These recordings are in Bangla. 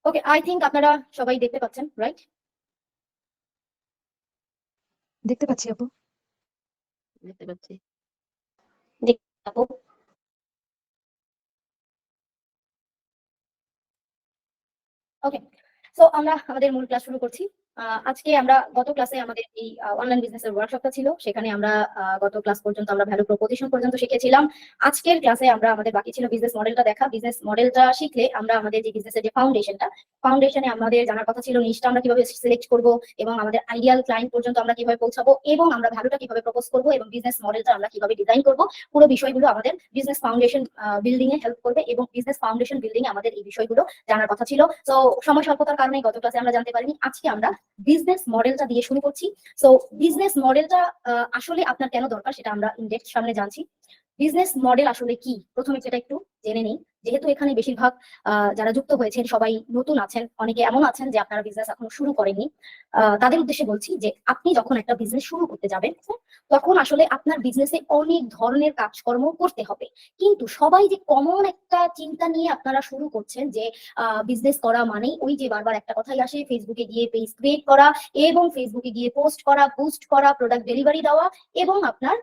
ওকে, আই থিঙ্ক আপনারা সবাই দেখতে পাচ্ছেন, রাইট? দেখতে পাচ্ছি আপু। দেখতে পাচ্ছি। দেখতে আপু। ওকে, সো আমরা আমাদের মূল ক্লাস শুরু করছি। আজকে আমরা গত ক্লাসে আমাদের এই অনলাইন বিজনেসের ওয়ার্কশপটা ছিল, সেখানে আমরা গত ক্লাস পর্যন্ত আমরা ভ্যালু প্রপোজিশন পর্যন্ত শিখেছিলাম। আজকের ক্লাসে আমরা আমাদের বাকি ছিল বিজনেস মডেলটা দেখা। বিজনেস মডেলটা শিখলে আমরা আমাদের যে বিজনেসের যে ফাউন্ডেশনে আমাদের জানার কথা ছিল নিশটা আমরা কিভাবে সিলেক্ট করব, এবং আমাদের আইডিয়াল ক্লায়েন্ট পর্যন্ত আমরা কিভাবে পৌঁছাবো, এবং আমরা ভ্যালুটা কিভাবে প্রপোজ করব, এবং বিজনেস মডেলটা আমরা কিভাবে ডিজাইন করব। পুরো বিষয়গুলো আমাদের বিজনেস ফাউন্ডেশন বিল্ডিং এ হেল্প করবে, এবং বিজনেস ফাউন্ডেশন বিল্ডিং এ আমাদের এই বিষয়গুলো জানার কথা ছিল। তো সময় স্বল্পতার কারণে গত ক্লাসে আমরা জানতে পারিনি। আজকে আমরা বিজনেস মডেলটা দিয়ে শুরু করছি। সো বিজনেস মডেলটা আসলে আপনার কেন দরকার সেটা আমরা ইনডেপথ সামনে জানছি। বিজনেস মডেল আসলে কি, প্রথমে যেটা একটু জেনে নেই। যেহেতু এখানে বেশিরভাগ যারা যুক্ত হয়েছেন সবাই নতুন আছেন, অনেকে এমন আছেন যে আপনারা বিজনেস এখনো শুরু করেননি, তাদের উদ্দেশ্যে বলছি যে আপনি যখন একটা বিজনেস শুরু করতে যাবেন তখন আসলে আপনার বিজনেসে অনেক ধরনের কাজকর্ম করতে হবে। কিন্তু সবাই যে কমন একটা চিন্তা নিয়ে আপনারা শুরু করছেন যে বিজনেস করা মানেই ওই যে বারবার একটা কথাই আসে, ফেসবুকে গিয়ে পেজ ক্রিয়েট করা, এবং ফেসবুকে গিয়ে পোস্ট করা, বুস্ট করা, প্রোডাক্ট ডেলিভারি দেওয়া, এবং আপনার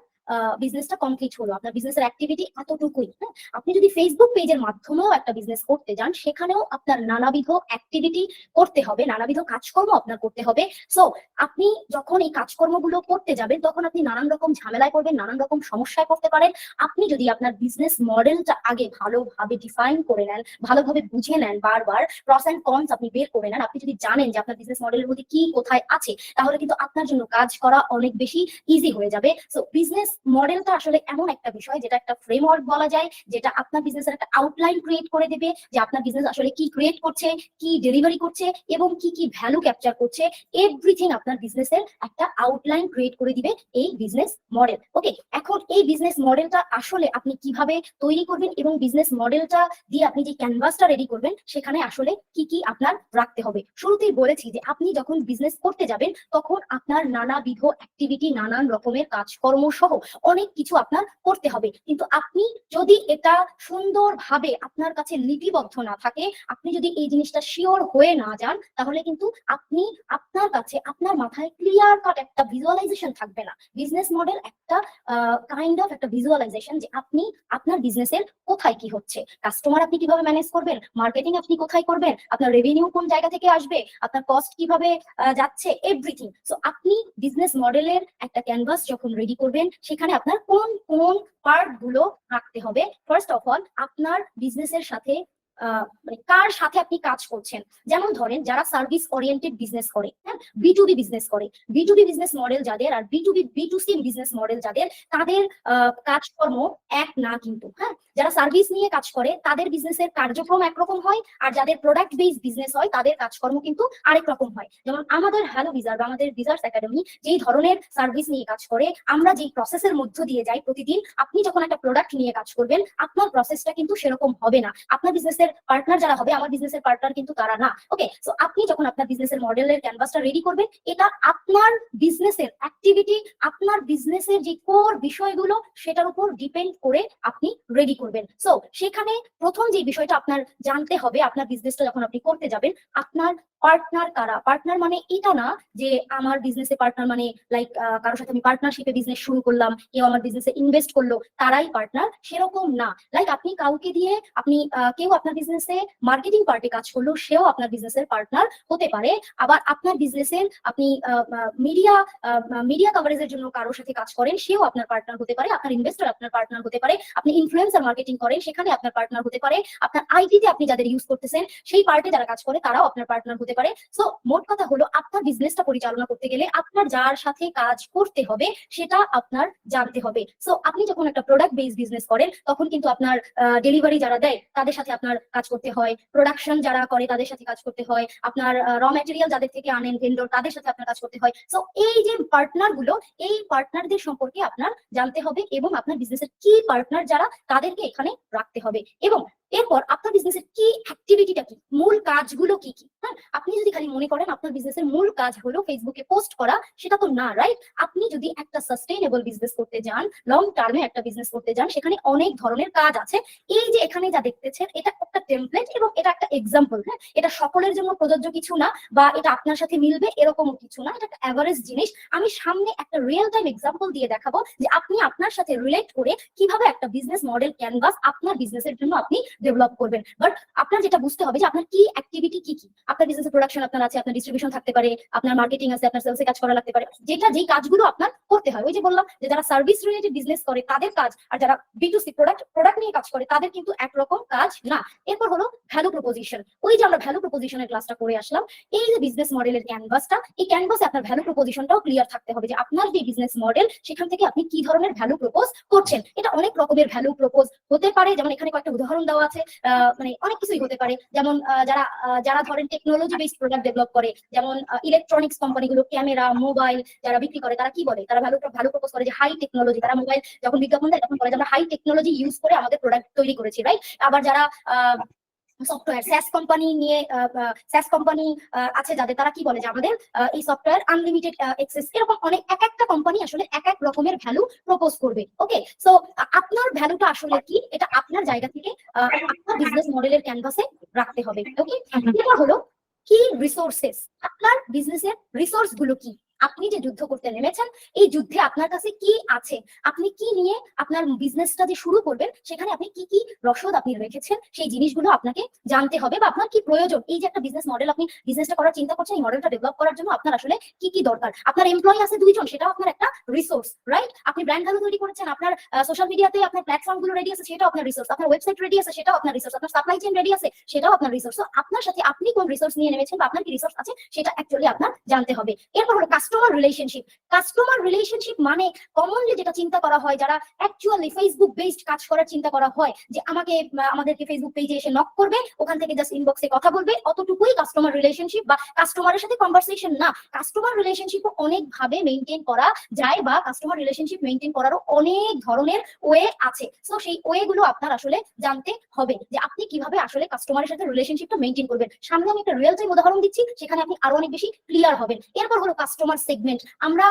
বিজনেসটা কমপ্লিট হলো। আপনার বিজনেসের অ্যাক্টিভিটি এতটুকুই। হ্যাঁ, আপনি যদি ফেসবুক পেজের মাধ্যমেও একটা বিজনেস করতে যান, সেখানেও আপনার নানাবিধ অ্যাক্টিভিটি করতে হবে, নানাবিধ কাজকর্ম আপনার করতে হবে। সো আপনি যখন এই কাজকর্মগুলো করতে যাবেন তখন আপনি নানান রকম ঝামেলায় পড়বেন, নানান রকম সমস্যায় পড়তে পারেন। আপনি যদি আপনার বিজনেস মডেলটা আগে ভালোভাবে ডিফাইন করে নেন, ভালোভাবে বুঝে নেন, বারবার প্রস এন্ড কনস আপনি বের করে নেন, আপনি যদি জানেন যে আপনার বিজনেস মডেলের মধ্যে কি কোথায় আছে, তাহলে কিন্তু আপনার জন্য কাজ করা অনেক বেশি ইজি হয়ে যাবে। সো বিজনেস মডেলটা আসলে এমন একটা বিষয় যেটা একটা ফ্রেমওয়ার্ক বলা যায়, যেটা আপনার বিজনেসের একটা আউটলাইন ক্রিয়েট করে দেবে যে আপনার বিজনেস আসলে কি ক্রিয়েট করছে, কি ডেলিভারি করছে, এবং কি কি ভ্যালু ক্যাপচার করছে। এভরিথিং আপনার বিজনেসের একটা আউটলাইন ক্রিয়েট করে দিবে এই বিজনেস মডেল। ওকে, এখন এই বিজনেস মডেলটা আসলে আপনি কিভাবে তৈরি করবেন, এবং বিজনেস মডেলটা দিয়ে আপনি যে ক্যানভাসটা রেডি করবেন সেখানে আসলে কি কি আপনার রাখতে হবে। শুরুতেই বলেছি যে আপনি যখন বিজনেস করতে যাবেন তখন আপনার নানাবিধ অ্যাক্টিভিটি, নানান রকমের কাজকর্ম সহ অনেক কিছু আপনার করতে হবে। কিন্তু আপনি যদি এটা সুন্দরভাবে আপনার কাছে লিপিবদ্ধ না থাকে, আপনি যদি এই জিনিসটা শিওর হয়ে না যান, তাহলে কিন্তু আপনি আপনার কাছে আপনার মাথায় ক্লিয়ার কাট একটা ভিজুয়ালাইজেশন থাকবে না। বিজনেস মডেল একটা কাইন্ড অফ একটা ভিজুয়ালাইজেশন যে আপনি আপনার বিজনেসের কোথায় কি হচ্ছে, কাস্টমার আপনি কিভাবে ম্যানেজ করবেন, মার্কেটিং আপনি কোথায় করবেন, আপনার রেভিনিউ কোন জায়গা থেকে আসবে, আপনার কস্ট কিভাবে যাচ্ছে, এভরিথিং। সো আপনি বিজনেস মডেলের একটা ক্যানভাস যখন রেডি করবেন, সেখানে আপনার কোন কোন পার্ট গুলো রাখতে হবে। ফার্স্ট অফ অল, আপনার বিজনেসের সাথে মানে কার সাথে আপনি কাজ করছেন। যেমন ধরেন যারা সার্ভিস ওরিয়েন্টেড বিজনেস করে, হ্যাঁ, বি2বি বিজনেস করে, বি2বি বিজনেস মডেল যাদের আর বি2সি বিজনেস মডেল যাদের, তাদের কাজকর্ম এক না কিন্তু। হ্যাঁ, যারা সার্ভিস নিয়ে কাজ করে তাদের বিজনেসের কার্যক্রম একরকম হয়, আর যাদের প্রোডাক্ট বেস বিজনেস হয় তাদের কাজকর্ম কিন্তু আরেক রকম হয়। যেমন আমাদের হ্যালো বিজার বা আমাদের বিজার্স একাডেমি যেই ধরনের সার্ভিস নিয়ে কাজ করে, আমরা যেই প্রসেসের মধ্য দিয়ে যাই প্রতিদিন, আপনি যখন একটা প্রোডাক্ট নিয়ে কাজ করবেন আপনার প্রসেসটা কিন্তু সেরকম হবে না। আপনার বিজনেসের পার্টনার যারা হবে, আমার বিজনেসের পার্টনার কিন্তু তারা না। ওকে, সো আপনি যখন আপনার বিজনেসের মডেলের ক্যানভাসটা রেডি করবেন, এটা আপনার বিজনেসের অ্যাক্টিভিটি, আপনার বিজনেসের যে কোর বিষয়গুলো সেটার উপর ডিপেন্ড করে আপনি রেডি করবেন। সো সেখানে প্রথম যে বিষয়টা আপনার জানতে হবে, আপনার বিজনেসটা যখন আপনি করতে যাবেন, আপনার পার্টনার কারা। পার্টনার মানে এটা না যে আমার বিজনেসে পার্টনার মানে লাইক কারোর সাথে আমি পার্টনারশিপে বিজনেস শুরু করলাম, কেউ আমার বিজনেসে ইনভেস্ট করলো, তারাই পার্টনার, সেরকম না। লাইক আপনি কাউকে দিয়ে আপনি কেউ আপনার বিজনেসে মার্কেটিং পার্টে কাজ করলো, সেও আপনার বিজনেসের পার্টনার হতে পারে। আবার আপনার বিজনেসের আপনি মিডিয়া মিডিয়া কভারেজের জন্য কারোর সাথে কাজ করেন, সেও আপনার পার্টনার হতে পারে। আপনার ইনভেস্টর আপনার পার্টনার হতে পারে। আপনি ইনফ্লুয়েন্সার মার্কেটিং করেন, সেখানে আপনার পার্টনার হতে পারে। আপনার আইটিতে আপনি যাদের ইউজ করতেছেন সেই পার্টে যারা কাজ করে তারাও আপনার পার্টনার হতে পারে। সো মোট কথা হলো, আপনার বিজনেসটা পরিচালনা করতে গেলে আপনার যার সাথে কাজ করতে হবে সেটা আপনার জানতে হবে। সো আপনি যখন একটা প্রোডাক্ট বেস বিজনেস করেন তখন কিন্তু আপনার ডেলিভারি যারা দেয় তাদের সাথে আপনার কাজ করতে হয়, প্রোডাকশন যারা করে তাদের সাথে কাজ করতে হয়, আপনার র ম্যাটেরিয়াল যাদের থেকে আনেন ভেন্ডর তাদের সাথে আপনার কাজ করতে হয়। সো এই যে পার্টনার গুলো, এই পার্টনারদের সম্পর্কে আপনার জানতে হবে, এবং আপনার বিজনেসের কি পার্টনার যারা তাদেরকে এখানে রাখতে হবে। এবং এরপর আপনার বিজনেসের কি অ্যাক্টিভিটিটা কি, মূল কাজগুলো কি কি। হ্যাঁ, আপনি যদি খালি মনে করেন আপনার বিজনেসের মূল কাজ হলো ফেসবুকে পোস্ট করা, সেটা তো না, রাইট? আপনি যদি একটা সাস্টেইনেবল বিজনেস করতে যান, লং টার্মে একটা বিজনেস করতে যান, সেখানে অনেক ধরনের কাজ আছে। এই যে এখানে যা দেখতেছেন, এটা একটা টেমপ্লেট এবং এটা একটা এক্সাম্পল। হ্যাঁ, এটা সকলের জন্য প্রযোজ্য কিছু না, বা এটা আপনার সাথে মিলবে এরকমও কিছু না, এটা একটা অ্যাভারেজ জিনিস। আমি সামনে একটা রিয়েল টাইম এক্সাম্পল দিয়ে দেখাবো যে আপনি আপনার সাথে রিলেট করে কিভাবে একটা বিজনেস মডেল ক্যানভাস আপনার বিজনেসের জন্য আপনি ডেভেলপ করবেন। বাট আপনার যেটা বুঝতে হবে যে আপনার কি অ্যাক্টিভিটি কি কি। আপনার বিজনেসের প্রোডাকশন আপনার আছে, আপনার ডিস্ট্রিবিউশন থাকতে পারে, আপনার মার্কেটিং আছে, আপনার সেলসে কাজ করা লাগতে পারে, যেই কাজগুলো আপনার করতে হয়। ওই যে বললাম যে যারা সার্ভিস রিলেটেড বিজনেস করে তাদের কাজ, আর যারা বিটুসি প্রোডাক্ট নিয়ে কাজ করে তাদের কিন্তু একরকম কাজ না। এরপর হলো ভ্যালু প্রপোজিশন। ওই যে আমরা ভ্যালু প্রপোজিশনের ক্লাসটা করে আসলাম, এই যে বিজনেস মডেলের ক্যানভাসটা, এই ক্যানভাসে আপনার ভ্যালু প্রপোজিশনটাও ক্লিয়ার থাকতে হবে যে আপনার যে বিজনেস মডেল সেখান থেকে আপনি কি ধরনের ভ্যালু প্রপোজ করছেন। এটা অনেক রকমের ভ্যালু প্রপোজ হতে পারে, যেমন এখানে কয়েকটা উদাহরণ দেওয়া আছে। মানে অনেক কিছুই হতে পারে, যেমন যারা ধরেন টেকনোলজি বেসড প্রোডাক্ট ডেভেলপ করে, যেমন ইলেকট্রনিক্স কোম্পানিগুলো ক্যামেরা মোবাইল যারা বিক্রি করে, তারা কি বলে, তারা ভ্যালু প্রপোজ করে যে হাই টেকনোলজি। তারা মোবাইল যখন বিজ্ঞাপন দেয় তখন বলে যে আমরা হাই টেকনোলজি ইউজ করে আমাদের প্রোডাক্ট তৈরি করেছি, রাইট? আবার যারা সফটওয়্যার স্যাস কোম্পানি আছে যাদের, তারা কি বলে যে আমাদের এই সফটওয়্যার আনলিমিটেড অ্যাক্সেস। এরকম অনেক এক একটা কোম্পানি আসলে এক এক রকমের ভ্যালু প্রপোজ করবে। ওকে, সো আপনার ভ্যালুটা আসলে কি, এটা আপনার জায়গা থেকে আপনার বিজনেস মডেলের ক্যানভাসে রাখতে হবে। ওকে, এবার হলো কি রিসোর্সেস। আপনার বিজনেসের রিসোর্স গুলো কি। আপনি যে যুদ্ধ করতে নেমেছেন, এই যুদ্ধে আপনার কাছে কি আছে, আপনি কি নিয়ে আপনার বিজনেসটা যে শুরু করবেন সেখানে আপনি কি কি রসদ আপনি রেখেছেন, সেই জিনিসগুলো আপনাকে জানতে হবে। বা আপনার কি প্রয়োজন, এই যে একটা বিজনেস মডেল আপনি বিজনেসটা করার চিন্তা করছেন, এই মডেলটা ডেভেলপ করার জন্য আপনার আসলে কি কি দরকার। আপনার এমপ্লয়ি আছে 2 জন, সেটাও আপনার একটা রিসোর্স, রাইট? আপনি ব্র্যান্ড ভ্যালু তৈরি করেছেন, আপনার সোশ্যাল মিডিয়াতে আপনার প্ল্যাটফর্ম গুলো রেডি আছে, সেটাও আপনার রিসোর্স। আপনার ওয়েবসাইট রেডি আছে, সেটাও আপনার রিসোর্স। আপনার সাপ্লাই চেইন রেডি আছে, সেটাও আপনার রিসোর্স। তো আপনার সাথে আপনি কোন রিসোর্স নিয়ে নেমেছেন বা আপনার কি রিসোর্স আছে, সেটা অ্যাকচুয়ালি আপনার জানতে হবে। এরপর হলো কাস্টমার রিলেশনশিপ। কাস্টমার রিলেশনশিপ মানে কমনলি যেটা চিন্তা করা হয়, যারা অ্যাকচুয়ালি ফেসবুক বেসড কাজ করার চিন্তা করা হয়, যে আমাদেরকে ফেসবুক পেজে এসে নক করবে, ওখান থেকে জাস্ট ইনবক্সে কথা বলবে, অতটুকুই কাস্টমার রিলেশনশিপ বা কাস্টমারের সাথে কনভারসেশন না। কাস্টমার রিলেশনশিপ অনেক ভাবে মেইনটেইন করা যায়, বা কাস্টমার রিলেশনশিপ মেইনটেইন করারও অনেক ধরনের ওয়ে আছে। সো সেই ওয়ে গুলো আপনার আসলে জানতে হবে যে আপনি কিভাবে আসলে কাস্টমারের সাথে রিলেশনশিপটা মেইনটেইন করবেন। সামনে আমি একটা রিয়েল টাইম উদাহরণ দিচ্ছি, সেখানে আপনি আরো অনেক বেশি ক্লিয়ার হবেন। এরপর হলো কাস্টমার সেগমেন্ট। আমরা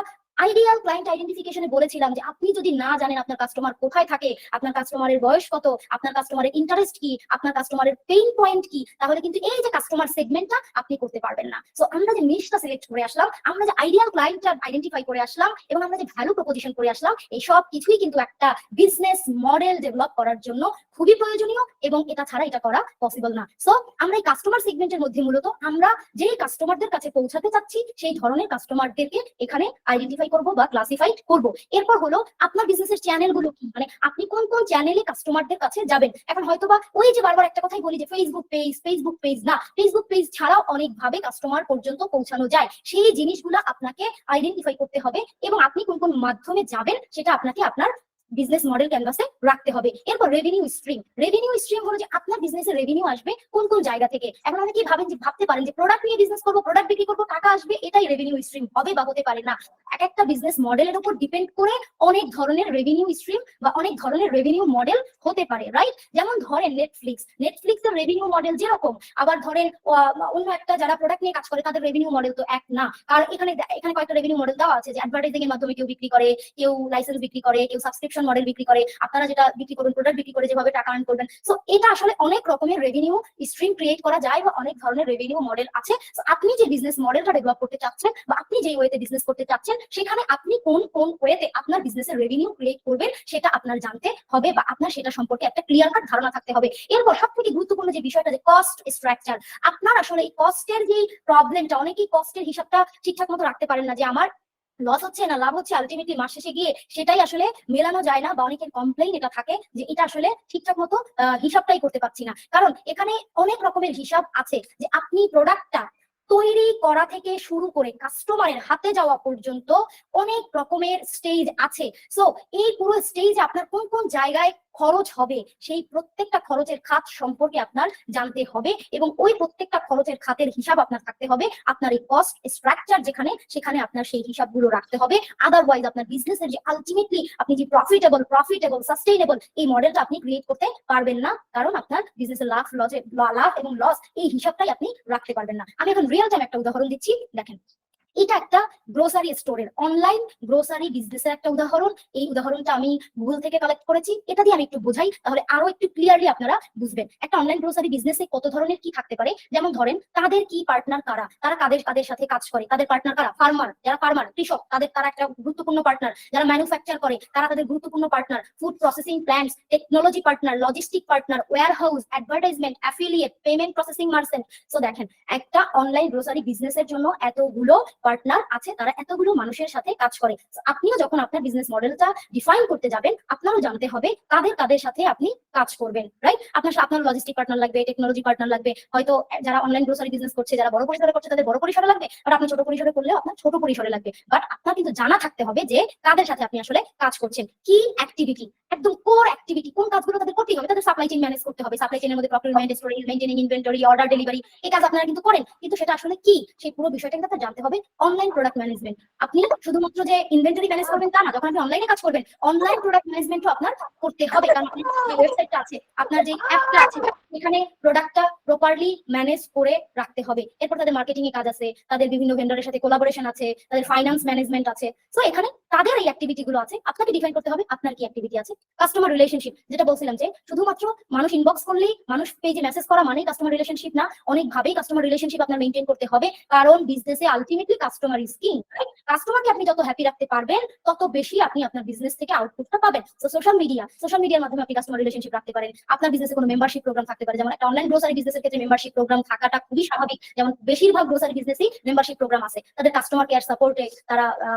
আইডিয়াল ক্লায়েন্ট আইডেন্টিফিকেশনে বলেছিলাম যে আপনি যদি না জানেন আপনার কাস্টমার কোথায় থাকে, আপনার কাস্টমারের বয়স কত, আপনার কাস্টমারের ইন্টারেস্ট কি, আপনার কাস্টমারের পেইন পয়েন্ট কি, তাহলে কিন্তু এই যে কাস্টমার সেগমেন্টটা আপনি করতে পারবেন না। সো আমরা যে নিশটা সিলেক্ট করে আসলাম, আমরা যে আইডিয়াল ক্লায়েন্টটা আইডেন্টিফাই করে আসলাম, এবং আমরা যে ভ্যালু প্রপোজিশন করে আসলাম, এই সব কিছুই কিন্তু একটা বিজনেস মডেল ডেভেলপ করার জন্য খুবই প্রয়োজনীয়, এবং এটা ছাড়া এটা করা পসিবল না। সো আমরা এই কাস্টমার সেগমেন্টের মধ্যে মূলত আমরা যে কাস্টমারদের কাছে পৌঁছাতে চাচ্ছি, সেই ধরনের কাস্টমারদেরকে এখানে আইডেন্টিফাই করব বা ক্লাসিফাই করব। এরপর হলো আপনার বিজনেসের চ্যানেল গুলো কি, মানে আপনি কোন কোন চ্যানেলে কাস্টমারদের কাছে যাবেন। এখন হয়তোবা ওই যে বারবার একটা কথাই বলি যে ফেসবুক পেজ না, ফেসবুক পেজ ছাড়াও অনেক ভাবে কাস্টমার পর্যন্ত পৌঁছানো যায়। সেই জিনিসগুলো আপনাকে আইডেন্টিফাই করতে হবে, এবং আপনি কোন কোন মাধ্যমে যাবেন সেটা আপনাকে আপনার বিজনেস মডেল ক্যানভাসে রাখতে হবে। এরপর রেভিনিউ স্ট্রিম হলো যে আপনার বিজনেসের রেভিনিউ আসবে কোন কোন জায়গা থেকে। এখন অনেকেই ভাবতে পারেন যে প্রোডাক্ট নিয়ে বিজনেস করবো, প্রোডাক্ট বিক্রি করবো, টাকা আসবে, এটাই রেভিনিউ স্ট্রিম হবে বা হতে পারে না। এক একটা বিজনেস মডেলের উপর ডিপেন্ড করে অনেক ধরনের রেভিনিউ স্ট্রিম বা অনেক ধরনের রেভিনিউ মডেল হতে পারে, রাইট? যেমন ধরেন নেটফ্লিক্সের রেভিনিউ মডেল যেরকম, আবার ধরেন অন্য একটা যারা প্রোডাক্ট নিয়ে কাজ করে তাদের রেভিনিউ মডেল তো এক না। আর এখানে কয়েকটা রেভিনিউ মডেল দেওয়া আছে যে অ্যাডভার্টাইজিং এর মাধ্যমে কেউ বিক্রি করে, কেউ লাইসেন্স বিক্রি করে, কেউ সাবস্ক্রিপশন মডেল বিক্রি করে, আপনারা যেটা বিক্রি করবেন, প্রোডাক্ট বিক্রি করে যেভাবে টাকা আর্ন করবেন। সো এটা আসলে অনেক রকমের রেভিনিউ স্ট্রিম ক্রিয়েট করা যায়, বা অনেক ধরনের রেভিনিউ মডেল আছে। সো আপনি যে বিজনেস মডেলটা ডেভেলপ করতে চাচ্ছেন, বা আপনি যে ওয়েতে বিজনেস করতে চাচ্ছেন, সেখানে আপনি কোন কোন ওয়েতে আপনার বিজনেসের রেভিনিউ ক্রিয়েট করবেন সেটা আপনার জানতে হবে, বা আপনার সেটা সম্পর্কে একটা ক্লিয়ার কাট ধারণা থাকতে হবে। এরপর সবথেকে গুরুত্বপূর্ণ যে বিষয়টা, যে কস্ট স্ট্রাকচার। আপনার আসলে এই কস্টের যে প্রবলেমটা, অনেকেই কস্টের হিসাবটা ঠিকঠাক মতো রাখতে পারেন না, যে আমার লস হচ্ছে না লাভ হচ্ছে, আলটিমেটলি মাস শেষে গিয়ে সেটাই আসলে মেলানো যায় না, বা অনেকের কমপ্লেইন এটা থাকে যে এটা আসলে ঠিকঠাক মতো হিসাবটাই করতে পারছি না। কারণ এখানে অনেক রকমের হিসাব আছে, যে আপনি প্রোডাক্টটা তৈরি করা থেকে শুরু করে কাস্টমারের হাতে যাওয়া পর্যন্ত অনেক রকমের স্টেজ আছে। সো এই পুরো স্টেজে আপনার কোন কোন জায়গায় খরচ হবে সেই প্রত্যেকটা খরচের খাত সম্পর্কে আপনার জানতে হবে এবং ওই প্রত্যেকটা খরচের খাতের হিসাব আপনার থাকতে হবে। আপনার এই কস্ট স্ট্রাকচার যেখানে সেখানে আপনার সেই হিসাবগুলো রাখতে হবে। আদারওয়াইজ আপনার বিজনেসের যে আলটিমেটলি আপনি যে প্রফিটেবল সাস্টেইনেবল এই মডেলটা আপনি ক্রিয়েট করতে পারবেন না, কারণ আপনার বিজনেসের লাভ এবং লস এই হিসাবটাই আপনি রাখতে পারবেন না। আমি এখন রিয়েল টাইম একটা উদাহরণ দিচ্ছি, দেখেন। এটা একটা গ্রোসারি স্টোরের অনলাইন গ্রোসারি বিজনেসের একটা উদাহরণ। এই উদাহরণটা আমি গুগল থেকে কালেক্ট করেছি। এটা দিয়ে আমি একটু বোঝাই, তাহলে আরো একটু ক্লিয়ারলি আপনারা বুঝবেন একটা অনলাইন গ্রোসারি বিজনেসে কত ধরনের কি থাকতে পারে। যেমন ধরেন তাদের কি পার্টনার কারা, তারা কাদের সাথে কাজ করে, তাদের পার্টনার কারা, ফার্মার কৃষক, তারা একটা গুরুত্বপূর্ণ পার্টনার। যারা ম্যানুফ্যাকচার করে তারা তাদের গুরুত্বপূর্ণ partner. Food processing plants, technology partner, logistic partner, warehouse, advertisement, affiliate, payment processing merchant. So দেখেন একটা অনলাইন গ্রোসারি বিজনেসের জন্য এতগুলো পার্টনার আছে, তারা এতগুলো মানুষের সাথে কাজ করে। আপনিও যখন আপনার বিজনেস মডেলটা ডিফাইন করতে যাবেন, আপনারও জানতে হবে কাদের সাথে আপনি কাজ করবেন, রাইট? আপনার লজিস্টিক পার্টনার লাগবে, টেকনোলজি পার্টনার লাগবে। হয়তো যারা অনলাইন গ্রোসারি বিজনেস করছে, যারা বড় পরিসরে করছে তাদের বড় পরিসরে লাগবে, আর আপনি ছোট পরিসরে করলেও আপনার ছোট পরিসরে লাগবে। বাট আপনার কিন্তু জানা থাকতে হবে যে কাদের সাথে আপনি আসলে কাজ করছেন, কি অ্যাক্টিভিটি, একদম কোর অ্যাক্টিভিটি, কোন কাজগুলো তাদের করতেই হবে। তাদের সাপ্লাই চেইন ম্যানেজ করতে হবে, সাপ্লাই চেইনের মধ্যে procurement, storage, maintaining inventory, order delivery, এই কাজ আপনারা কিন্তু করেন, কিন্তু সেটা আসলে কি সেই পুরো বিষয়টা কিন্তু আপনার জানতে হবে। অনলাইন প্রোডাক্ট ম্যানেজমেন্ট, আপনি শুধুমাত্র যে ইনভেন্টরি ম্যানেজ করবেন তা না, যখন আপনি অনলাইনে কাজ করবেন অনলাইন প্রোডাক্ট ম্যানেজমেন্টও আপনার করতে হবে, কারণ যে ওয়েবসাইটটা আছে, আপনার যে অ্যাপটা আছে, এখানে প্রোডাক্টটা প্রপারলি ম্যানেজ করে রাখতে হবে। এরপর তাদের মার্কেটিং এ কাজ আছে, তাদের বিভিন্ন ভেন্ডরের সাথে কোলাবোরেশন আছে, তাদের ফাইন্যান্স ম্যানেজমেন্ট আছে। সো এখানে তাদের এই অ্যাক্টিভিটি গুলো আছে, আপনাকে ডিফাইন করতে হবে আপনার কি অ্যাক্টিভিটি আছে। কাস্টমার রিলেশনশিপ, যেটা বলছিলাম যে শুধুমাত্র মানুষ ইনবক্স করলেই, মানুষ পেজে মেসেজ করা মানেই কাস্টমার রিলেশনশিপ না, অনেকভাবেই কাস্টমার রিলেশনশিপ আপনার মেইনটেইন করতে হবে, কারণ বিজনেসে আলটিমেটলি কাস্টমার ইজ কিং। কাস্টমারকে আপনি যত হ্যাপি রাখতে পারবেন তত বেশি আপনি আপনার বিজনেস থেকে আউটপুটটা পাবেন। তো সোশ্যাল মিডিয়ার মাধ্যমে আপনি কাস্টমার রিলেশনশিপ রাখতে পারেন। আপনার বিজনেসে কোনো মেম্বারশিপ প্রোগ্রাম থাকতে পারে, যেমন একটা অনলাইন গ্রোসারি বিজনেসের ক্ষেত্রে মেম্বারশিপ প্রোগ্রাম থাকাটা খুবই স্বাভাবিক। যেমন বেশিরভাগ গ্রোসারি বিজনেসই মেম্বারশিপ প্রোগ্রাম আছে, তাদের কাস্টমার কেয়ার সাপোর্টে তারা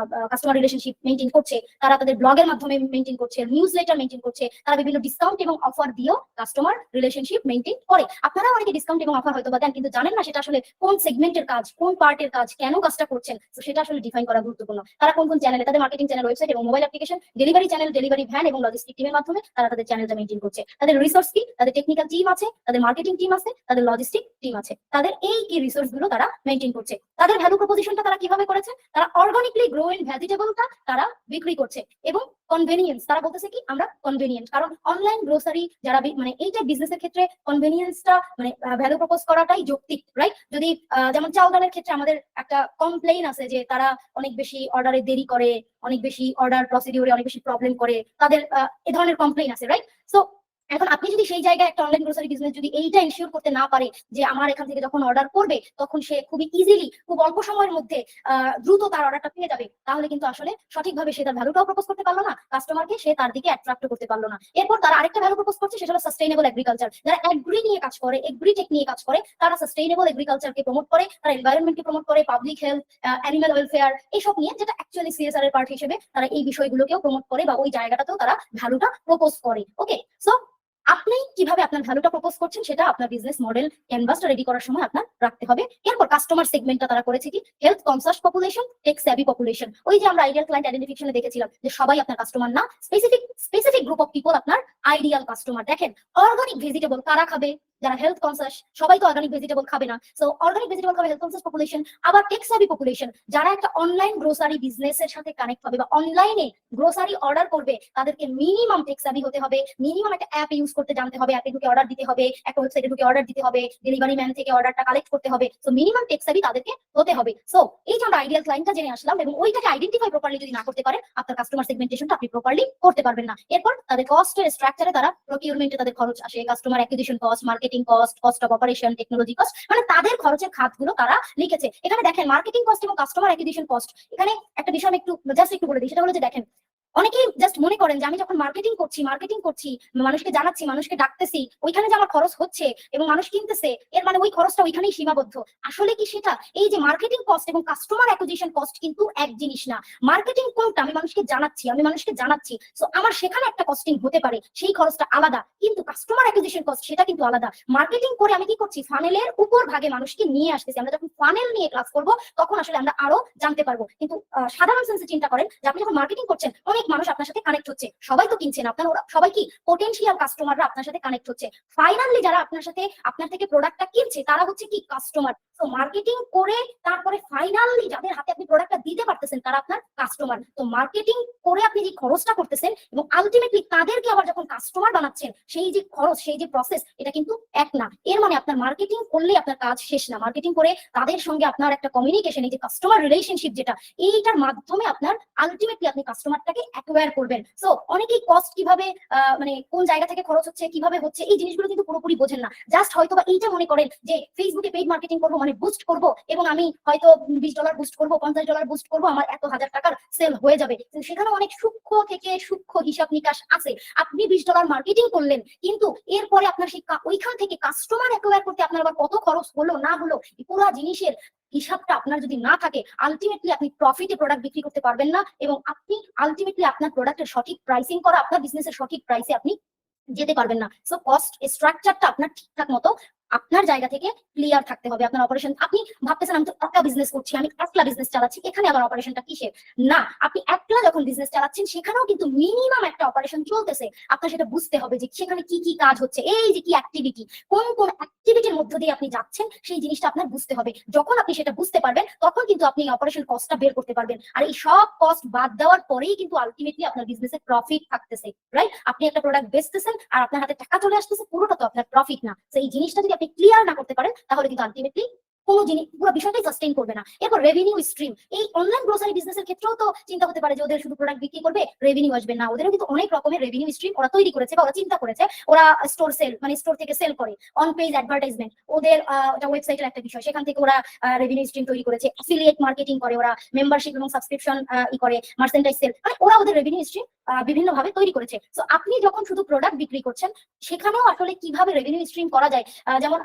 কাস্টমার রিলেশনশিপ মেইনটেইন করছে, তারা তাদের ব্লগের মাধ্যমে মেইনটেইন করছে, নিউজ লেটার মেইনটেইন করছে, তারা বিভিন্ন ডিসকাউন্ট এবং অফার দিয়েও কাস্টমার রিলেশনশিপ মেইনটেইন করে। আপনারা অনেকে ডিসকাউন্ট এবং অফার হয়তো বা দেন, কিন্তু জানেন না সেটা আসলে কোন সেগমেন্টের কাজ, কোন পার্টের কাজ, কেন কাজটা করছেন। তো সেটা আসলে ডিফাইন করা গুরুত্বপূর্ণ। তারা কোন চ্যানেলে, তাদের মার্কেটিং চ্যানেল, ওয়েবসাইট এবং mobile application, delivery channel, delivery van এবং লজিস্টিক টিমের মাধ্যমে তারা তাদের চ্যানেলটা মেইনটেইন করছে। তাদের রিসোর্স কি, তাদের টেকনিক্যাল টিম আছে, তাদের মার্কেটিং টিম আছে, তাদের লজিস্টিক টিম আছে, তাদের এই কি রিসোর্স গুলো তারা মেইনটেইন করছে। তাদের ভ্যালু প্রপোজিশনটা তারা কিভাবে করেছে, তারা অর্গানিকলি গ্রো ইন ভেজিটেবলটা তারা বিক্রি করছে, এবং কনভেনিয়েন্স, তারা বলতেছে কি আমরা কনভেনিয়েন্ট, কারণ অনলাইন গ্রোসারি যারা মানে এইটা বিজনেসের ক্ষেত্রে কনভেনিয়েন্সটা মানে ভ্যালু প্রপোজ করাটাই যৌক্তিক, রাইট? যদি যেমন চাল ডালের ক্ষেত্রে আমাদের একটা কমপ্লেইন আছে যে তারা অনেক বেশি অর্ডারে দেরি করে, অনেক বেশি অর্ডার প্রসিডিউরে অনেক বেশি প্রবলেম করে, তাদের এই ধরনের কমপ্লেইন আছে, রাইট? সো এখন আপনি যদি সেই জায়গায় একটা অনলাইন গ্রোসারি বিজনেস যদি এইটা এনশিওর করতে না পারে যে আমার এখান থেকে যখন অর্ডার করবে তখন সে খুবই ইজিলি, খুব অল্প সময়ের মধ্যে দ্রুত তার অর্ডারটা পেয়ে যাবে, তাহলে কিন্তু আসলে সঠিকভাবে সে তার ভ্যালুটাও প্রপোজ করতে পারলো না, কাস্টমারকে সে তার দিকে অ্যাট্রাক্ট করতে পারলো না। এরপর তারা আরেকটা ভ্যালু প্রপোজ করছে, সেটা হলো সাস্টেইনেবল এগ্রিকালচার। যারা এগ্রি নিয়ে কাজ করে, এগ্রিটেক নিয়ে কাজ করে, তারা সাস্টেইনেবল এগ্রিকালচারকে প্রমোট করে, তারা এনভায়রনমেন্টকে প্রমোট করে, পাবলিক হেলথ, অ্যানিমাল ওয়েলফেয়ার, এইসব নিয়ে, যেটা অ্যাকচুয়ালি সিএসআর এর পার্ট হিসেবে তারা এই বিষয়গুলোকেও প্রমোট করে বা ওই জায়গাটাতেও তারা ভ্যালুটা প্রপোজ করে। ওকে, সো আপনি কিভাবে আপনার ভ্যালুটা প্রপোজ করছেন সেটা আপনার বিজনেস মডেল ক্যানভাসটা রেডি করার সময় আপনার রাখতে হবে। এরপর কাস্টমার সেগমেন্টটা তারা করেছে কি, health conscious population, tech savvy population. ওই যে আমরা আইডিয়াল ক্লায়েন্ট আইডেন্টিফিকেশনে দেখেছিলাম যে সবাই আপনার কাস্টমার না, স্পেসিফিক গ্রুপ অফ পিপল আপনার আইডিয়াল কাস্টমার। দেখেন অর্গানিক ভেজিটেবল কারা খাবে, যারা হেলথ কনসাস, সবাই তো অর্গানিক ভেজিটেবল খাবে না। সো অর্গানিক ভেজিটেবল খাবে হেলথ কনসাস পপুলেশন। আবার টেক স্যাভি পপুলেশন, যারা একটা অনলাইন গ্রোসারি বিজনেসের সাথে কানেক্ট হবে বা অনলাইনে গ্রোসারি অর্ডার করবে, তাদেরকে মিনিমাম টেক স্যাভি হতে হবে, মিনিমাম একটা অ্যাপ ইউজ করতে জানতে হবে, অ্যাপে ঢুকে অর্ডার দিতে হবে, একটা ওয়েবসাইটে ঢুকে অর্ডার দিতে হবে, ডেলিভারি ম্যান থেকে অর্ডারটা কালেক্ট করতে হবে। সো মিনিমাম টেক স্যাভি তাদেরকে হতে হবে। সো এই যে আমরা আইডিয়াল ক্লায়েন্টটা জেনে আসলাম এবং ওইটাকে আইডেন্টিফাই প্রপারলি যদি না করতে পারেন, আপনার কাস্টমার সেগমেন্টেশনটা আপনি প্রপারলি করতে পারবেন না। এরপর তাদের কস্টের স্ট্রাকচারে তারা প্রকিউরমেন্টে তাদের খরচ আসে, customer acquisition cost, marketing cost, cost of operation, technology cost, মানে তাদের খরচের খাতগুলো তারা লিখেছে। এখানে দেখেন মার্কেটিং কস্ট এবং কাস্টমার অ্যাকুইজিশন কস্ট, এখানে একটা বিষয় আমি একটু বলে দিই, সেটা হলো যে দেখেন অনেকেই জাস্ট মনে করেন যে আমি যখন মার্কেটিং করছি, মানুষকে জানাচ্ছি, মানুষকে ডাকতেছি, ওইখানে যে আমার খরচ হচ্ছে এবং মানুষ কিনতেছে, এর মানে ওই খরচটা ওইখানেই সীমাবদ্ধ। আসলে কি সেটা? এই যে মার্কেটিং কস্ট এবং কাস্টমার অ্যাকুইজিশন কস্ট কিন্তু এক জিনিস না। মার্কেটিং কোনটা, আমি মানুষকে জানাচ্ছি, সো আমার সেখানে একটা কস্টিং হতে পারে, সেই খরচটা আলাদা, কিন্তু কাস্টমার অ্যাকুইজিশন কস্ট সেটা কিন্তু আলাদা। মার্কেটিং করে আমি কি করছি, ফানেলের উপর ভাগে মানুষকে নিয়ে আসতেছি। আমরা যখন ফানেল নিয়ে ক্লাস করব তখন আসলে আমরা আরো জানতে পারবো। কিন্তু সাধারণ সেন্সে চিন্তা করেন যে আপনি যখন মার্কেটিং করছেন, অনেক অনেক মানুষ আপনার সাথে কানেক্ট হচ্ছে, সবাই তো কিনছেন আপনার, ওরা সবাই কি পোটেনশিয়াল কাস্টমাররা আপনার সাথে কানেক্ট হচ্ছে। ফাইনালি যারা আপনার থেকে প্রোডাক্টটা কিনছে তারা হচ্ছে কি কাস্টমার। তো মার্কেটিং করে তারপরে ফাইনালি যাদের হাতে আপনি প্রোডাক্টটা দিতে পারতেছেন তারা আপনার কাস্টমার। তো মার্কেটিং করে আপনি যে খরচটা করতেছেন এবং আলটিমেটলি তাদেরকে আবার যখন কাস্টমার বানাচ্ছেন, সেই যে খরচ, সেই যে প্রসেস, এটা কিন্তু এক না। এর মানে আপনার মার্কেটিং করলে আপনার কাজ শেষ না। মার্কেটিং করে তাদের সঙ্গে আপনার একটা কমিউনিকেশন, এই যে কাস্টমার রিলেশনশিপ যেটা, এইটার মাধ্যমে আপনার আলটিমেটলি আপনি কাস্টমারটাকে অ্যাকোয়ার করবেন। সো অনেকেই কস্ট কিভাবে মানে কোন জায়গা থেকে খরচ হচ্ছে, কিভাবে হচ্ছে, এই জিনিসগুলো কিন্তু পুরোপুরি বোঝেন না। জাস্ট হয়তো বা এইটা মনে করেন যে ফেসবুকে পেইড মার্কেটিং করবো মানে বুস্ট করবো, এবং আমি হয়তো $20 বুস্ট করবো, $50 বুস্ট করবো, আমার এত হাজার টাকার সেল হয়ে যাবে। সেখানে অনেক সূক্ষ্ম থেকে সূক্ষ্ম হিসাব নিকাশ আছে। আপনি $20 মার্কেটিং করলেন, কিন্তু এরপরে আপনার সেই ওইখান থেকে কাস্টমার অ্যাকোয়ার করতে আপনার আবার কত খরচ হলো না হলো, পুরো জিনিসের হিসাবটা আপনার যদি না থাকে, আলটিমেটলি আপনি প্রফিটে প্রোডাক্ট বিক্রি করতে পারবেন না, এবং আপনি আলটিমেটলি আপনার প্রোডাক্টের সঠিক প্রাইসিং করা, আপনার বিজনেসের সঠিক প্রাইসে আপনি যেতে পারবেন না। সো কস্ট স্ট্রাকচারটা আপনার ঠিকঠাক মতো আপনার জায়গা থেকে ক্লিয়ার থাকতে হবে। আপনার অপারেশন, আপনি ভাবতেছেন আমি তো একটা বিজনেস করছি, আমি একলা বিজনেস চালাচ্ছি, এখানে আমার অপারেশনটা কিসের? না, আপনি একলা যখন বিজনেস চালাচ্ছেন সেখানেও কিন্তু মিনিমাম একটা অপারেশন চলতেছে। আপনার সেটা বুঝতে হবে যে সেখানে কি কি কাজ হচ্ছে, এই যে কি অ্যাক্টিভিটি, কোন কোন অ্যাক্টিভিটির মধ্য দিয়ে আপনি যাচ্ছেন, সেই জিনিসটা আপনার বুঝতে হবে। যখন আপনি সেটা বুঝতে পারবেন তখন কিন্তু আপনি অপারেশন কস্টটা বের করতে পারবেন। আর এই সব কস্ট বাদ দেওয়ার পরেই কিন্তু আলটিমেটলি আপনার বিজনেসে প্রফিট থাকতেছে, রাইট? আপনি একটা প্রোডাক্ট বেচতেছেন আর আপনার হাতে টাকা চলে আসতেছে, পুরোটা তো আপনার প্রফিট না। তো এই জিনিসটা যদি আপনি ক্লিয়ার না করতে পারেন তাহলে কিন্তু আলটিমেটলি কোনো জিনিস, পুরো বিষয়টাই সাস্টেইন করবে না। এরপর রেভিনিউ স্ট্রিম, এই অনলাইন গ্রোসারি বিজনেসের ক্ষেত্রেও তো চিন্তা হতে পারে যে ওদের শুধু প্রোডাক্ট বিক্রি করবে, রেভিনিউ আসবে না। ওদেরও কিন্তু অনেক রকমের রেভিনিউ স্ট্রিম ওরা তৈরি করেছে বা ওরা চিন্তা করেছে। ওরা স্টোর সেল, মানে স্টোর থেকে সেল করে, অন পেজ অ্যাডভার্টাইজমেন্ট, ওদের ওটা ওয়েবসাইটের একটা বিষয়, সেখান থেকে ওরা রেভিনিউ স্ট্রিম তৈরি করেছে। অ্যাফিলিয়েট মার্কেটিং করে ওরা, মেম্বারশিপ এবং সাবস্ক্রিপশন করে, মার্চেন্ডাইজ সেল, মানে ওরা ওদের রেভিনিউ স্ট্রিম বিভিন্ন ভাবে তৈরি করেছে। তো আপনি যখন শুধু প্রোডাক্ট বিক্রি করছেন, সেখানেও আসলে কিভাবে রেভিনিউ স্ট্রিম করা যায়, যেমন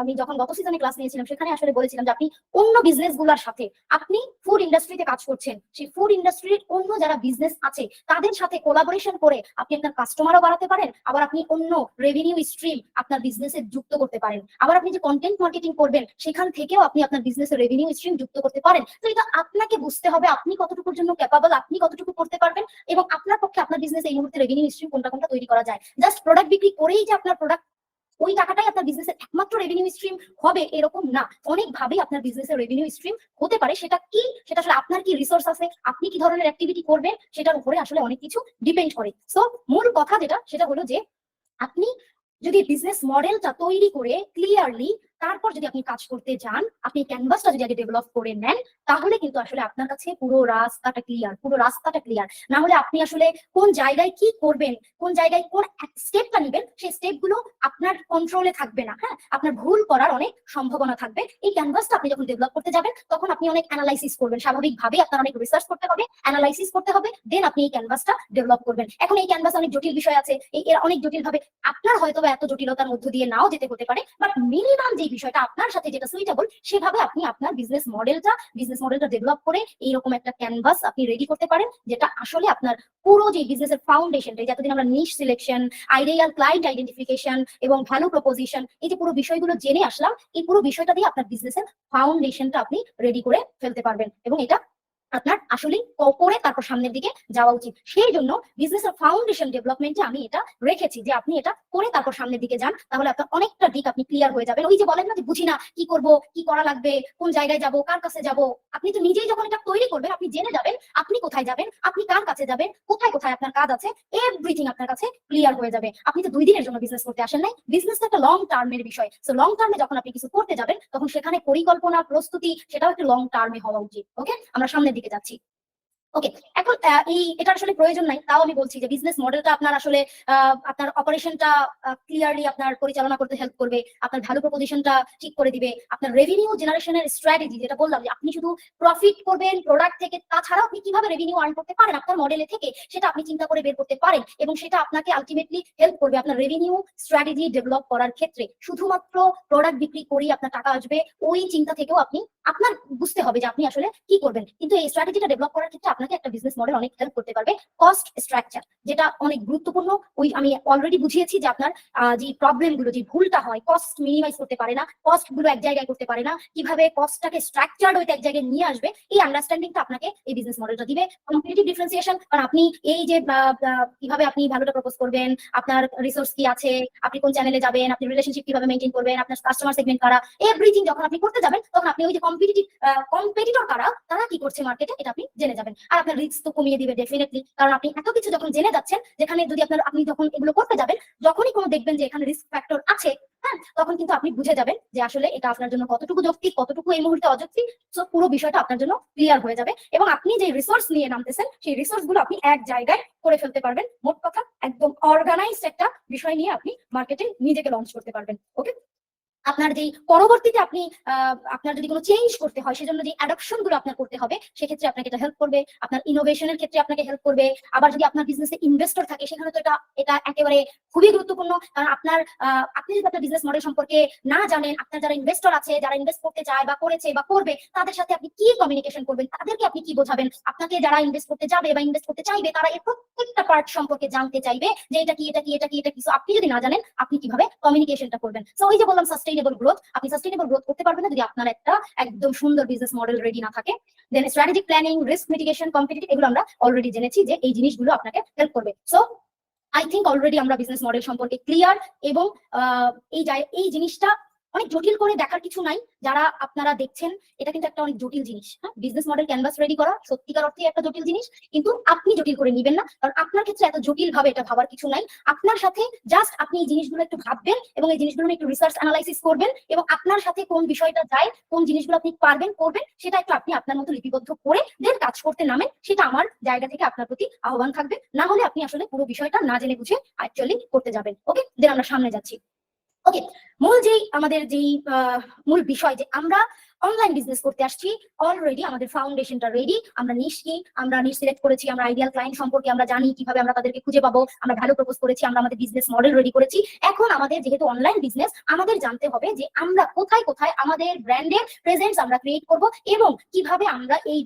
আমি যখন গত সিজনে ক্লাস নিয়েছিলাম সেখানে আসলে বলেছিলাম যে আপনি অন্য বিজনেস গুলার সাথে, আপনি ফুড ইন্ডাস্ট্রিতে কাজ করছেন, সেই ফুড ইন্ডাস্ট্রির অন্য যারা বিজনেস আছে তাদের সাথে কোলাবোরেশন করে আপনি আপনার কাস্টমারও বাড়াতে পারেন, আবার আপনি অন্য রেভিনিউ স্ট্রিম আপনার বিজনেসে যুক্ত করতে পারেন। আবার আপনি যে কন্টেন্ট মার্কেটিং করবেন সেখান থেকেও আপনি আপনার বিজনেসের রেভিনিউ স্ট্রিম যুক্ত করতে পারেন। তো এটা আপনাকে বুঝতে হবে আপনি কতটুকুর জন্য ক্যাপাবল, আপনি কতটুকু করতে পারবেন, এবং আপনার পক্ষে আপনার বিজনেস এই মুহূর্তে রেভিনিউ স্ট্রিম কোনটা কোনটা তৈরি করা যায়। জাস্ট প্রোডাক্ট বিক্রি করেই যে আপনার প্রোডাক্ট, ওই টাকাটাই আপনার বিজনেসের একমাত্র রেভিনিউ স্ট্রিম হবে এরকম না। অনেক ভাবেই আপনার বিজনেসের রেভিনিউ স্ট্রিম হতে পারে। সেটা কি, সেটা আসলে আপনার কি রিসোর্স আছে, আপনি কি ধরনের অ্যাক্টিভিটি করবেন, সেটার উপরে আসলে অনেক কিছু ডিপেন্ড করে। সো মূল কথা যেটা, সেটা হলো যে আপনি যদি বিজনেস মডেলটা তৈরি করে ক্লিয়ারলি তারপর যদি আপনি কাজ করতে যান, আপনি ক্যানভাসটা যদি আগে ডেভেলপ করে নেন, তাহলে কিন্তু আসলে আপনার কাছে পুরো রাস্তাটা ক্লিয়ার, পুরো রাস্তাটা ক্লিয়ার। না হলে আপনি আসলে কোন জায়গায় কি করবেন, কোন জায়গায় কোন স্টেপটা নেবেন, সেই স্টেপগুলো আপনার কন্ট্রোলে থাকবে না। হ্যাঁ, আপনার ভুল করার অনেক সম্ভাবনা থাকবে। এই ক্যানভাসটা আপনি যখন ডেভেলপ করতে যাবেন তখন আপনি অনেক অ্যানালাইসিস করবেন, স্বাভাবিকভাবে আপনার অনেক রিসার্চ করতে হবে, অ্যানালাইসিস করতে হবে, দেন আপনি এই ক্যানভাসটা ডেভেলপ করবেন। এখন এই ক্যানভাস অনেক জটিল বিষয় আছে, এর অনেক জটিল ভাবে আপনার হয়তো বা এত জটিলতার মধ্য দিয়ে নাও যেতে হতে পারে, বাট মিনিমাম যে বিষয়টা আপনার সাথে যেটা সুইটেবল, সেভাবে আপনি আপনার বিজনেস মডেলটা ডেভেলপ করে এইরকম একটা ক্যানভাস আপনি রেডি করতে পারেন, যেটা আসলে আপনার পুরো যে বিজনেসের ফাউন্ডেশনটা, যতদিন আমরা নিশ সিলেকশন, আইডিয়াল ক্লায়েন্ট আইডেন্টিফিকেশন এবং ভ্যালু প্রপোজিশন, এই যে পুরো বিষয়গুলো জেনে আসলাম, এই পুরো বিষয়টা দিয়ে আপনার বিজনেসের ফাউন্ডেশনটা আপনি রেডি করে ফেলতে পারবেন, এবং এটা আপনার আসলে করে তারপর সামনের দিকে যাওয়া উচিত। সেই জন্য বিজনেসের ফাউন্ডেশন ডেভেলপমেন্টে আমি এটা রেখেছি যে আপনি এটা করে তারপর সামনের দিকে যান, তাহলে আপনার অনেকটা দিক আপনি ক্লিয়ার হয়ে যাবেন। ওই যে বলেন না যে বুঝি না কি করব, কি করা লাগবে, কোন জায়গায় যাব, কার কাছে যাব, আপনি তো নিজেই যখন এটা তৈরি করবেন, আপনি জেনে যাবেন আপনি কোথায় যাবেন, আপনি কার কাছে যাবেন, কোথায় কোথায় আপনার কাজ আছে, এভরিথিং আপনার কাছে ক্লিয়ার হয়ে যাবে। আপনি তো 2 দিনের জন্য বিজনেস করতে আসেন নাই, বিজনেস তো একটা লং টার্মের বিষয়। সো লং টার্মে যখন আপনি কিছু করতে যাবেন তখন সেখানে পরিকল্পনা, প্রস্তুতি, সেটাও একটু লং টার্মে হওয়া উচিত। ওকে, আমরা সামনের দিকে যাচ্ছি। ওকে, এখন এটা আসলে প্রয়োজন নাই, তাও আমি বলছি যে বিজনেস মডেলটা আপনার আসলে আপনার অপারেশনটা ক্লিয়ারলি আপনার পরিচালনা করতে হেল্প করবে, আপনার ভ্যালু প্রপোজিশনটা ঠিক করে দিবে, আপনার রেভিনিউ জেনারেশনের স্ট্র্যাটেজি, যেটা বললাম যে আপনি শুধু প্রফিট করবেন প্রোডাক্ট থেকে, তাছাড়াও আপনি কিভাবে রেভিনিউ আর্ন করতে পারেন আপনার মডেলে থেকে, সেটা আপনি চিন্তা করে বের করতে পারেন, এবং সেটা আপনাকে আলটিমেটলি হেল্প করবে আপনার রেভিনিউ স্ট্র্যাটেজি ডেভেলপ করার ক্ষেত্রে। শুধুমাত্র প্রোডাক্ট বিক্রি করেই আপনার টাকা আসবে, ওই চিন্তা থেকেও আপনি আপনার বুঝতে হবে যে আপনি আসলে কি করবেন। কিন্তু এই স্ট্র্যাটেজিটা ডেভেলপ করার ক্ষেত্রে আপনাকে একটা বিজনেস মডেল অনেক হেল্প করতে পারবে। কস্ট স্ট্রাকচার যেটা অনেক গুরুত্বপূর্ণ, ওই আমি অলরেডি বুঝিয়েছি যে আপনার যে প্রবলেম গুলো, যে ভুলটা হয়, কস্ট মিনিমাইজ করতে পারে না, কস্ট গুলো এক জায়গায় করতে পারে না, কিভাবে কস্টটাকে স্ট্রাকচার্ড হইতে এক জায়গায় নিয়ে আসবে, এই আন্ডারস্ট্যান্ডিংটা আপনাকে এই বিজনেস মডেলটা দিবে। কম্পিটিটিভ ডিফারেন্সিয়েশন, কারণ আপনি এই যে কিভাবে আপনি ভ্যালুটা প্রপোজ করবেন, আপনার রিসোর্স কি আছে, আপনি কোন চ্যানেলে যাবেন, আপনি রিলেশনশিপ কিভাবে মেইনটেইন করবেন, আপনার কাস্টমার সেগমেন্ট কারা, এভরিথিং যখন আপনি করতে যাবেন তখন আপনি ওই যে কম্পিটিটর কারা, তারা কি করছে মার্কেটে, এটা আপনি জেনে যাবেন। আর আপনার রিস্ক তো কমিয়ে দিবে ডেফিনেটলি, কারণ আপনি এত কিছু যখন জেনে যাচ্ছেন, যেখানে যদি আপনি যখন এগুলো করতে যাবেন, যখনই কোনো দেখবেন যে এখানে রিস্ক ফ্যাক্টর আছে, হ্যাঁ, তখন কিন্তু আপনি বুঝে যাবেন যে আসলে এটা আপনার জন্য কতটুকু যৌক্তিক, কতটুকু এই মুহূর্তে অযৌক্তিক। সো পুরো বিষয়টা আপনার জন্য ক্লিয়ার হয়ে যাবে এবং আপনি যে রিসোর্স নিয়ে নামতেছেন সেই রিসোর্স গুলো আপনি এক জায়গায় করে ফেলতে পারবেন। মোট কথা একদম অর্গানাইজড একটা বিষয় নিয়ে আপনি মার্কেটে নিজেকে লঞ্চ করতে পারবেন। ওকে, আপনার যেই পরবর্তীতে আপনি আপনার যদি কোনো চেঞ্জ করতে হয়, সেজন্য যে অ্যাডপশন গুলো আপনার করতে হবে, সেক্ষেত্রে আপনাকে এটা হেল্প করবে। আপনার ইনোভেশনের ক্ষেত্রে আপনাকে হেল্প করবে। আবার যদি আপনার বিজনেসে ইনভেস্টর থাকে, সেখানে তো এটা একেবারে খুবই গুরুত্বপূর্ণ, কারণ আপনি যদি আপনার বিজনেস মডেল সম্পর্কে না জানেন, আপনার যারা ইনভেস্টর আছে, যারা ইনভেস্ট করতে চায় বা করেছে বা করবে, তাদের সাথে আপনি কি কমিউনিকেশন করবেন, তাদেরকে আপনি কি বোঝাবেন, আপনাকে যারা ইনভেস্ট করতে যাবে বা ইনভেস্ট করতে চাইবে, তারা এর প্রত্যেকটা পার্ট সম্পর্কে জানতে চাইবে যে এটা কি, এটা কি, এটা কি, এটা কি। সো আপনি যদি না জানেন, আপনি কিভাবে কমিউনিকেশনটা করবেন। সো ওই যে বললাম সাস্টেইনেবল গ্রোথ, আপনি সাস্টেইনেবল গ্রোথ করতে পারবেন না যদি আপনার একটা একদম সুন্দর বিজনেস মডেল রেডি না থাকে। Then strategic planning, risk mitigation, competitive, এগুলো আমরা অলরেডি জেনেছি যে এই জিনিসগুলো আপনাকে হেল্প করবে। সো আই থিঙ্ক অলরেডি আমরা বিজনেস মডেল সম্পর্কে ক্লিয়ার, এবং এই জিনিসটা অনেক জটিল করে দেখার কিছু নাই। যারা আপনারা দেখছেন, এটা কিন্তু একটা অনেক জটিল জিনিস। হ্যাঁ, বিজনেস মডেল ক্যানভাস রেডি করা সত্যিকার অর্থে একটা জটিল জিনিস, কিন্তু আপনি জটিল করে নিবেন না, কারণ আপনার ক্ষেত্রে এত জটিল ভাবে এটা ভাবার কিছু নাই। আপনার সাথে জাস্ট আপনি এই জিনিসগুলো একটু ভাববেন এবং এই জিনিসগুলো একটু রিসার্চ অ্যানালাইসিস করবেন, এবং আপনার সাথে কোন বিষয়টা যায়, কোন জিনিসগুলো আপনি পারবেন করবেন, সেটা একটু আপনি আপনার মতো লিপিবদ্ধ করে দেন কাজ করতে নামেন। সেটা আমার জায়গা থেকে আপনার প্রতি আহ্বান থাকবে। না হলে আপনি আসলে পুরো বিষয়টা না জেনে বুঝে অ্যাকচুয়ালি করতে যাবেন। ওকে, দেন আমরা সামনে যাচ্ছি। ওকে, আমাদের যেই মূল বিষয়, যে আমরা অনলাইন বিজনেস করতে আসছি, অলরেডি আমাদের ফাউন্ডেশনটা রেডি, আমরা নিশ সিলেক্ট করেছি, আমরা আইডিয়াল ক্লায়েন্ট সম্পর্কে আমরা জানি কিভাবে আমরা তাদেরকে খুঁজে পাবো, আমরা ভ্যালু প্রপোজ করেছি, আমরা আমাদের বিজনেস মডেল রেডি করেছি। এখন আমাদের যেহেতু অনলাইন বিজনেস, আমাদের জানতে হবে যে আমরা কোথায় কোথায় আমাদের ব্র্যান্ডের প্রেজেন্স আমরা ক্রিয়েট করব, এবং কিভাবে আমরা এই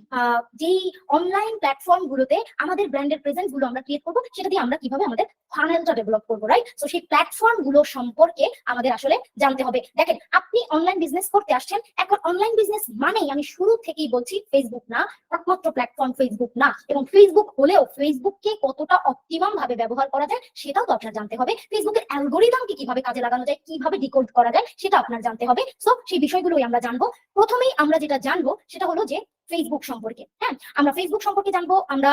যেই অনলাইন প্ল্যাটফর্ম গুলোতে আমাদের ব্র্যান্ডের প্রেজেন্স গুলো আমরা ক্রিয়েট করবো, সেটা দিয়ে আমরা কিভাবে আমাদের ফানেলটা ডেভেলপ করবো, রাইট? সো সেই প্ল্যাটফর্ম গুলো সম্পর্কে আমাদের আসলে জানতে হবে। দেখেন, আপনি অনলাইন বিজনেস করতে আসছেন, এখন অনলাইন বিজনেস মানেই আমি শুরু থেকেই বলছি ফেসবুক না, একমাত্র প্ল্যাটফর্ম ফেসবুক না, এবং ফেসবুক হলেও ফেসবুককে কতটা অপটিমাম ভাবে ব্যবহার করা যায় সেটাও তো আপনার জানতে হবে। ফেসবুকের অ্যালগোরিদমকে কিভাবে কাজে লাগানো যায়, কিভাবে ডিকোড করা যায়, সেটা আপনার জানতে হবে। সো সেই বিষয়গুলোই আমরা জানবো। প্রথমেই আমরা যেটা জানবো সেটা হলো যে ফেসবুক সম্পর্কে। হ্যাঁ, আমরা ফেসবুক সম্পর্কে জানবো, আমরা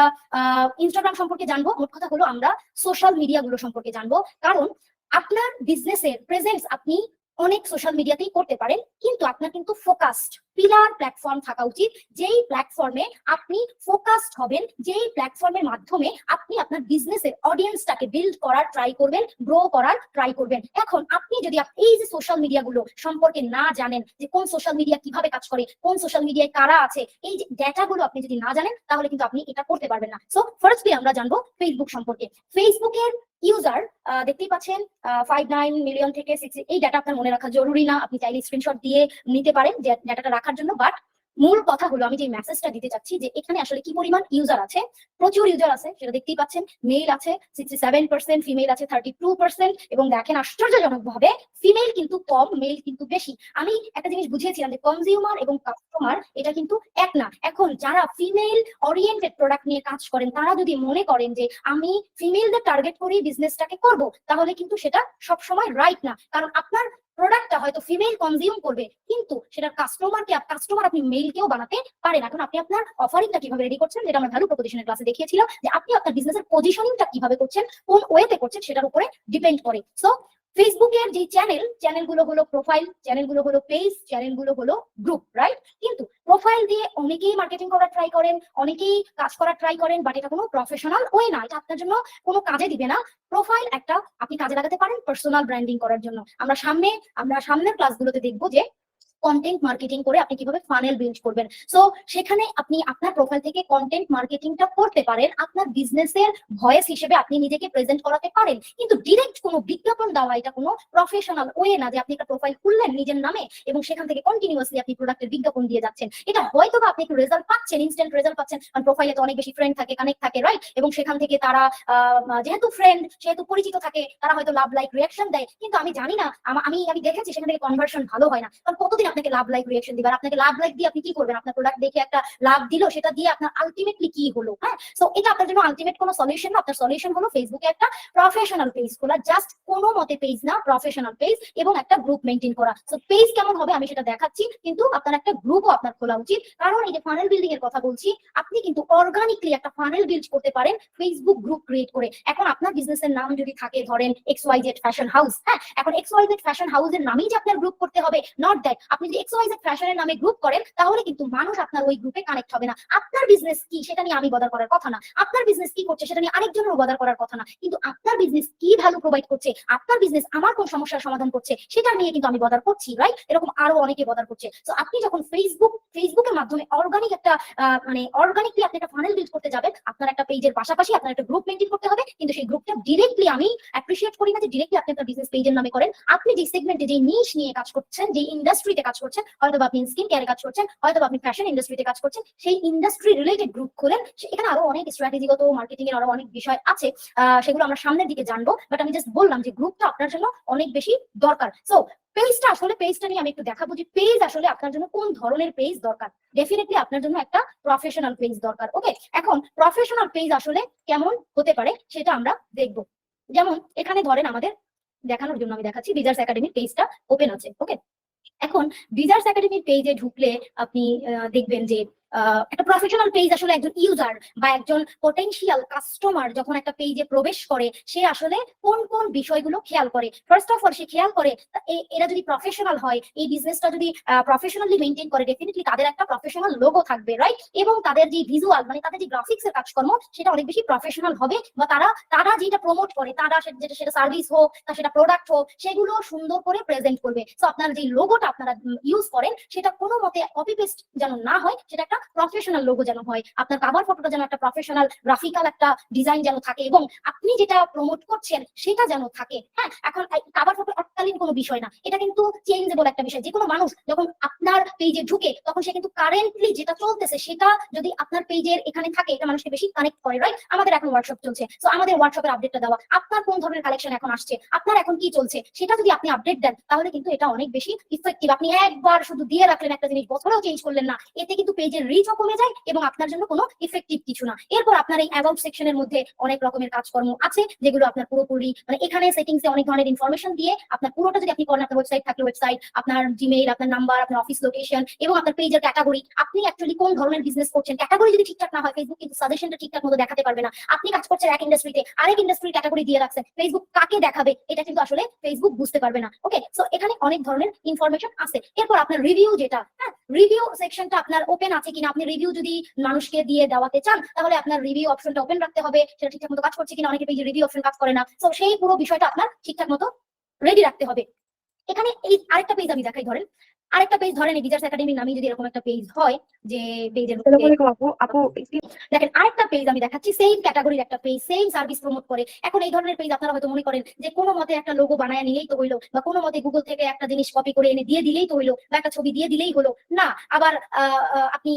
ইনস্টাগ্রাম সম্পর্কে জানবো, মোট কথা হলো আমরা সোশ্যাল মিডিয়া গুলো সম্পর্কে জানবো। কারণ আপনার বিজনেসের প্রেজেন্স আপনি অনেক সোশ্যাল মিডিয়াতেই করতে পারেন, কিন্তু আপনার কিন্তু ফোকাসড পিলার প্ল্যাটফর্ম থাকা উচিত, যেই প্ল্যাটফর্মে আপনি ফোকাসড হবেন, যেই প্ল্যাটফর্মের মাধ্যমে আপনি আপনার বিজনেসের অডিয়েন্সটাকে বিল্ড করার ট্রাই করবেন, গ্রো করার ট্রাই করবেন। এখন আপনি যদি এই যে সোশ্যাল মিডিয়া গুলো সম্পর্কে না জানেন, যে কোন সোশ্যাল মিডিয়া কিভাবে কাজ করে, কোন সোশ্যাল মিডিয়ায় কারা আছে, এই যে ডেটা গুলো আপনি যদি না জানেন, তাহলে কিন্তু আপনি এটা করতে পারবেন না। সো ফার্স্টলি আমরা জানবো ফেসবুক সম্পর্কে। ফেসবুকের ইউজার দেখতেই পাচ্ছেন 59 মিলিয়ন থেকে 60, এই ডাটা আপনার মনে রাখা জরুরি না, আপনি চাইলে স্ক্রিনশট দিয়ে নিতে পারেন ডাটাটা রাখার জন্য। বাট মূল কথা হলো আমি যে মেসেজটা দিতে চাচ্ছি, যে এখানে আসলে কি পরিমাণ ইউজার আছে, প্রচুর ইউজার আছে, সেটা দেখতেই পাচ্ছেন। মেল আছে 67%, ফিমেল আছে 32%, এবং দেখেন আশ্চর্যজনক ভাবে ফিমেল কিন্তু কম, মেল কিন্তু বেশি। আমি একটা জিনিস বুঝিয়েছিলাম যে কনজিউমার এবং কাস্টমার এটা কিন্তু এক না। এখন যারা ফিমেল ওরিয়েন্টেড প্রোডাক্ট নিয়ে কাজ করেন, তারা যদি মনে করেন যে আমি ফিমেলদের টার্গেট করে বিজনেসটাকে করব, তাহলে কিন্তু সেটা সবসময় রাইট না। কারণ আপনার প্রোডাক্টটা হয়তো ফিমেল কনজিউম করবে, কিন্তু সেটা কাস্টমার আপনি মেলকেও বানাতে পারেন। এখন আপনি আপনার অফারিংটা কিভাবে রেডি করছেন, যেটা আমরা ভ্যালু প্রপোজিশনের ক্লাসে দেখিয়েছিলাম, যে আপনি আপনার বিজনেসের পজিশনিংটা কিভাবে করছেন, কোন ওয়েতে করছেন, সেটার উপরে ডিপেন্ড করে। সো ফেসবুকের যে চ্যানেলগুলো হলো প্রোফাইল, চ্যানেলগুলো হলো পেজ, চ্যানেলগুলো হলো গ্রুপ, রাইট? কিন্তু প্রোফাইল দিয়ে অনেকেই মার্কেটিং করার ট্রাই করেন, অনেকেই কাজ করার ট্রাই করেন, বাট এটা কোনো প্রফেশনাল ওয়ে না, এটা আপনার জন্য কোনো কাজে দিবে না। প্রোফাইল একটা আপনি কাজে লাগাতে পারেন পার্সোনাল ব্র্যান্ডিং করার জন্য। আমরা সামনের ক্লাসগুলোতে দেখবো যে কন্টেন্ট মার্কেটিং করে আপনি কিভাবে ফানেল বিল্ড করবেন। সো সেখানে আপনি আপনার প্রোফাইল থেকে কন্টেন্ট মার্কেটিংটা করতে পারেন, আপনার বিজনেসের ভয়েস হিসেবে আপনি নিজেকে প্রেজেন্ট করাতে পারেন, কিন্তু ডিরেক্ট কোনো বিজ্ঞাপন দেওয়া এটা কোনো প্রফেশনাল ওয়ে না যে আপনি একটা প্রোফাইল খুললেন নিজের নামে এবং সেখান থেকে কন্টিনিউয়াসলি আপনি প্রোডাক্টের বিজ্ঞাপন দিয়ে যাচ্ছেন। এটা হয়তো বা আপনি একটু রেজাল্ট পাচ্ছেন, ইনস্ট্যান্ট রেজাল্ট পাচ্ছেন, কারণ প্রোফাইলে তো অনেক বেশি ফ্রেন্ড থাকে, কানেক্ট থাকে, রাইট? এবং সেখান থেকে তারা যেহেতু ফ্রেন্ড, সেহেতু পরিচিত থাকে, তারা হয়তো লাভ লাইক রিয়াকশন দেয়। কিন্তু আমি জানি না, আমি দেখেছি সেখান থেকে কনভার্সন ভালো হয় না, কারণ কতদিন আপনাকে লাভ লাইক রিয়াকশন দিবে, আর আপনাকে লাভ লাইক দিয়ে আপনি কি করবেন? আপনার প্রোডাক্ট দেখে একটা লাভ দিল, সেটা দিয়ে আপনার আলটিমেটলি কি হলো? হ্যাঁ, সো এটা আপনার জন্য আলটিমেট কোনো সলিউশন না। আপনার সলিউশন হলো ফেসবুকে একটা প্রফেশনাল পেজ খোলা, জাস্ট কোনো মতে পেজ না, প্রফেশনাল পেজ, এবং একটা গ্রুপ মেনটেন করা। সো পেজ কেমন হবে আমি সেটা দেখাচ্ছি, কিন্তু আপনার একটা গ্রুপও আপনার খোলা উচিত, কারণ এই যে ফানেল বিল্ডিং এর কথা বলছি, আপনি কিন্তু অর্গানিকলি একটা ফানেল বিল্ড করতে পারেন ফেসবুক গ্রুপ ক্রিয়েট করে। এখন আপনার বিজনেসের নাম যদি থাকে ধরেন XYZ ফ্যাশন হাউস, হ্যাঁ, এখন XYZ ফ্যাশন হাউসের নামেই যে আপনার গ্রুপ করতে হবে, নট দ্যাট। আপনি যদি XYZ ফ্যাশনের নামে গ্রুপ করেন তাহলে কিন্তু মানুষ আপনার ওই গ্রুপে কানেক্ট হবে না। আপনার বিজনেস কি সেটা নিয়ে আমি বদার করার কথা না, আপনার বিজনেস কি করছে সেটা নিয়ে আরেকজনের বদার করার কথা না, কিন্তু আপনার বিজনেস কি ভ্যালু প্রোভাইড করছে, আপনার বিজনেস আমার কোন সমস্যার সমাধান করছে সেটা নিয়ে কিন্তু আমি বদার করছি, রাইট? এরকম আরো অনেকে বদার করছে। তো আপনি যখন ফেসবুকের মাধ্যমে অর্গানিক একটা মানে অর্গানিকলি আপনি একটা ফানেল বিল্ড করতে যাবেন, আপনার একটা পেজের পাশাপাশি আপনার একটা গ্রুপ মেনটেন করতে হবে, কিন্তু সেই গ্রুপটা ডিরেক্টলি, আমি অ্যাপ্রিশিয়েট করি না যে ডিরেক্টলি আপনি আপনার বিজনেস পেজের নামে করেন। আপনি যে সেগমেন্টে, যে নিশ নিয়ে কাজ করছেন, যে ইন্ডাস্ট্রিতে কাজ করছেন, হয়তো আপনি স্কিন কেয়ারে কাজ করছেন, হয়তো আপনি ফ্যাশন ইন্ডাস্ট্রিতে কাজ করছেন, সেই ইন্ডাস্ট্রি রিলেটেড গ্রুপ খুলেন। এখানে আরো অনেক স্ট্র্যাটেজিগত মার্কেটিং এর আরো অনেক বিষয় আছে, সেগুলো আমরা সামনের দিকে জানবো, বাট আমি জাস্ট বললাম যে গ্রুপটা আপনার জন্য অনেক বেশি দরকার। সো পেজটা নিয়ে আমি একটু দেখাবো যে পেজ আসলে আপনার জন্য কোন ধরনের পেজ দরকার। ডেফিনেটলি আপনার জন্য একটা প্রফেশনাল পেজ দরকার। ওকে, এখন প্রফেশনাল পেজ আসলে কেমন হতে পারে সেটা আমরা দেখব। যেমন এখানে ধরেন আমাদের দেখানোর জন্য আমি দেখাচ্ছি, বিজার্স একাডেমির পেজটা ওপেন আছে। ওকে, এখন বিজার্স একাডেমির পেজে ঢুকলে আপনি দেখবেন যে একটা প্রফেশনাল পেজ আসলে একজন ইউজার বা একজন পটেনশিয়াল কাস্টমার যখন একটা পেজে প্রবেশ করে, সে আসলে কোন কোন বিষয়গুলো খেয়াল করে। ফার্স্ট অফ অল সে খেয়াল করে এরা যদি প্রফেশনাল হয়, এই বিজনেসটা যদি প্রফেশনালি মেনটেন করে, ডেফিনেটলি তাদের একটা প্রফেশনাল লোগো থাকবে, রাইট? এবং তাদের যে ভিজুয়াল, মানে তাদের যে গ্রাফিক্স এর কাজকর্ম, সেটা অনেক বেশি প্রফেশনাল হবে, বা তারা যেটা প্রমোট করে, তারা সেটা সার্ভিস হোক, তা সেটা প্রোডাক্ট হোক, সেগুলো সুন্দর করে প্রেজেন্ট করবে। সো আপনার যে লোগোটা আপনারা ইউজ করেন সেটা কোনো মতে কপি পেস্ট যেন না হয়, সেটা একটা প্রফেশনাল লোগো যেন হয়, আপনার কভার ফটোটা যেন একটা প্রফেশনাল গ্রাফিক্যাল একটা ডিজাইন যেন থাকে, এবং আপনি যেটা প্রমোট করছেন সেটা যেন থাকে। হ্যাঁ, এখন কভার ফটো অকালীন কোনো বিষয় না, এটা কিন্তু চেঞ্জেবল একটা বিষয়। যে কোনো মানুষ যখন আপনার পেজে ঢুকে, তখন সে কিন্তু কারেন্টলি যেটা চলতেছে সেটা যদি আপনার পেজের এখানে থাকে, এটা মানুষকে বেশি কানেক্ট করে, রাইট? আমাদের এখন ওয়ার্কশপ চলছে, সো আমাদের ওয়ার্কশপের আপডেটটা দেওয়া, আপনার কোন ধরনের কালেকশন এখন আসছে, আপনার এখন কি চলছে, সেটা যদি আপনি আপডেট দেন, তাহলে কিন্তু এটা অনেক বেশি ইফেক্টিভ। আপনি একবার শুধু দিয়ে রাখলেন একটা জিনিস, বছরেও চেঞ্জ করলেন না, এতে কিন্তু পেজের রিচও কমে যায় এবং আপনার জন্য কোনো ইফেক্টিভ কিছু না। এরপর আপনার এই অ্যাবাউট সেকশনের মধ্যে অনেক রকমের কাজকর্ম আছে, যেগুলো আপনার পুরোপুরি, মানে এখানে সেটিংসে অনেক ধরনের ইনফরমেশন দিয়ে আপনার পুরোটা যদি আপনি করেন, আপনার ওয়েবসাইট থাকলে ওয়েবসাইট, আপনার জিমেইল, আপনার নাম্বার, আপনার অফিস লোকেশন, এবং আপনার পেজের ক্যাটাগরি, আপনি অ্যাকচুয়ালি কোন ধরনের বিজনেস করছেন, ক্যাটাগরি যদি ঠিকঠাক না হয়, ফেসবুক কিন্তু সাজেশনটা ঠিকঠাক মতো দেখাতে পারবে না। আপনি কাজ করছেন এক ইন্ডাস্ট্রিতে, আরেক ইন্ডাস্ট্রির ক্যাটাগরি দিয়ে রাখছেন, ফেসবুক কাকে দেখাবে এটা কিন্তু আসলে ফেসবুক বুঝতে পারবে না। ওকে, সো এখানে অনেক ধরনের ইনফরমেশন আছে। এরপর আপনার রিভিউ, যেটা, হ্যাঁ, রিভিউ সেকশনটা আপনার ওপেন আছে কিনা, আপনি রিভিউ যদি মানুষকে দিয়ে দেওয়াতে চান, তাহলে আপনার রিভিউ অপশনটা ওপেন রাখতে হবে, সেটা ঠিকঠাক মতো কাজ করছে কিনা। অনেকে পেজে রিভিউ অপশন কাজ করে না, তো সেই পুরো বিষয়টা আপনার ঠিকঠাক মতো রেডি রাখতে হবে। এখানে এই আরেকটা পেজ আমি দেখাই, ধরেন আরেকটা পেজ, ধরেন এই বিজার্স একাডেমির নামে যদি এরকম একটা পেজ হয়, যে পেজের দেখেন আরেকটা পেজ আমি দেখাচ্ছি, সেম ক্যাটাগরির একটা পেজ, সেম সার্ভিস প্রমোট করে। এখন এই ধরনের পেজ আপনারা হয়তো মনে করেন যে কোনো মতে একটা লোগো বানায় নিলেই তো হইলো, বা কোনো মতে গুগল থেকে একটা জিনিস কপি করে এনে দিয়ে দিলেই তো হইলো, বা একটা ছবি দিয়ে দিলেই হলো না। আবার আপনি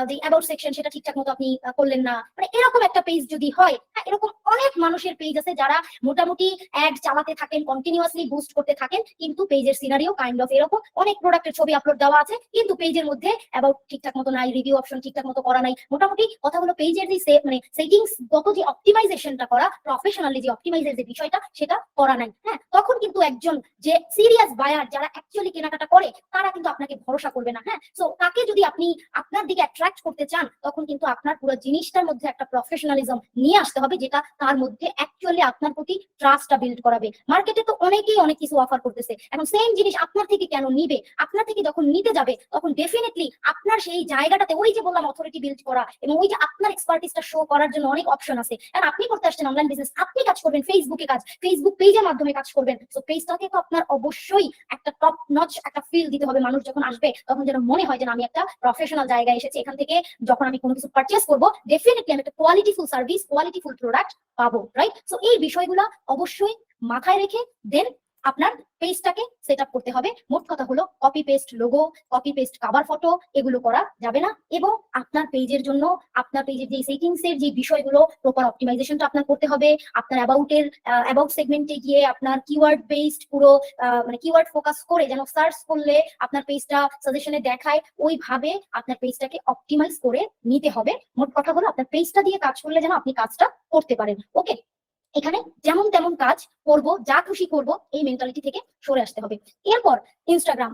যে অ্যাবাউট সেকশন সেটা ঠিকঠাক মতো আপনি করলেন না, মানে এরকম একটা পেজ যদি হয়, হ্যাঁ, এরকম অনেক মানুষের পেজ আছে যারা মোটামুটি অ্যাড চালাতে থাকেন, কন্টিনিউয়াসলি বুস্ট করতে থাকেন, কিন্তু পেজের সিনারিও কাইন্ড অফ এরকম, অনেক প্রোডাক্টের ছবি আপলোড দেওয়া আছে, কিন্তু পেজের মধ্যে অ্যাবাউট ঠিকঠাক মতো নাই, রিভিউ অপশন ঠিকঠাক মতো করা নাই। মোটামুটি কথা হলো পেজের যে মানে সেটিংস গত যে অপটিমাইজেশনটা করা, প্রফেশনালি যে অপটিমাইজের যে বিষয়টা, সেটা করা নাই। হ্যাঁ, তখন কিন্তু একজন যে সিরিয়াস বায়ার, যারা অ্যাকচুয়ালি কেনাকাটা করে, তারা কিন্তু আপনাকে ভরসা করবে না। হ্যাঁ, সো তাকে যদি আপনি আপনার দিকে অ্যাট্রাক্ট করতে চান, তখন কিন্তু আপনার পুরো জিনিসটার মধ্যে একটা প্রফেশনালিজম নিয়ে আসতে হবে, যেটা তার মধ্যে অ্যাকচুয়ালি আপনার প্রতি ট্রাস্টটা বিল্ড করাবে। মার্কেটে তো অনেকেই অনেক কিছু অফার করতেছে, এখন সেম জিনিস আপনার থেকে কেন নিবে? আপনার থেকে থেকে যখন নিতে যাবে তখন ডেফিনেটলি আপনার সেই জায়গাটাতে ওই যে বললাম অথরিটি বিল্ড করা এবং ওই যে আপনার এক্সপার্টিসটা শো করার জন্য অনেক অপশন আছে। কারণ আপনি করতে আসছেন অনলাইন বিজনেস, আপনি কাজ করবেন ফেসবুকে, কাজ ফেসবুক পেজের মাধ্যমে কাজ করবেন। তো পেজটাকে তো আপনার অবশ্যই একটা টপ নচ একটা ফিল দিতে হবে। মানুষ যখন আসবে তখন যেন মনে হয় যে আমি একটা প্রফেশনাল জায়গায় এসেছি, এখান থেকে যখন আমি কোনো কিছু পারচেস করবো ডেফিনেটলি আমি একটা কোয়ালিটিফুল সার্ভিস, কোয়ালিটিফুল প্রোডাক্ট পাবো, রাইট? সো এই বিষয়গুলো অবশ্যই মাথায় রেখে দেন আপনার পেজটাকে সেট আপ করতে হবে। মোট কথা হলো copy paste logo, copy paste cover photo এগুলো করা যাবে না। এবং আপনার পেজের জন্য আপনার পেজের যে সেটিংস এর যে বিষয়গুলো প্রপার অপটিমাইজেশনটা আপনার করতে হবে। আপনার অ্যাবাউট সেগমেন্টে গিয়ে আপনার কিওয়ার্ড বেসড পুরো মানে কিওয়ার্ড ফোকাস করে যেন সার্চ করলে আপনার পেজটা সাজেশনে দেখায়, ওইভাবে আপনার পেজটাকে অপটিমাইজ করে নিতে হবে। মোট কথা হলো আপনার পেজটা দিয়ে কাজ করলে যেন আপনি কাজটা করতে পারেন। ওকে, এখানে যেমন তেমন কাজ করব, যা খুশি করব, এই মেন্টালিটি থেকে সরে আসতে হবে। এরপর ইনস্টাগ্রাম,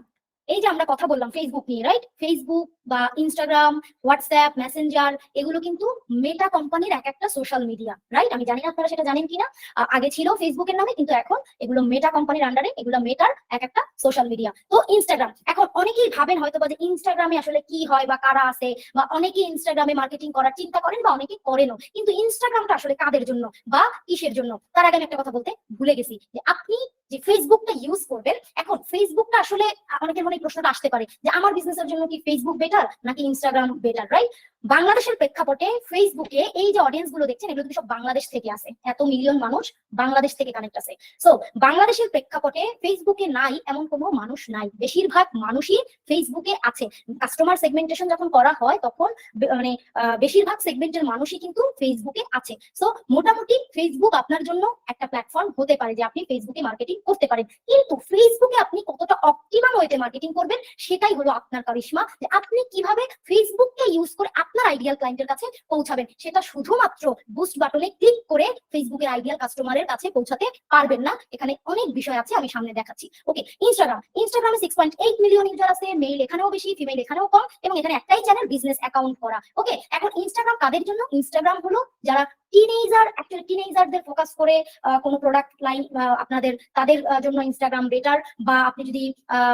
এই যে আমরা কথা বললাম ফেসবুক নিয়ে, রাইট? ফেসবুক বা ইনস্টাগ্রাম, হোয়াটসঅ্যাপ, মেসেঞ্জার এগুলো কিন্তু মেটা কোম্পানির এক একটা সোশ্যাল মিডিয়া, রাইট? আমি জানি না আপনারা সেটা জানেন কিনা। আগে ছিল ফেসবুকের নামে, কিন্তু এখন এগুলো মেটা কোম্পানির আন্ডারে, এগুলো মেটার এক একটা সোশ্যাল মিডিয়া। তো ইনস্টাগ্রাম, এখন অনেকেই ভাবেন হয়তো বা যে ইনস্টাগ্রামে আসলে কি হয় বা কারা আছে, বা অনেকেই ইনস্টাগ্রামে মার্কেটিং করার চিন্তা করেন বা অনেকে করেনও, কিন্তু ইনস্টাগ্রামটা আসলে কাদের জন্য বা কিসের জন্য তার আগে আমি একটা কথা বলতে ভুলে গেছি, যে আপনি যে ফেসবুকটা ইউজ করবেন, এখন ফেসবুকটা আসলে অনেকের মনে প্রশ্নটা আসতে পারে যে আমার বিজনেসের জন্য কি ফেসবুক বেটার নাকি ইনস্টাগ্রাম বেটার, রাইট? বাংলাদেশের প্রেক্ষাপটে ফেসবুকে এই যে অডিয়েন্স গুলো দেখছেন এগুলো কিন্তু সব বাংলাদেশ থেকে আসে, এত মিলিয়ন মানুষ বাংলাদেশ থেকে কানেক্ট আছে। সো বাংলাদেশের প্রেক্ষাপটে ফেসবুকে নাই এমন কোনো মানুষ নাই, বেশিরভাগ মানুষই ফেসবুকে আছে। কাস্টমার সেগমেন্টেশন যখন করা হয় তখন মানে বেশিরভাগ সেগমেন্টের মানুষই কিন্তু ফেসবুকে আছে। সো মোটামুটি ফেসবুক আপনার জন্য একটা প্ল্যাটফর্ম হতে পারে যে আপনি ফেসবুকে মার্কেটিং করতে পারেন, কিন্তু ফেসবুকে আপনি কতটা অপটিমাম ওয়েতে মার্কেটিং করবেন সেটাই হলো আপনার কারিশমা, যে আপনি কিভাবে ফেসবুককে ইউজ করে আপনার আইডিয়াল ক্লায়েন্টের কাছে পৌঁছাবেন। সেটা শুধুমাত্র বুস্ট বাটনে ক্লিক করে ফেসবুকের আইডিয়াল কাস্টমারের কাছে পৌঁছাতে পারবেন না, এখানে অনেক বিষয় আছে, আমি সামনে দেখাচ্ছি। ওকে, ইনস্টাগ্রামে 6.8 মিলিয়ন ইউজার আছে, মেল এখানেও বেশি, ফিমেল এখানেও কম, এবং এখানে একটাই চ্যানেল বিজনেস অ্যাকাউন্ট করা। ওকে, এখন ইনস্টাগ্রাম কাদের জন্য? ইনস্টাগ্রাম হলো যারা টিনেজারদের ফোকাস করে কোনো প্রোডাক্ট লাইন আপনাদের, তাদের জন্য ইনস্টাগ্রাম বেটার। বা আপনি যদি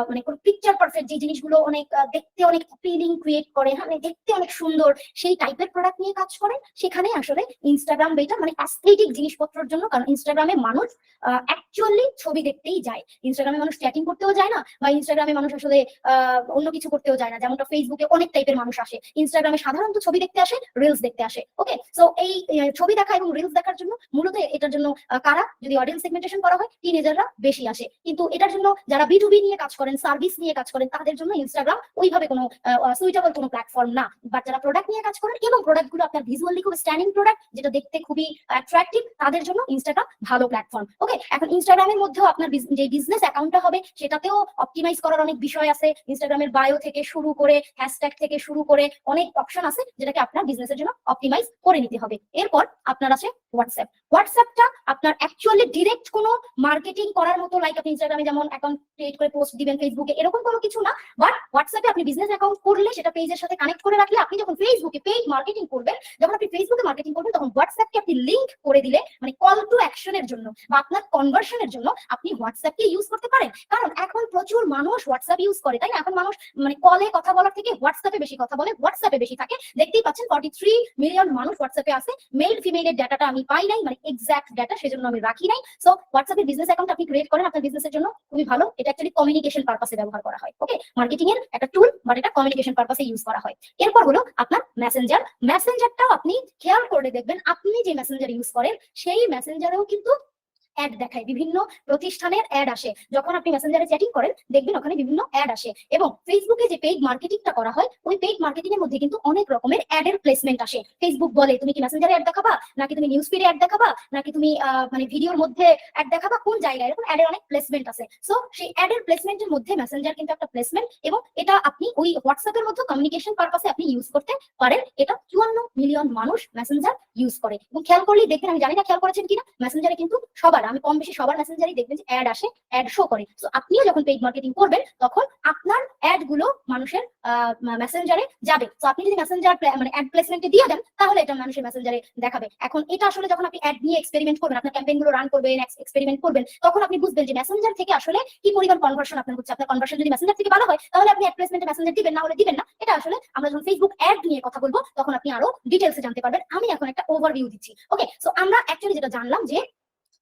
মানে কোনো পিকচার পারফেক্ট, যে জিনিসগুলো অনেক দেখতে অনেক অ্যাপিলিং ক্রিয়েট করে, মানে দেখতে অনেক সুন্দর, সেই টাইপের প্রোডাক্ট নিয়ে কাজ করেন, সেখানে আসলে ইনস্টাগ্রাম বেটার, মানে অ্যাস্থেটিক জিনিসপত্রের জন্য। কারণ ইনস্টাগ্রামে মানুষ অ্যাকচুয়ালি ছবি দেখতেই যায়, ইনস্টাগ্রামে মানুষ চ্যাটিং করতেও যায় না, বা ইনস্টাগ্রামে মানুষ আসলে অন্য কিছু করতেও যায় না, যেমনটা ফেসবুকে অনেক টাইপের মানুষ আসে। ইনস্টাগ্রামে সাধারণত ছবি দেখতে আসে, রিলস দেখতে আসে। ওকে, সো এই ছবি দেখা এবং রিলস দেখার জন্য মূলত এটার জন্য কারা, যদি অডিয়েন্স সেগমেন্টেশন করা হয়, টিনেজাররা বেশি আসে। কিন্তু এটার জন্য যারা B2B নিয়ে কাজ করেন, সার্ভিস নিয়ে কাজ করেন, তাদের জন্য ইনস্টাগ্রাম ওইভাবে কোনো সুইটেবল কোনো প্ল্যাটফর্ম না। বাট যারা প্রোডাক্ট নিয়ে কাজ করেন এবং প্রোডাক্টগুলো আপনার ভিজুয়ালি খুব স্ট্যান্ডিং প্রোডাক্ট, যেটা দেখতে খুবই অ্যাট্রাকটিভ, তাদের জন্য ইনস্টাগ্রাম ভালো প্ল্যাটফর্ম। ওকে, এখন ইনস্টাগ্রামের মধ্যেও আপনার যে বিজনেস অ্যাকাউন্টটা হবে সেটাতেও অপটিমাইজ করার অনেক বিষয় আছে। ইনস্টাগ্রামের বায়ো থেকে শুরু করে, হ্যাশট্যাগ থেকে শুরু করে অনেক অপশন আছে, যেটাকে আপনার বিজনেসের জন্য অপটিমাইজ করে নিতে হবে। এরপর আপনার আছে হোয়াটসঅ্যাপটা আপনার অ্যাকচুয়ালি ডিরেক্ট কোনো মার্কেটিং করার মতো, লাইক আপনি ইনস্টাগ্রামে যেমন অ্যাকাউন্ট ক্রিয়েট করে পোস্ট দিবেন ফেসবুকে, এরকম কোনো কিছু না। বাট হোয়াটসঅ্যাপে আপনি বিজনেস অ্যাকাউন্ট করলে, সেটা পেজের সাথে কানেক্ট করে রাখলে, আপনি যখন ফেসবুকে পেইড মার্কেটিং করবেন, যখন আপনি ফেসবুকে মার্কেটিং করবেন, তখন হোয়াটসঅ্যাপকে আপনি লিংক করে দিলে, মানে কল টু অ্যাকশনের জন্য বা আপনার কনভার্সনের জন্য আপনি হোয়াটসঅ্যাপকে ইউজ করতে পারেন। কারণ এখন প্রচুর মানুষ হোয়াটসঅ্যাপ ইউজ করে, তাই না? এখন মানুষ মানে কলে কথা বলার থেকে হোয়াটসঅ্যাপে বেশি কথা বলে, হোয়াটসঅ্যাপে বেশি থাকে। দেখতেই পাচ্ছেন 43 মিলিয়ন মানুষ হোয়াটসঅ্যাপে আছে। মেল ফিমেলের ডাটাটা আমি পাই নাই, মানে এক্সাক্ট ডাটা, সেজন্য আমি রাখি নাই। সো হোয়াটসঅ্যাপে বিজনেস অ্যাকাউন্ট আপনি ক্রিয়েট করেন আপনার বিজনেসের জন্য, খুবই ভালো। এটা অ্যাকচুয়ালি কমিউনিকেশন পারপাসে ব্যবহার করা হয়। ওকে, মার্কেটিং এর একটা টুল, বাট এটা কমিউনিকেশন পারপাসে ইউজ করা হয়। এরপর হলো আপনার মেসেঞ্জারটাও আপনি খেয়াল করে দেখবেন, আপনি যে মেসেঞ্জার ইউজ করেন সেই মেসেঞ্জারেও কিন্তু অ্যাড দেখায়, বিভিন্ন প্রতিষ্ঠানের অ্যাড আসে। যখন আপনি মেসেঞ্জারে চ্যাটিং করেন দেখবেন ওখানে বিভিন্ন অ্যাড আসে। এবং ফেসবুকে যে পেইড মার্কেটিংটা করা হয়, ওই পেইড মার্কেটিং এর মধ্যে কিন্তু অনেক রকমের অ্যাডের প্লেসমেন্ট আসে। ফেসবুক বলে তুমি কি মেসেঞ্জারে অ্যাড দেখাবা, নাকি তুমি নিউজ ফিডে অ্যাড দেখাবা, নাকি তুমি মানে ভিডিওর মধ্যে অ্যাড দেখাবা, কোন জায়গায়, এরকম অ্যাডের অনেক প্লেসমেন্ট আছে। সো সেই অ্যাডের প্লেসমেন্টের মধ্যে মেসেঞ্জার কিন্তু একটা প্লেসমেন্ট, এবং এটা আপনি ওই হোয়াটসঅ্যাপের মধ্যে কমিউনিকেশন পারপাসে আপনি ইউজ করতে পারেন। এটা 54 মিলিয়ন মানুষ মেসেঞ্জার ইউজ করে। এবং খেয়াল করলেই দেখবেন, আমি জানি না খেয়াল করেছেন কিনা, মেসেঞ্জারে কিন্তু সবার সবার, আমি কম বেশি সবার মেসেঞ্জারেই দেখবেন যে অ্যাড আসে, অ্যাড শো করে। সো আপনিও যখন পেইড মার্কেটিং করবেন তখন আপনার অ্যাড গুলো মানুষের মেসেঞ্জারে যাবে। তো আপনি যদি মেসেঞ্জার মানে অ্যাড প্লেসমেন্টে দিয়ে দেন তাহলে এটা মানুষের মেসেঞ্জারে দেখাবে। এখন এটা আসলে যখন আপনি অ্যাড নিয়ে এক্সপেরিমেন্ট করবেন, আপনার ক্যাম্পেইন গুলো রান করবেন, এক্সপেরিমেন্ট করবেন, তখন আপনি বুঝবেন যে মেসেঞ্জার থেকে আসলে কি পরিমাণ কনভার্সন আপনার হচ্ছে। আপনার কনভার্সন যদি মেসেঞ্জার থেকে ভালো হয় তাহলে আপনি অ্যাড প্লেসমেন্টে মেসেঞ্জার দিবেন, না হলে দিবেন না। এটা আসলে আমরা যখন ফেসবুক অ্যাড নিয়ে কথা বলবো তখন আপনি আরো ডিটেইলসে জানতে পারবেন। আমি এখন একটা ওভারভিউ দিচ্ছি। ওকে, সো আমরা অ্যাকচুয়ালি যেটা জানলাম যে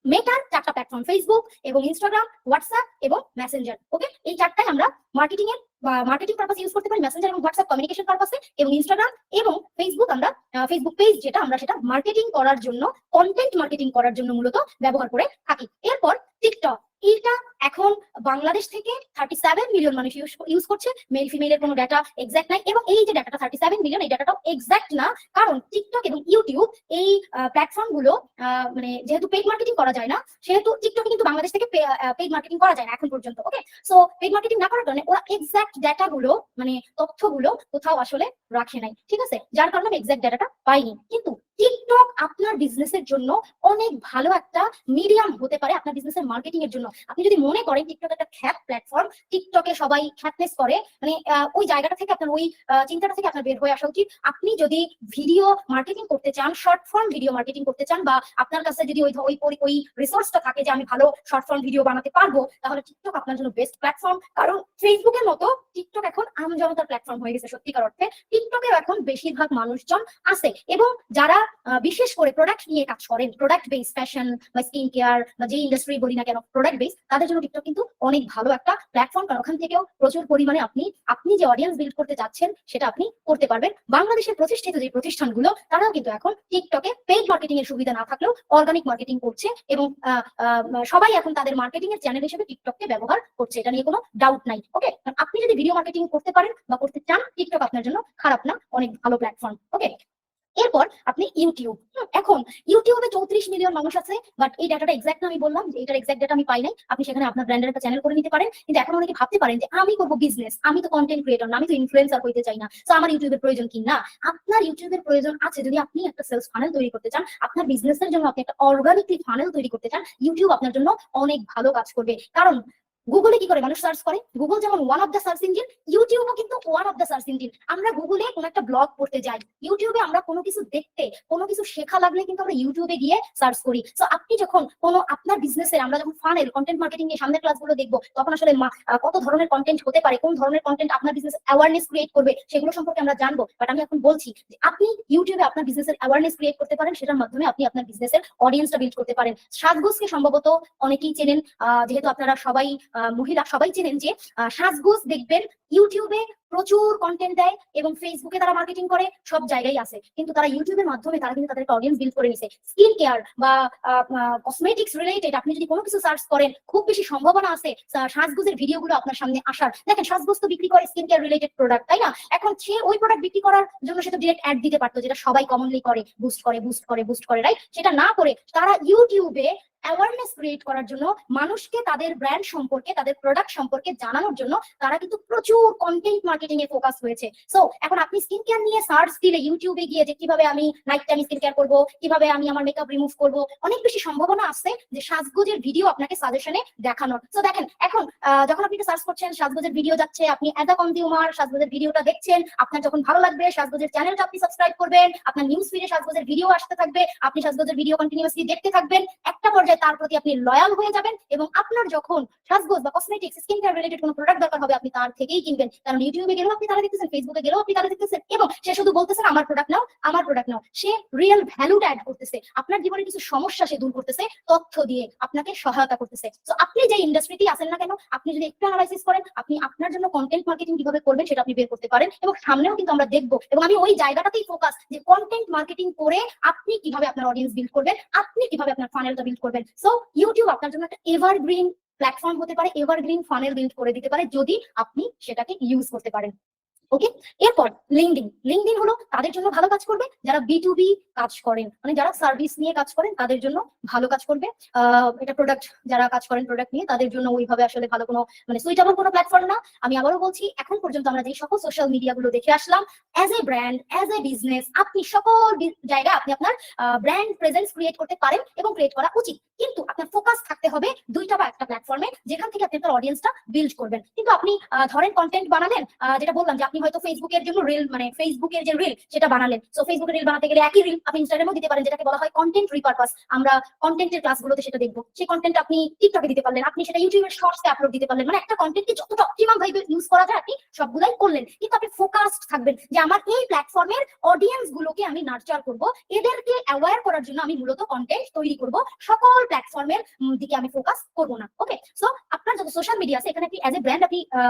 মেটার চারটা প্ল্যাটফর্ম, ফেসবুক এবং ইনস্টাগ্রাম, হোয়াটসঅ্যাপ এবং মেসেঞ্জার। ওকে, এই চারটাই আমরা মার্কেটিং এর বা মার্কেটিং পারপাসে ইউজ করতে পারি। মেসেঞ্জার এবং হোয়াটসঅ্যাপ কমিউনিকেশন পারপাসে, এবং ইনস্টাগ্রাম এবং ফেসবুক আমরা ফেসবুক পেজ যেটা আমরা সেটা মার্কেটিং করার জন্য, কন্টেন্ট মার্কেটিং করার জন্য মূলত ব্যবহার করে থাকি। এরপর টিকটক, এইটা এখন বাংলাদেশ থেকে 37 মিলিয়ন মানুষ ইউজ করছে। মেল ফিমেলের কোনো ডাটা এক্সাক্ট নাই, এবং এই যে ডাটাটা 37 মিলিয়ন, এই ডাটাটাও এক্সাক্ট না, কারণ টিকটক এবং ইউটিউব এই প্ল্যাটফর্ম গুলো মানে যেহেতু পেইড মার্কেটিং করা যায় না, সেহেতু টিকটকে কিন্তু বাংলাদেশ থেকে পেইড মার্কেটিং করা যায় না এখন পর্যন্ত। ওকে, সো পেইড মার্কেটিং না করার কারণে ওরা এক্সাক্ট ডাটা গুলো মানে তথ্যগুলো কোথাও আসলে রাখে নাই, ঠিক আছে, যার কারণে আমি এক্সাক্ট ডাটাটা পাইনি। কিন্তু টিকটক আপনার বিজনেসের জন্য অনেক ভালো একটা মিডিয়াম হতে পারে আপনার বিজনেসের মার্কেটিং এর জন্য। আপনি যদি মনে করেন টিকটক একটা খ্যাত প্ল্যাটফর্ম, টিকটকে সবাই খ্যাতনেস করে, মানে ওই জায়গাটা থেকে আপনার ওই চিন্তাটা থেকে আপনার বের হয়ে আসা উচিত। আপনি যদি ভিডিও মার্কেটিং করতে চান, শর্ট ফর্ম ভিডিও মার্কেটিং করতে চান, বা আপনার কাছে যদি ওই রিসোর্সটা থাকে যে আমি ভালো শর্ট ফর্ম ভিডিও বানাতে পারবো, তাহলে টিকটক আপনার জন্য বেস্ট প্ল্যাটফর্ম। কারণ ফেসবুকের মতো টিকটক এখন আমজনতার প্ল্যাটফর্ম হয়ে গেছে সত্যিকার অর্থে। টিকটকেও এখন বেশিরভাগ মানুষজন আছে, এবং যারা বিশেষ করে প্রোডাক্ট নিয়ে কাজ করেন, প্রোডাক্ট বেস, ফ্যাশন বা স্কিন কেয়ার বা যে ইন্ডাস্ট্রি বলি না কেন, প্রোডাক্ট বেস, তাদের জন্য টিকটক কিন্তু অনেক ভালো একটা প্ল্যাটফর্ম। কারণ ওখান থেকেও প্রচুর পরিমাণে আপনি যে অডিয়েন্স বিল্ড করতে যাচ্ছেন সেটা আপনি করতে পারবেন। বাংলাদেশের প্রতিষ্ঠিত যে প্রতিষ্ঠানগুলো তারাও কিন্তু এখন টিকটকে পেইড মার্কেটিং এর সুবিধা না থাকলেও অর্গানিক মার্কেটিং করছে, এবং সবাই এখন তাদের মার্কেটিং এর চ্যানেল হিসেবে টিকটককে ব্যবহার করছে, এটা নিয়ে কোনো ডাউট নাই। ওকে, আপনি যদি ভিডিও মার্কেটিং করতে পারেন বা করতে চান, টিকটক আপনার জন্য খারাপ না, অনেক ভালো প্ল্যাটফর্ম। ওকে, এরপর আপনি ইউটিউব। এখন ইউটিউবে 34 মিলিয়ন মানুষ আছে, বাট এই ডাটাটা এক্সাক্ট আমি বললাম যে এটার এক্সাক্ট ডাটা আমি পাই নাই। আপনি সেখানে আপনার ব্র্যান্ডের একটা চ্যানেল করে নিতে পারেন, কিন্তু এখন অনেকে ভাবতে পারেন যে আমি করবো বিজনেস, আমি তো কন্টেন্ট ক্রিয়েটর না, আমি তো ইনফ্লুয়েন্সার হইতে চাই না, তো আমার ইউটিউবের প্রয়োজন কি? না, আপনার ইউটিউবের প্রয়োজন আছে। যদি আপনি একটা সেলস ফানেল তৈরি করতে চান, আপনার বিজনেসের জন্য আপনি একটা অর্গানিকলি ফানেল তৈরি করতে চান, ইউটিউব আপনার জন্য অনেক ভালো কাজ করবে। কারণ গুগলে কি করে মানুষ সার্চ করে? গুগল যেমন one of the search engine, ইউটিউবও কিন্তু one of the search engine. আমরা গুগলে কোনো একটা ব্লগ পড়তে যাই, ইউটিউবে আমরা কোনো কিছু দেখতে, কোনো কিছু শেখা লাগলে কিন্তু আমরা ইউটিউবে গিয়ে সার্চ করি। সো আপনি যখন কোনো আপনার বিজনেসের, আমরা যখন ফানেল কন্টেন্ট মার্কেটিং এর সামনের ক্লাসগুলো দেখবো, তখন আসলে কত ধরনের কন্টেন্ট হতে পারে, কোন ধরনের কন্টেন্ট আপনার বিজনেস অ্যাওয়ারনেস ক্রিয়েট করবে, সেগুলো সম্পর্কে আমরা জানবো। বাট আমি এখন বলছি যে আপনি ইউটিউবে আপনার বিজনেসের অ্যাওয়ারনেস ক্রিয়েট করতে পারেন, সেটার মাধ্যমে আপনি আপনার বিজনেসের অডিয়েন্সটা বিল্ড করতে পারেন। সাজগোজকে সম্ভবত অনেকেই চেনেন, যেহেতু আপনারা সবাই মহিলা, সবাই চেনেন যে সাজগোজ দেখবেন ইউটিউবে প্রচুর কন্টেন্ট দেয়, এবং ফেসবুকে তারা মার্কেটিং করে, সব জায়গায় আছে, কিন্তু তারা ইউটিউবের মাধ্যমে তারা কিন্তু তাদের অডিয়েন্স বিল্ড করে নিছে। স্কিন কেয়ার বা কসমেটিক্স রিলেটেড আপনি যদি কোনো কিছু সার্চ করেন, খুব বেশি সম্ভাবনা আছে সাজগোজের ভিডিওগুলো আপনার সামনে আসার। দেখেন সাজগোজ তো বিক্রি করে স্কিন কেয়ার রিলেটেড প্রোডাক্ট, তাই না? এখন সে ওই প্রোডাক্ট বিক্রি করার জন্য সে তো ডিরেক্ট অ্যাড দিতে পারতো, যেটা সবাই কমনলি করে, বুস্ট করে, রাইট? সেটা না করে তারা ইউটিউবে অ্যাওয়ারনেস ক্রিয়েট করার জন্য, মানুষকে তাদের ব্র্যান্ড সম্পর্কে, তাদের প্রোডাক্ট সম্পর্কে জানানোর জন্য তারা কিন্তু প্রচুর কন্টেন্ট মার্কেটিং এ ফোকাস হয়েছে। সো এখন আপনি স্কিন কেয়ার নিয়ে সার্চ দিলে ইউটিউবে গিয়ে যে কিভাবে আমি নাইট টাইম স্কিন কেয়ার করবো, কিভাবে আমি আমার মেকআপ রিমুভ করবো, অনেক বেশি সম্ভাবনা আছে যে সাজগোজের ভিডিও আপনাকে সাজেশনে দেখানোর। সো দেখেন এখন যখন আপনি সার্চ করছেন, সাজগোজের ভিডিও যাচ্ছে, আপনি অ্যাজ আ কনজিউমার সাজগোজের ভিডিওটা দেখছেন, আপনার যখন ভালো লাগবে সাজগোজের চ্যানেলটা আপনি সাবস্ক্রাইব করবেন, আপনার নিউজ ফিডে সাজগোজের ভিডিও আসতে থাকবে, আপনি সাজগোজের ভিডিও কন্টিনিউয়াসলি দেখতে থাকবেন, একটা পর্যায়ে তার প্রতি আপনি লয়াল হয়ে যাবেন, এবং আপনার যখন সাজগোজ বা কসমেটিক্স, স্কিন কেয়ার রিলেটেড কোনো প্রোডাক্ট দরকার হবে, আপনি তার থেকেই কিনবেন। কারণ ইউটিউবে গেলেও আপনি তারা দেখতেছেন, ফেসবুকে গেলেও আপনি তারা দেখতেছেন, এবং সে শুধু বলতেছেন আমার প্রোডাক্ট নাও, আমার প্রোডাক্ট নাও। সে রিয়েল ভ্যালুটা অ্যাড করতেছে, আপনার জীবনে কিছু সমস্যা সে দূর করতেছে, তথ্য দিয়ে আপনাকে সহায়তা করতেছে। তো আপনি যে ইন্ডাস্ট্রিতেই আসেন না কেন, আপনি যদি একটু অ্যানালাইসিস করেন, আপনি আপনার জন্য কন্টেন্ট মার্কেটিং কিভাবে করবেন সেটা আপনি বের করতে পারেন, এবং সামনেও কিন্তু আমরা দেখবো, এবং আমি ওই জায়গাটাতেই ফোকাস, যে কন্টেন্ট মার্কেটিং করে আপনি কিভাবে আপনার অডিয়েন্স বিল্ড করবেন, আপনি কিভাবে আপনার ফানেলটা বিল্ড করবেন। সো ইউটিউব আপনার জন্য একটা এভারগ্রিন প্ল্যাটফর্ম হতে পারে, এভারগ্রিন ফানেল বিল্ড করে দিতে পারে, যদি আপনি সেটাকে ইউজ করতে পারেন। ওকে, এরপর লিঙ্কডইন হলো তাদের জন্য ভালো কাজ করবে যারা B2B কাজ করেন, মানে যারা সার্ভিস নিয়ে কাজ করেন তাদের জন্য ভালো কাজ করবে। এটা প্রোডাক্ট যারা কাজ করেন প্রোডাক্ট নিয়ে তাদের জন্য ওইভাবে আসলে ভালো কোনো মানে সুইটেবল কোনো প্ল্যাটফর্ম না। আমি আবারও বলছি, এখন পর্যন্ত আমরা যে সকল সোশ্যাল মিডিয়া গুলো দেখে আসলাম, as a brand, as a business, আপনি সকল জায়গায় আপনি আপনার ব্র্যান্ড প্রেজেন্স ক্রিয়েট করতে পারেন এবং ক্রিয়েট করা উচিত, কিন্তু আপনার ফোকাস থাকতে হবে দুইটা বা একটা প্ল্যাটফর্মে যেখান থেকে আপনি আপনার অডিয়েন্সটা বিল্ড করবেন। কিন্তু আপনি ধরেন কন্টেন্ট বানালেন, যেটা বললাম যে আপনি হয়তো ফেসবুকের জন্য রিল, মানে ফেসবুকের যে রিল সেটা বানালেন, সো ফেসবুকের রিল বানাতে গেলে একই রিল আপনি ইনস্টাগ্রামেও দিতে পারেন, যেটাকে বলা হয় কন্টেন্ট রিপারপাস। আমরা কন্টেন্টের ক্লাসগুলোতে সেটা দেখবো। সেই কন্টেন্ট আপনি টিকটকে দিতে পারলেন, আপনি সেটা ইউটিউবের শর্টসে আপলোড দিতে পারলেন, মানে একটা কন্টেন্টকে যতটা অপটিমাম ভাবে ইউজ করা যায় আপনি সবগুলাই করলেন, কিন্তু আপনি ফোকাসড থাকবেন যে আমার এই প্ল্যাটফর্মের অডিয়েন্স গুলোকে আমি নার্চার করব, এদেরকে অ্যাওয়্যার করার জন্য আমি মূলত কন্টেন্ট তৈরি করব, সকল প্ল্যাটফর্মের দিকে আমি ফোকাস করব না। ওকে, সো আপনার যত সোশ্যাল মিডিয়া আছে এখানে আপনি অ্যাজ এ ব্র্যান্ড আপনি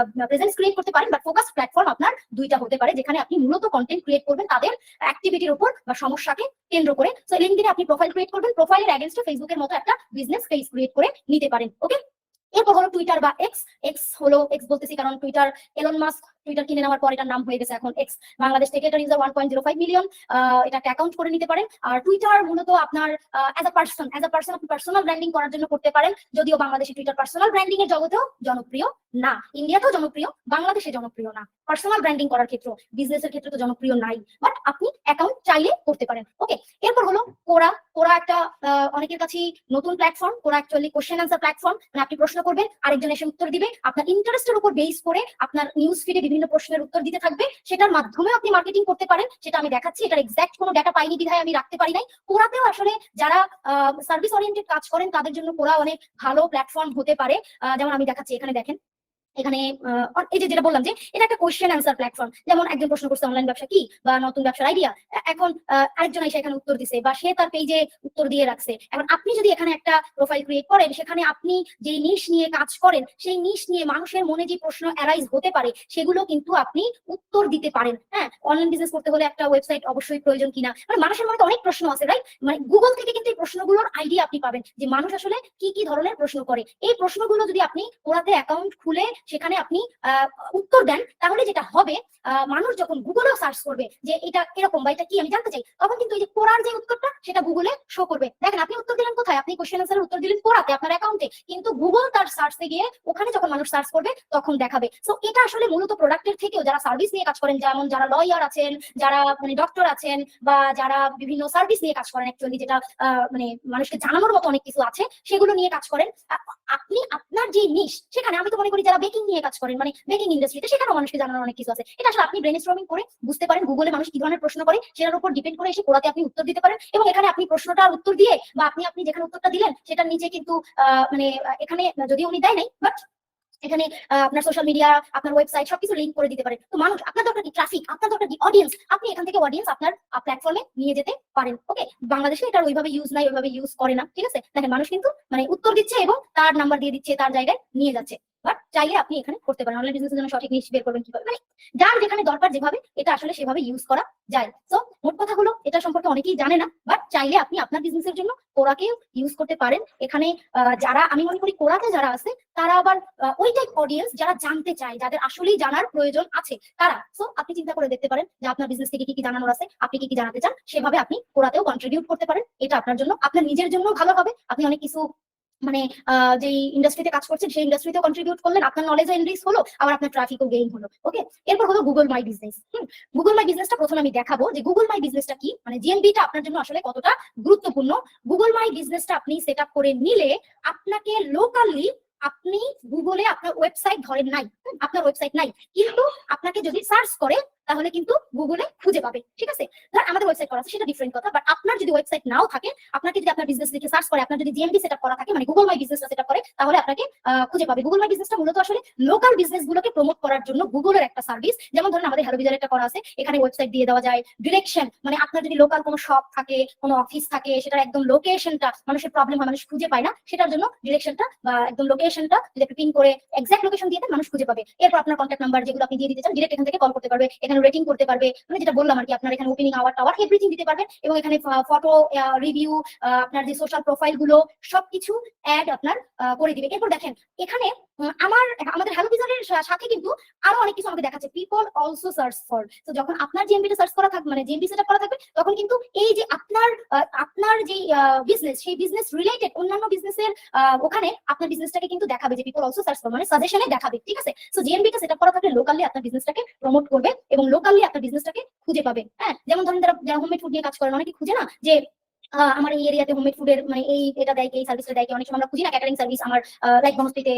প্রেজেন্স ক্রিয়েট করতে পারেন, বাট ফোকাস প্ল্যাটফর্ম আপনার দুইটা হতে পারে যেখানে আপনি মূলত কন্টেন্ট ক্রিয়েট করবেন তাদের অ্যাক্টিভিটির উপর বা সমস্যাকে কেন্দ্র করে। সো লিঙ্কডইনে আপনি প্রোফাইল ক্রিয়েট করবেন, প্রোফাইলের এগেইনস্টে ফেসবুকের মতো একটা বিজনেস পেজ ক্রিয়েট করে নিতে পারেন। ওকে, এরপর হলো টুইটার বা এক্স হলো, এক্স বলতেছি কারণ টুইটার এলন মাস্ক টুইটার কিনে নেওয়ার পর এটার নাম হয়ে গেছে এখন এক্স। বাংলাদেশ থেকে এটার ইউজার 1.05 মিলিয়ন, এটা একটা অ্যাকাউন্ট করে নিতে পারেন। আর টুইটার মূলত আপনার অ্যাজ আ পার্সন আপনি পার্সোনাল ব্র্যান্ডিং করার জন্য করতে পারেন, যদিও বাংলাদেশে টুইটার পার্সোনাল ব্র্যান্ডিং এর জগতেও জনপ্রিয় না, ইন্ডিয়াতেও জনপ্রিয়, বাংলাদেশে জনপ্রিয় না। পার্সোনাল ব্র্যান্ডিং করার ক্ষেত্রে, বিজনেসের ক্ষেত্রে তো জনপ্রিয় নাই, বাট আপনি অ্যাকাউন্ট চাইলে করতে পারেন। ওকে, এরপর হলো কোরা একটা অনেকের কাছে নতুন প্ল্যাটফর্ম। কোরা অ্যাকচুয়ালি কোশ্চেন আনসার প্ল্যাটফর্ম, মানে আপনি প্রশ্ন করবেন আরেকজন এসে উত্তর দিবে, আপনার ইন্টারেস্টের উপর বেস করে আপনার নিউজ ফিডে বিভিন্ন প্রশ্নের উত্তর দিতে থাকবে, সেটার মাধ্যমে আপনি মার্কেটিং করতে পারেন। সেটা আমি দেখাচ্ছি, এটার এক্সাক্ট কোনো ডাটা পাইনি বিধায় আমি রাখতে পারি নাই। কোরাতেও আসলে যারা সার্ভিস ওরিয়েন্টেড কাজ করেন তাদের জন্য কোরা অনেক ভালো প্ল্যাটফর্ম হতে পারে। যেমন আমি দেখাচ্ছি, এখানে দেখেন, এখানে এই যে যেটা বললাম যে এটা একটা কোশ্চেন অ্যান্সার প্ল্যাটফর্ম। যেমন একজন প্রশ্ন করছে অনলাইন ব্যবসা কি বা নতুন ব্যবসার আইডিয়া, এখন আরেকজন এসে এখানে উত্তর দিছে বা সে তার পেজে উত্তর দিয়ে রাখছে। এখন আপনি যদি এখানে একটা প্রোফাইল ক্রিয়েট করেন, সেখানে আপনি যে নিশ নিয়ে কাজ করেন সেই নিশ নিয়ে মানুষের মনে যে প্রশ্ন অ্যারাইজ হতে পারে সেগুলো কিন্তু আপনি উত্তর দিতে পারেন। হ্যাঁ, অনলাইন বিজনেস করতে হলে একটা ওয়েবসাইট অবশ্যই প্রয়োজন কিনা, মানে মানুষের মনে অনেক প্রশ্ন আছে, রাইট? মানে গুগল থেকে কিন্তু এই প্রশ্নগুলোর আইডিয়া আপনি পাবেন যে মানুষ আসলে কি কি ধরনের প্রশ্ন করে। এই প্রশ্নগুলো যদি আপনি ওরাতে অ্যাকাউন্ট খুলে সেখানে আপনি উত্তর দেন, তাহলে যেটা হবে মানুষ যখন গুগলেও সার্চ করবে যে এটা এরকম বা এটা কি আমি জানতে চাই, তখন কিন্তু এই যে কোরার যে উত্তরটা সেটা গুগলে শো করবে। দেখেন, আপনি উত্তর দিলেন কোথায়? আপনি কোশ্চেন আনসারের উত্তর দিলেন কোরাতে, আপনার অ্যাকাউন্টে, কিন্তু গুগল তার সার্চে গিয়ে ওখানে যখন মানুষ সার্চ করবে তখন দেখাবে। সো এটা আসলে মূলত প্রোডাক্টের থেকেও যারা সার্ভিস নিয়ে কাজ করেন, যেমন যারা লয়ার আছেন, যারা মানে ডক্টর আছেন, বা যারা বিভিন্ন সার্ভিস নিয়ে কাজ করেন, অ্যাকচুয়ালি যেটা মানে মানুষকে জানানোর মতো অনেক কিছু আছে, সেগুলো নিয়ে কাজ করেন, আপনি আপনার যে নিশ, সেখানে আমি তো মনে করি যারা বেকিং নিয়ে কাজ করেন, মানে বেকিং ইন্ডাস্ট্রিতে, সেখানেও মানুষকে জানানোর অনেক কিছু আছে। এটা আসলে আপনি ব্রেনস্টর্মিং করে বুঝতে পারেন গুগলে মানুষ কি ধরনের প্রশ্ন করে, সেটার উপর ডিপেন্ড করে এসে কোরাতে আপনি উত্তর দিতে পারেন। এবং এখানে আপনি প্রশ্নটার উত্তর দিয়ে বা আপনি যেখানে উত্তরটা দিলেন সেটার নিচে কিন্তু মানে এখানে যদিও উনি দেয় নাই, বাট এখানে আপনার সোশ্যাল মিডিয়া, আপনার ওয়েবসাইট সবকিছু লিংক করে দিতে পারেন। তো মানুষ, আপনার দরকার কি ট্রাফিক, আপনার দরকার কি অডিয়েন্স, আপনি এখান থেকে অডিয়েন্স আপনার প্ল্যাটফর্মে নিয়ে যেতে পারেন। ওকে, বাংলাদেশে এটার ওইভাবে ইউজ নাই, ওইভাবে ইউজ করে না, ঠিক আছে? দেখেন, মানুষ কিন্তু মানে উত্তর দিচ্ছে এবং তার নাম্বার দিয়ে দিচ্ছে, তার জায়গায় নিয়ে যাচ্ছে। বাট চাইলে আপনি এখানে করতে পারেন। অনলাইন বিজনেসের জন্য সঠিক নিশ বের করবেন কিভাবে, মানে যার যেখানে দরকার যেভাবে, এটা আসলে সেভাবে ইউজ করা যায়। তো মোট কথা হলো, এটা সম্পর্কে অনেকেই জানে না, বাট চাইলে আপনি আপনার বিজনেসের জন্য কোরাকে ইউজ করতে পারেন। এখানে যারা, আমি মনে করি কোরাতে যারা আছে তারা আবার ওই টাইপ অডিয়েন্স যারা জানতে চায়, যাদের আসলেই জানার প্রয়োজন আছে তারা। সো আপনি চিন্তা করে দেখতে পারেন যে আপনার বিজনেস থেকে কি কি জানানোর আছে, আপনি কি কি জানাতে চান, সেভাবে আপনি কোরাতেও কন্ট্রিবিউট করতে পারেন। এটা আপনার জন্য, আপনার নিজের জন্য ভালো হবে। আপনি অনেক কিছু মানে যে ইন্ডাস্ট্রিতে কাজ করছেন সেই ইন্ডাস্ট্রিতেও কন্ট্রিবিউট করলেন, আপনার নলেজও এনরিচ হলো, আবার আপনার ট্রাফিকও গেইন হলো। ওকে, এরপর হলো গুগল মাই বিজনেস। গুগল মাই বিজনেসটা প্রথমে আমি দেখাবো যে গুগল মাই বিজনেসটা কি, মানে জিএনবিটা আপনার জন্য আসলে কতটা গুরুত্বপূর্ণ। গুগল মাই বিজনেসটা আপনি সেট আপ করে নিলে আপনাকে লোকালি, আপনি গুগলে আপনার ওয়েবসাইট ধরেন নাই, আপনার ওয়েবসাইট নাই, কিন্তু আপনাকে যদি সার্চ করে তাহলে কিন্তু গুগলে খুঁজে পাবে, ঠিক আছে? ধর আমাদের ওয়েবসাইট করা আছে সেটা ডিফারেন্ট কথা, বাট আপনার যদি ওয়েবসাইট নাও থাকে, আপনাকে যদি আপনার বিজনেস লিখে সার্চ করে, আপনার যদি জিএমবি সেটআপ করা থাকে, মানে গুগল মাই বিজনেসটা সেটআপ করে, তাহলে আপনাকে খুঁজে পাবে। গুগল মাই বিজনেসটা মূলত আসলে লোকাল বিজনেস গুলোকে প্রমোট করার জন্য গুগলের একটা সার্ভিস। যেমন ধরেন আমাদের হ্যালো বিজার একটা করা আছে, এখানে ওয়েবসাইট দিয়ে দেওয়া যায়, ডিরেকশন, মানে আপনার যদি লোকাল কোনো শপ থাকে, কোনো অফিস থাকে, সেটার একদম লোকেশনটা মানুষের প্রবলেম হয়, মানুষ খুঁজে পায় না, সেটার জন্য ডিরেকশনটা বা একদম লোকেশনটা যদি আপনি পিন করে এক্সাক্ট লোকেশন দিয়ে দেন, মানুষ খুঁজে পাবে। এরপর আপনার কন্ট্যাক্ট নাম্বার যেগুলো আপনি দিয়ে দিতে চান, ডিরেক্ট এখান থেকে কল করতে পারবে। এখানে রেটিং করতে পারবে, মানে যেটা বললাম আর কি, আপনার এখানে ওপেনিং আওয়ার টাওয়ার এভরিথিং দিতে পারবেন, এবং এখানে ফটো রিভিউ, আপনার যে সোশ্যাল প্রোফাইল গুলো সবকিছু অ্যাড আপনার করে দিবে। এরপর দেখেন এখানে আমাদের হ্যালো বিজারের সাথে কিন্তু আরো অনেক কিছু আমাকে দেখাচ্ছে, পিপল অলসো সার্চ ফর। তো যখন আপনার জিএমপিটা সার্চ করা থাকবে, মানে জিএমপি সেটআপ করা থাকবে, তখন কিন্তু এই যে আপনার যে বিজনেস, সেই বিজনেস রিলেটেড অন্যান্য বিজনেসের ওখানে আপনার বিজনেসটাকে কিন্তু দেখাবে যে পিপল অলসো সার্চ ফর, মানে সাজেশনে দেখাবে, ঠিক আছে। সো জিএমপিটা সেটআপ করা থাকলে লোকালি আপনার বিজনেসটাকে প্রমোট করবে এবং লোকালি আপনার বিজনেসটাকে খুঁজে পাবে। হ্যাঁ, যেমন ধরেন যারা হোমমেড ফুড নিয়ে কাজ করেন, অনেকে খুঁজে না যে আমার এই এরিয়াতে হোমমেড ফুডের মানে এটা দেয়, এই সার্ভিসটা দেয়, অনেক সময় আমরা খুঁজি না ক্যাটারিং সার্ভিস, আমার লাইক বনশ্রীতে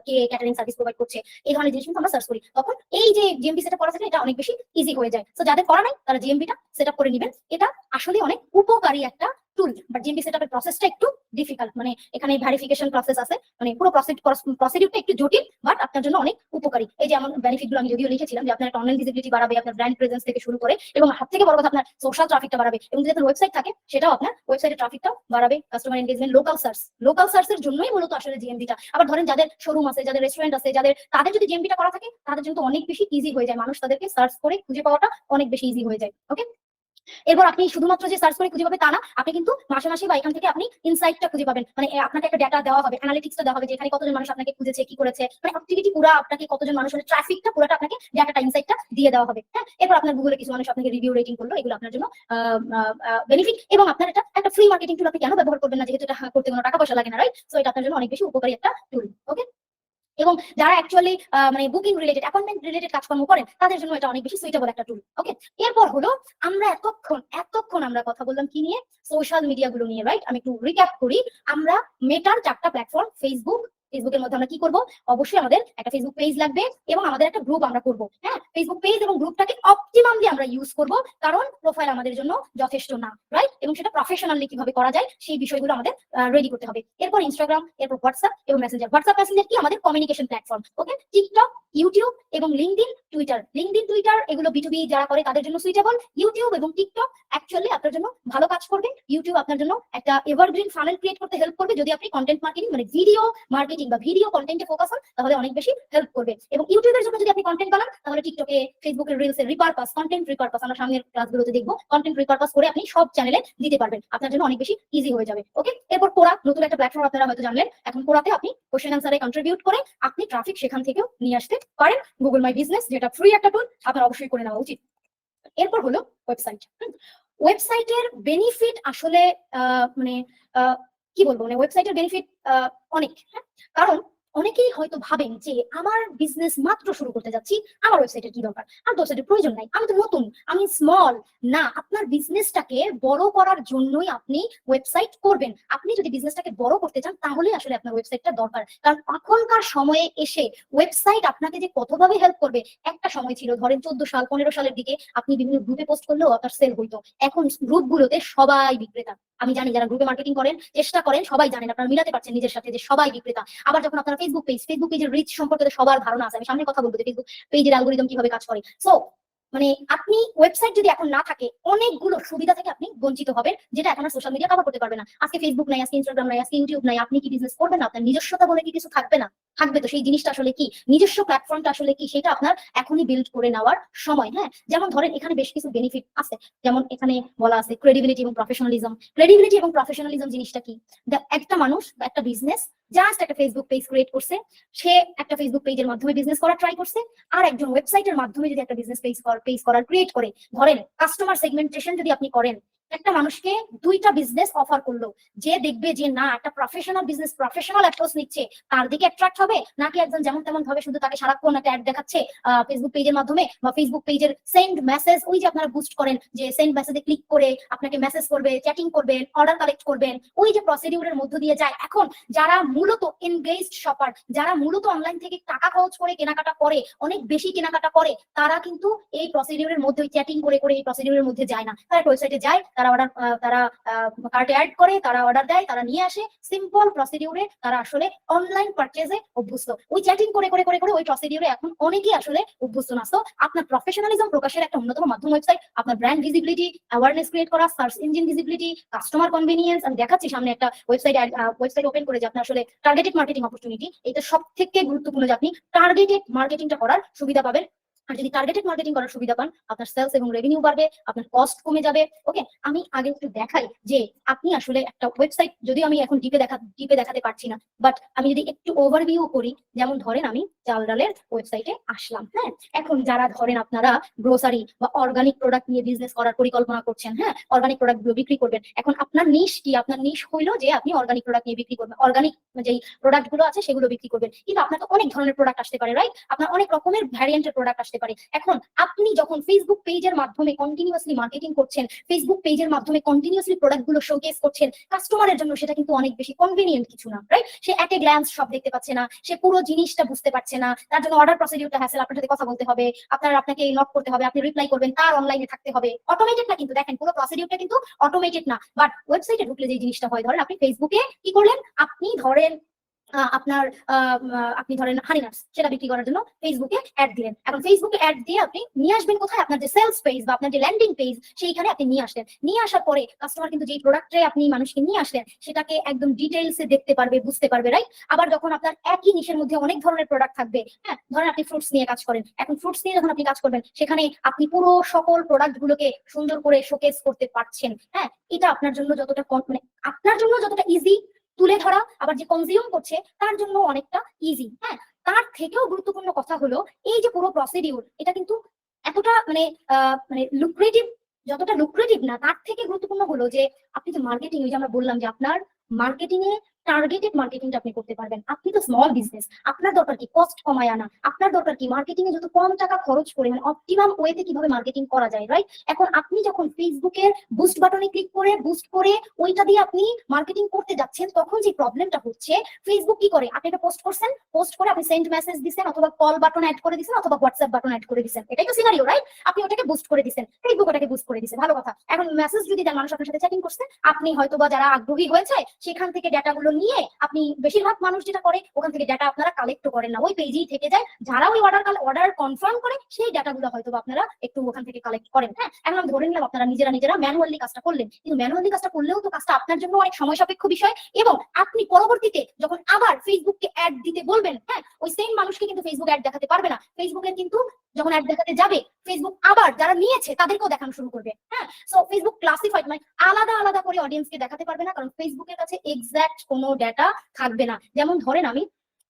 কে ক্যাটারিং সার্ভিস প্রোভাইড করছে, এই ধরনের জিনিস কিন্তু আমরা সার্চ করি। তখন এই যে জিএমপি সেটআপ করা থাকলে এটা অনেক বেশি ইজি হয়ে যায়। তো যাদের করা নাই তারা জিএমপিটা সেটআপ করে নেবেন, এটা আসলে অনেক উপকারী একটা টুল। বাট জিএমপি সেটআপের প্রসেসটা একটু ডিফিকাল্ট, মানে এখানে ভেরিফিকেশন প্রসেস আছে, মানে পুরো প্রসিডিউরটা একটু জটিল, বাট আপনার জন্য অনেক উপকারী। এই যে আমার বেনিফিটগুলো আমি যদিও লিখেছিলাম যে আপনার একটা অনলাইন ভিজিবিলিটি বাড়াবে, আপনার ব্র্যান্ড প্রেজেন্স থেকে শুরু করে, এবং হাত থেকে বড় কথা আপনার সোশ্যাল ট্রাফিকটা বাড়াবে, এবং যদি আপনার ওয়েবসাইট থাকে সেটাও আপনার ওয়েবসাইটের ট্রাফিকটাও বাড়াবে, কাস্টমার এনগেজমেন্ট, লোকাল সার্চের জন্যই মূলত আসলে জিএমপিটা। আবার ধরেন যাদের শোরুম আছে, যাদের রেস্টুরেন্ট আছে, তাদের যদি জিএমপিটা করা থাকে তাদের জন্য অনেক বেশি ইজি হয়ে যায়, মানুষ তাদেরকে সার্চ করে খুঁজে পাওয়াটা অনেক বেশি ইজি হয়ে যায়। ওকে, এরপর আপনি শুধুমাত্র যে সার্চ করে খুঁজে পাবে তা না, আপনি কিন্তু মাসে মাসে বা এখান থেকে আপনি ইনসাইটটা খুঁজে পাবেন, মানে আপনাকে একটা ডেটা দেওয়া হবে, অ্যানালিটিক্সটা দেওয়া হবে যে এখানে কতজন মানুষ আপনাকে খুঁজেছে, কি করেছে, মানে অ্যাক্টিভিটি পুরো আপনাকে কতজন মানুষ, মানে ট্রাফিকটা পুরোটা আপনাকে ডাটাটা ইনসাইটটা দিয়ে দেওয়া হবে। হ্যাঁ, এরপর আপনার গুগলে কিছু মানুষ আপনাকে রিভিউ রেটিং করলো, এগুলো আপনার জন্য বেনিফিট, এবং আপনার এটা একটা ফ্রি মার্কেটিং টুল, আপনি কেন ব্যবহার করবেন না, যেহেতু এটা করতে কোনো টাকা পয়সা লাগে না, রাইট? সো এটা আপনার জন্য অনেক বেশি উপকারী একটা টুল। ওকে, এবং যারা অ্যাকচুয়ালি মানে বুকিং রিলেটেড, অ্যাপয়েন্টমেন্ট রিলেটেড কাজকর্ম করেন তাদের জন্য এটা অনেক বেশি সুইটেবল একটা টুল। ওকে, এরপর হলো আমরা এতক্ষণ আমরা কথা বললাম কি নিয়ে, সোশ্যাল মিডিয়া গুলো নিয়ে, রাইট? আমি একটু রিক্যাপ করি। আমরা মেটার 4টা প্ল্যাটফর্ম, ফেসবুকের মধ্যে আমরা কি করব, অবশ্যই আমাদের একটা ফেসবুক পেজ লাগবে এবং আমাদের একটা গ্রুপ আমরা করব। হ্যাঁ, ফেসবুক পেজ এবং গ্রুপটাকে অপটিমামলি আমরা ইউজ করব, কারণ প্রোফাইল আমাদের জন্য যথেষ্ট না, রাইট? এবং সেটা প্রফেশনালি কিভাবে করা যায় সেই বিষয়গুলো আমাদের রেডি করতে হবে। এরপর ইনস্টাগ্রাম, এরপর হোয়াটসঅ্যাপ এবং মেসেঞ্জার কি আমাদের কমিউনিকেশন প্ল্যাটফর্ম। ওকে, টিকটক, ইউটিউব এবং লিঙ্কডইন, টুইটার এগুলো বিটুবি যারা করে তাদের জন্য সুইটেবল। ইউটিউব এবং টিকটক অ্যাকচুয়ালি আপনার জন্য ভালো কাজ করবে। ইউটিউব আপনার জন্য একটা এভারগ্রিন ফানেল ক্রিয়েট করতে হেল্প করবে, যদি আপনি কন্টেন্ট মার্কেটিং মানে ভিডিও মার্কেটিং বা ভিডিও কন্টেন্টে ফোকাস হন তাহলে অনেক বেশি হেল্প করবে। এবং ইউটিউবের জন্য যদি আপনি কন্টেন্ট বানান তাহলে টিকটকে, ফেসবুকের রিলসের কন্টেন্ট রিপারপাস আমরা সামনের ক্লাসগুলোতে দেখবো, কন্টেন্ট রিপারপাস করে আপনি সব চ্যানেলে দিতে পারবেন, আপনার জন্য অনেক বেশি ইজি হয়ে যাবে। ওকে, এরপর কোরা, নতুন একটা প্ল্যাটফর্ম আপনারা হয়তো জানলেন, এখন কোরাতে আপনি কোশ্চেন আনসারে কন্ট্রিবিউট করে আপনি ট্রাফিক সেখান থেকেও নিয়ে আসতে পারেন। গুগল মাই বিজনেস যেটা ফ্রি একটা টুল, আপনার অবশ্যই করে নেওয়া উচিত। এরপর হলো ওয়েবসাইটের বেনিফিট আসলে মানে কি বলবো, মানে ওয়েবসাইটের বেনিফিট অনেক। হ্যাঁ, কারণ অনেকেই হয়তো ভাবেন যে আমার বিজনেস মাত্র শুরু করতে যাচ্ছি, আমার ওয়েবসাইটের কি দরকার, আমার ওয়েবসাইটের প্রয়োজন নাই, আমি তো নতুন, আমি স্মল। না, আপনার বিজনেসটাকে বড় করার জন্যই আপনি ওয়েবসাইট করবেন। আপনি যদি বিজনেসটাকে বড় করতে চান তাহলে আসলে আপনার ওয়েবসাইটটা দরকার, কারণ এখনকার সময়ে এসে ওয়েবসাইট আপনাকে যে কতভাবে হেল্প করবে। একটা সময় ছিল ধরেন 14 সাল 15 সালের দিকে আপনি বিভিন্ন গ্রুপে পোস্ট করলেও আপনার সেল হইতো, এখন গ্রুপগুলোতে সবাই বিক্রেতা। আমি জানি যারা গ্রুপে মার্কেটিং করেন, চেষ্টা করেন, সবাই জানেন, আপনারা মিলাতে পারছেন নিজের সাথে যে সবাই বিক্রেতা। আবার যখন আপনারা ফেসবুক পেজের রিচ সম্পর্কে সবার ধারণা আছে, আমি সামনে কথা বলবো যে ফেসবুক পেজের অ্যালগরিদম কিভাবে কাজ করে। সো মানে আপনি ওয়েবসাইট যদি এখন না থাকে অনেকগুলো সুবিধা থেকে আপনি বঞ্চিত হবেন, যেটা এখন আর সোশ্যাল মিডিয়া কভার করতে পারবে না। আজকে ফেসবুক নাই, আজকে ইনস্টাগ্রাম নাই, আজকে ইউটিউব নাই, আপনি কি বিজনেস করবেন না? আপনার নিজস্বতা বলে কি কিছু থাকবে না? থাকবে। তো সেই জিনিসটা আসলে কি, নিজস্ব প্ল্যাটফর্মটা আসলে কি, সেটা আপনার এখনই বিল্ড করে নেওয়ার সময়। হ্যাঁ, যেমন ধরেন এখানে বেশ কিছু বেনিফিট আছে, যেমন এখানে বলা আছে ক্রেডিবিলিটি এবং প্রফেশনালিজম জিনিসটা কি? একটা মানুষ বা একটা বিজনেস জাস্ট একটা ফেসবুক পেজ ক্রিয়েট করছে, সে একটা ফেসবুক পেজের মাধ্যমে বিজনেস করার ট্রাই করছে, আর একজন ওয়েবসাইটের মাধ্যমে যদি একটা বিজনেস পেজ করার ক্রিয়েট করে, ধরেন কাস্টমার সেগমেন্টেশন যদি আপনি করেন, একটা মানুষকে 2টা বিজনেস অফার করলো, যে দেখবে যে না একটা প্রফেশনাল বিজনেস প্রফেশনাল অ্যাপ্রোচ নিচ্ছে, তার দিকে অ্যাট্রাক্ট হবে, নাকি একজন যেমন তেমন ভাবে শুধু তাকে সারাক্ষণ একটা অ্যাড দেখাচ্ছে ফেসবুক পেজের মাধ্যমে, বা ফেসবুক পেজের সেন্ড মেসেজ, ওই যে আপনারা বুস্ট করেন যে সেন্ড মেসেজে ক্লিক করে আপনাকে মেসেজ করবে, চ্যাটিং করবেন, অর্ডার কালেক্ট করবেন, ওই যে প্রসিডিউরের মধ্য দিয়ে যায়। এখন যারা মূলত এনগেজড শপার, যারা মূলত অনলাইন থেকে টাকা খরচ করে কেনাকাটা করে, অনেক বেশি কেনাকাটা করে, তারা কিন্তু এই প্রসিডিউরের মধ্যে চ্যাটিং করে এই প্রসিডিউরের মধ্যে যায় না, তারা ওয়েবসাইটে যায়, তারা কার্টে অ্যাড করে, তারা অর্ডার দেয়, তারা নিয়ে আসে, সিম্পল প্রসিডিউরে তারা আসলে অনলাইন পারচেজে অভ্যস্ত। ওই চ্যাটিং করে ওই প্রসিডিউরে এখন অনেকেই আসলে অভ্যস্ত না। তো আপনার প্রফেশনালিজম প্রকাশের একটা অন্যতম মাধ্যম ওয়েবসাইট, আপনার ব্র্যান্ড ভিজিবিলিটি, অ্যাওয়ারনেস ক্রিয়েট করা, search engine visibility, customer convenience. আমি দেখাচ্ছি সামনে একটা ওয়েবসাইট ওপেন করে যে আপনি আসলে টার্গেটেড মার্কেটিং অপরচুনিটি, এটা সব থেকে গুরুত্বপূর্ণ যে আপনি টার্গেটেড মার্কেটিংটা করার সুবিধা পাবেন। আর যদি টার্গেটেড মার্কেটিং করার সুবিধা পান, আপনার সেলস এবং রেভিনিউ বাড়বে, আপনার কস্ট কমে যাবে। ওকে, আমি আগে একটু দেখাই যে আপনি আসলে একটা ওয়েবসাইট, যদিও আমি এখন ডিপে দেখাতে পারছি না, বাট আমি যদি একটু ওভারভিউ করি, যেমন ধরেন আমি চাল ডালের ওয়েবসাইটে আসলাম। হ্যাঁ, এখন যারা ধরেন আপনারা গ্রোসারি বা অর্গানিক প্রোডাক্ট নিয়ে বিজনেস করার পরিকল্পনা করছেন, হ্যাঁ, অর্গানিক প্রোডাক্ট গুলো বিক্রি করবেন, এখন আপনার নিশ কি? আপনার নিশ হইলো যে আপনি অর্গানিক প্রোডাক্ট নিয়ে বিক্রি করবেন, অর্গানিক যেই প্রোডাক্ট গুলো আছে সেগুলো বিক্রি করবেন। কিন্তু আপনার তো অনেক ধরনের প্রোডাক্ট আসতে পারে, রাইট? আপনার অনেক রকমের ভ্যারিয়েন্টের প্রোডাক্ট আসতে পারে। এখন আপনি যখন ফেসবুক পেজের মাধ্যমে কন্টিনিউয়াসলি মার্কেটিং করছেন, ফেসবুক পেজের মাধ্যমে কন্টিনিউয়াসলি প্রোডাক্ট গুলো শোকেস করছেন, কাস্টমারের জন্য সেটা কিন্তু অনেক বেশি কনভিনিয়েন্ট কিছু না, right? Say at a glance সব দেখতে পাচ্ছে না, সে পুরো জিনিসটা বুঝতে পারছে না, তার জন্য অর্ডার প্রসিডিউরটা হ্যাসেল, আপনার সাথে কথা বলতে হবে, আপনাকে নক করতে হবে, আপনি রিপ্লাই করবেন, তার অনলাইনে থাকতে হবে। অটোমেটেড না কিন্তু, দেখেন পুরো প্রসিডিউরটা কিন্তু অটোমেটেড না। বাট ওয়েবসাইটে ঢুকলে যে জিনিসটা হয়, ধরেন আপনি ফেসবুকে কি করলেন, আপনি ধরেন আপনি ধরেন হানি নাটস, সেটা বিক্রি করার জন্য ফেসবুকে অ্যাড দিলেন। এখন ফেসবুকে অ্যাড দিয়ে আপনি নিয়ে আসবেন কোথায়? আপনার যে সেলস পেজ বা আপনার যে ল্যান্ডিং পেজ, সেইখানে আপনি নিয়ে আসলেন। নিয়ে আসার পরে কাস্টমার কিন্তু যেই প্রোডাক্টে আপনি মানুষকে নিয়ে আসলেন সেটাকে একদম ডিটেইলসে দেখতে পারবে, বুঝতে পারবে, রাইট? আবার যখন আপনার একই নিশের মধ্যে অনেক ধরনের প্রোডাক্ট থাকবে, হ্যাঁ, ধরেন আপনি ফ্রুটস নিয়ে কাজ করেন, এখন ফ্রুটস নিয়ে যখন আপনি কাজ করবেন, সেখানে আপনি পুরো সকল প্রোডাক্ট গুলোকে সুন্দর করে শোকেস করতে পারছেন। হ্যাঁ, এটা আপনার জন্য যতটা মানে আপনার জন্য যতটা ইজি তুলে ধরা, আবার যে কনজিউম করছে তার জন্য অনেকটা ইজি। হ্যাঁ, তার থেকেও গুরুত্বপূর্ণ কথা হলো এই যে পুরো প্রসিডিউর, এটা কিন্তু এতটা মানে লুক্রেটিভ, যতটা লুক্রেটিভ না, তার থেকে গুরুত্বপূর্ণ হলো যে আপনি যে মার্কেটিং, ওই যে আমরা বললাম যে আপনার মার্কেটিং এ টার্গেটেড মার্কেটিংটা আপনি করতে পারবেন। আপনি তো স্মল বিজনেস, আপনার দরকার কি কস্ট কমায় আনা, আপনার দরকার কি মার্কেটিং এ যত কম টাকা খরচ করে মানে অপটিমাম ওয়েতে কিভাবে মার্কেটিং করা যায়, রাইট? এখন আপনি যখন ফেসবুকের বুস্ট বাটনে ক্লিক করে বুস্ট করে ওইটা দিয়ে আপনি মার্কেটিং করতে যাচ্ছেন, তখন যে প্রবলেমটা হচ্ছে, ফেসবুক কি করে, আপনি এটা পোস্ট করছেন, পোস্ট করে আপনি সেন্ড মেসেজ দিচ্ছেন, অথবা কল বাটন অ্যাড করে দিচ্ছেন, অথবা হোয়াটসঅ্যাপ বাটন অ্যাড করে দিচ্ছেন, এটাই তো সিনারিও, রাইট? আপনি ওটাকে বুস্ট করে দিচ্ছেন, ফেসবুক ওটাকে বুস্ট করে দিচ্ছে, ভালো কথা। এখন মেসেজ যদি দেন, মানুষ আপনার সাথে চ্যাটিং করছে, আপনি হয়তোবা যারা আগ্রহী হয়েছে সেখান থেকে ডেটাগুলো নিয়ে আপনি, বেশিরভাগ মানুষ যেটা করে ওখান থেকে ডেটা আপনারা কালেক্ট করেন না, ওই পেজেই থেকে যায়। যারা ওই অর্ডার কনফার্ম করে সেই ডেটাগুলো হয়তো আপনারা একটু ওখান থেকে কালেক্ট করেন। হ্যাঁ, এখন আমি ধরে নিলাম আপনারা নিজেরা ম্যানুয়ালি কাজটা করলেন, কিন্তু ম্যানুয়ালি কাজটা করলেও তো কাজটা আপনার জন্য অনেক সময় সাপেক্ষ বিষয়, এবং আপনি পরবর্তীতে যখন আবার ফেসবুককে অ্যাড দিতে বলবেন, হ্যাঁ, ওই সেম মানুষকে কিন্তু ফেসবুক অ্যাড দেখাতে পারবে না। ফেসবুকের কিন্তু যখন অ্যাড দেখাতে যাবে, ফেসবুক আবার যারা নিয়েছে তাদেরকেও দেখানো শুরু করবে। হ্যাঁ, সো ফেসবুক ক্লাসিফাইড মানে আলাদা আলাদা করে অডিয়েন্সকে দেখাতে পারবে না, কারণ ফেসবুকের কাছে এক্সাক্ট কোনো ডেটা থাকবে না। যেমন ধরেন আমি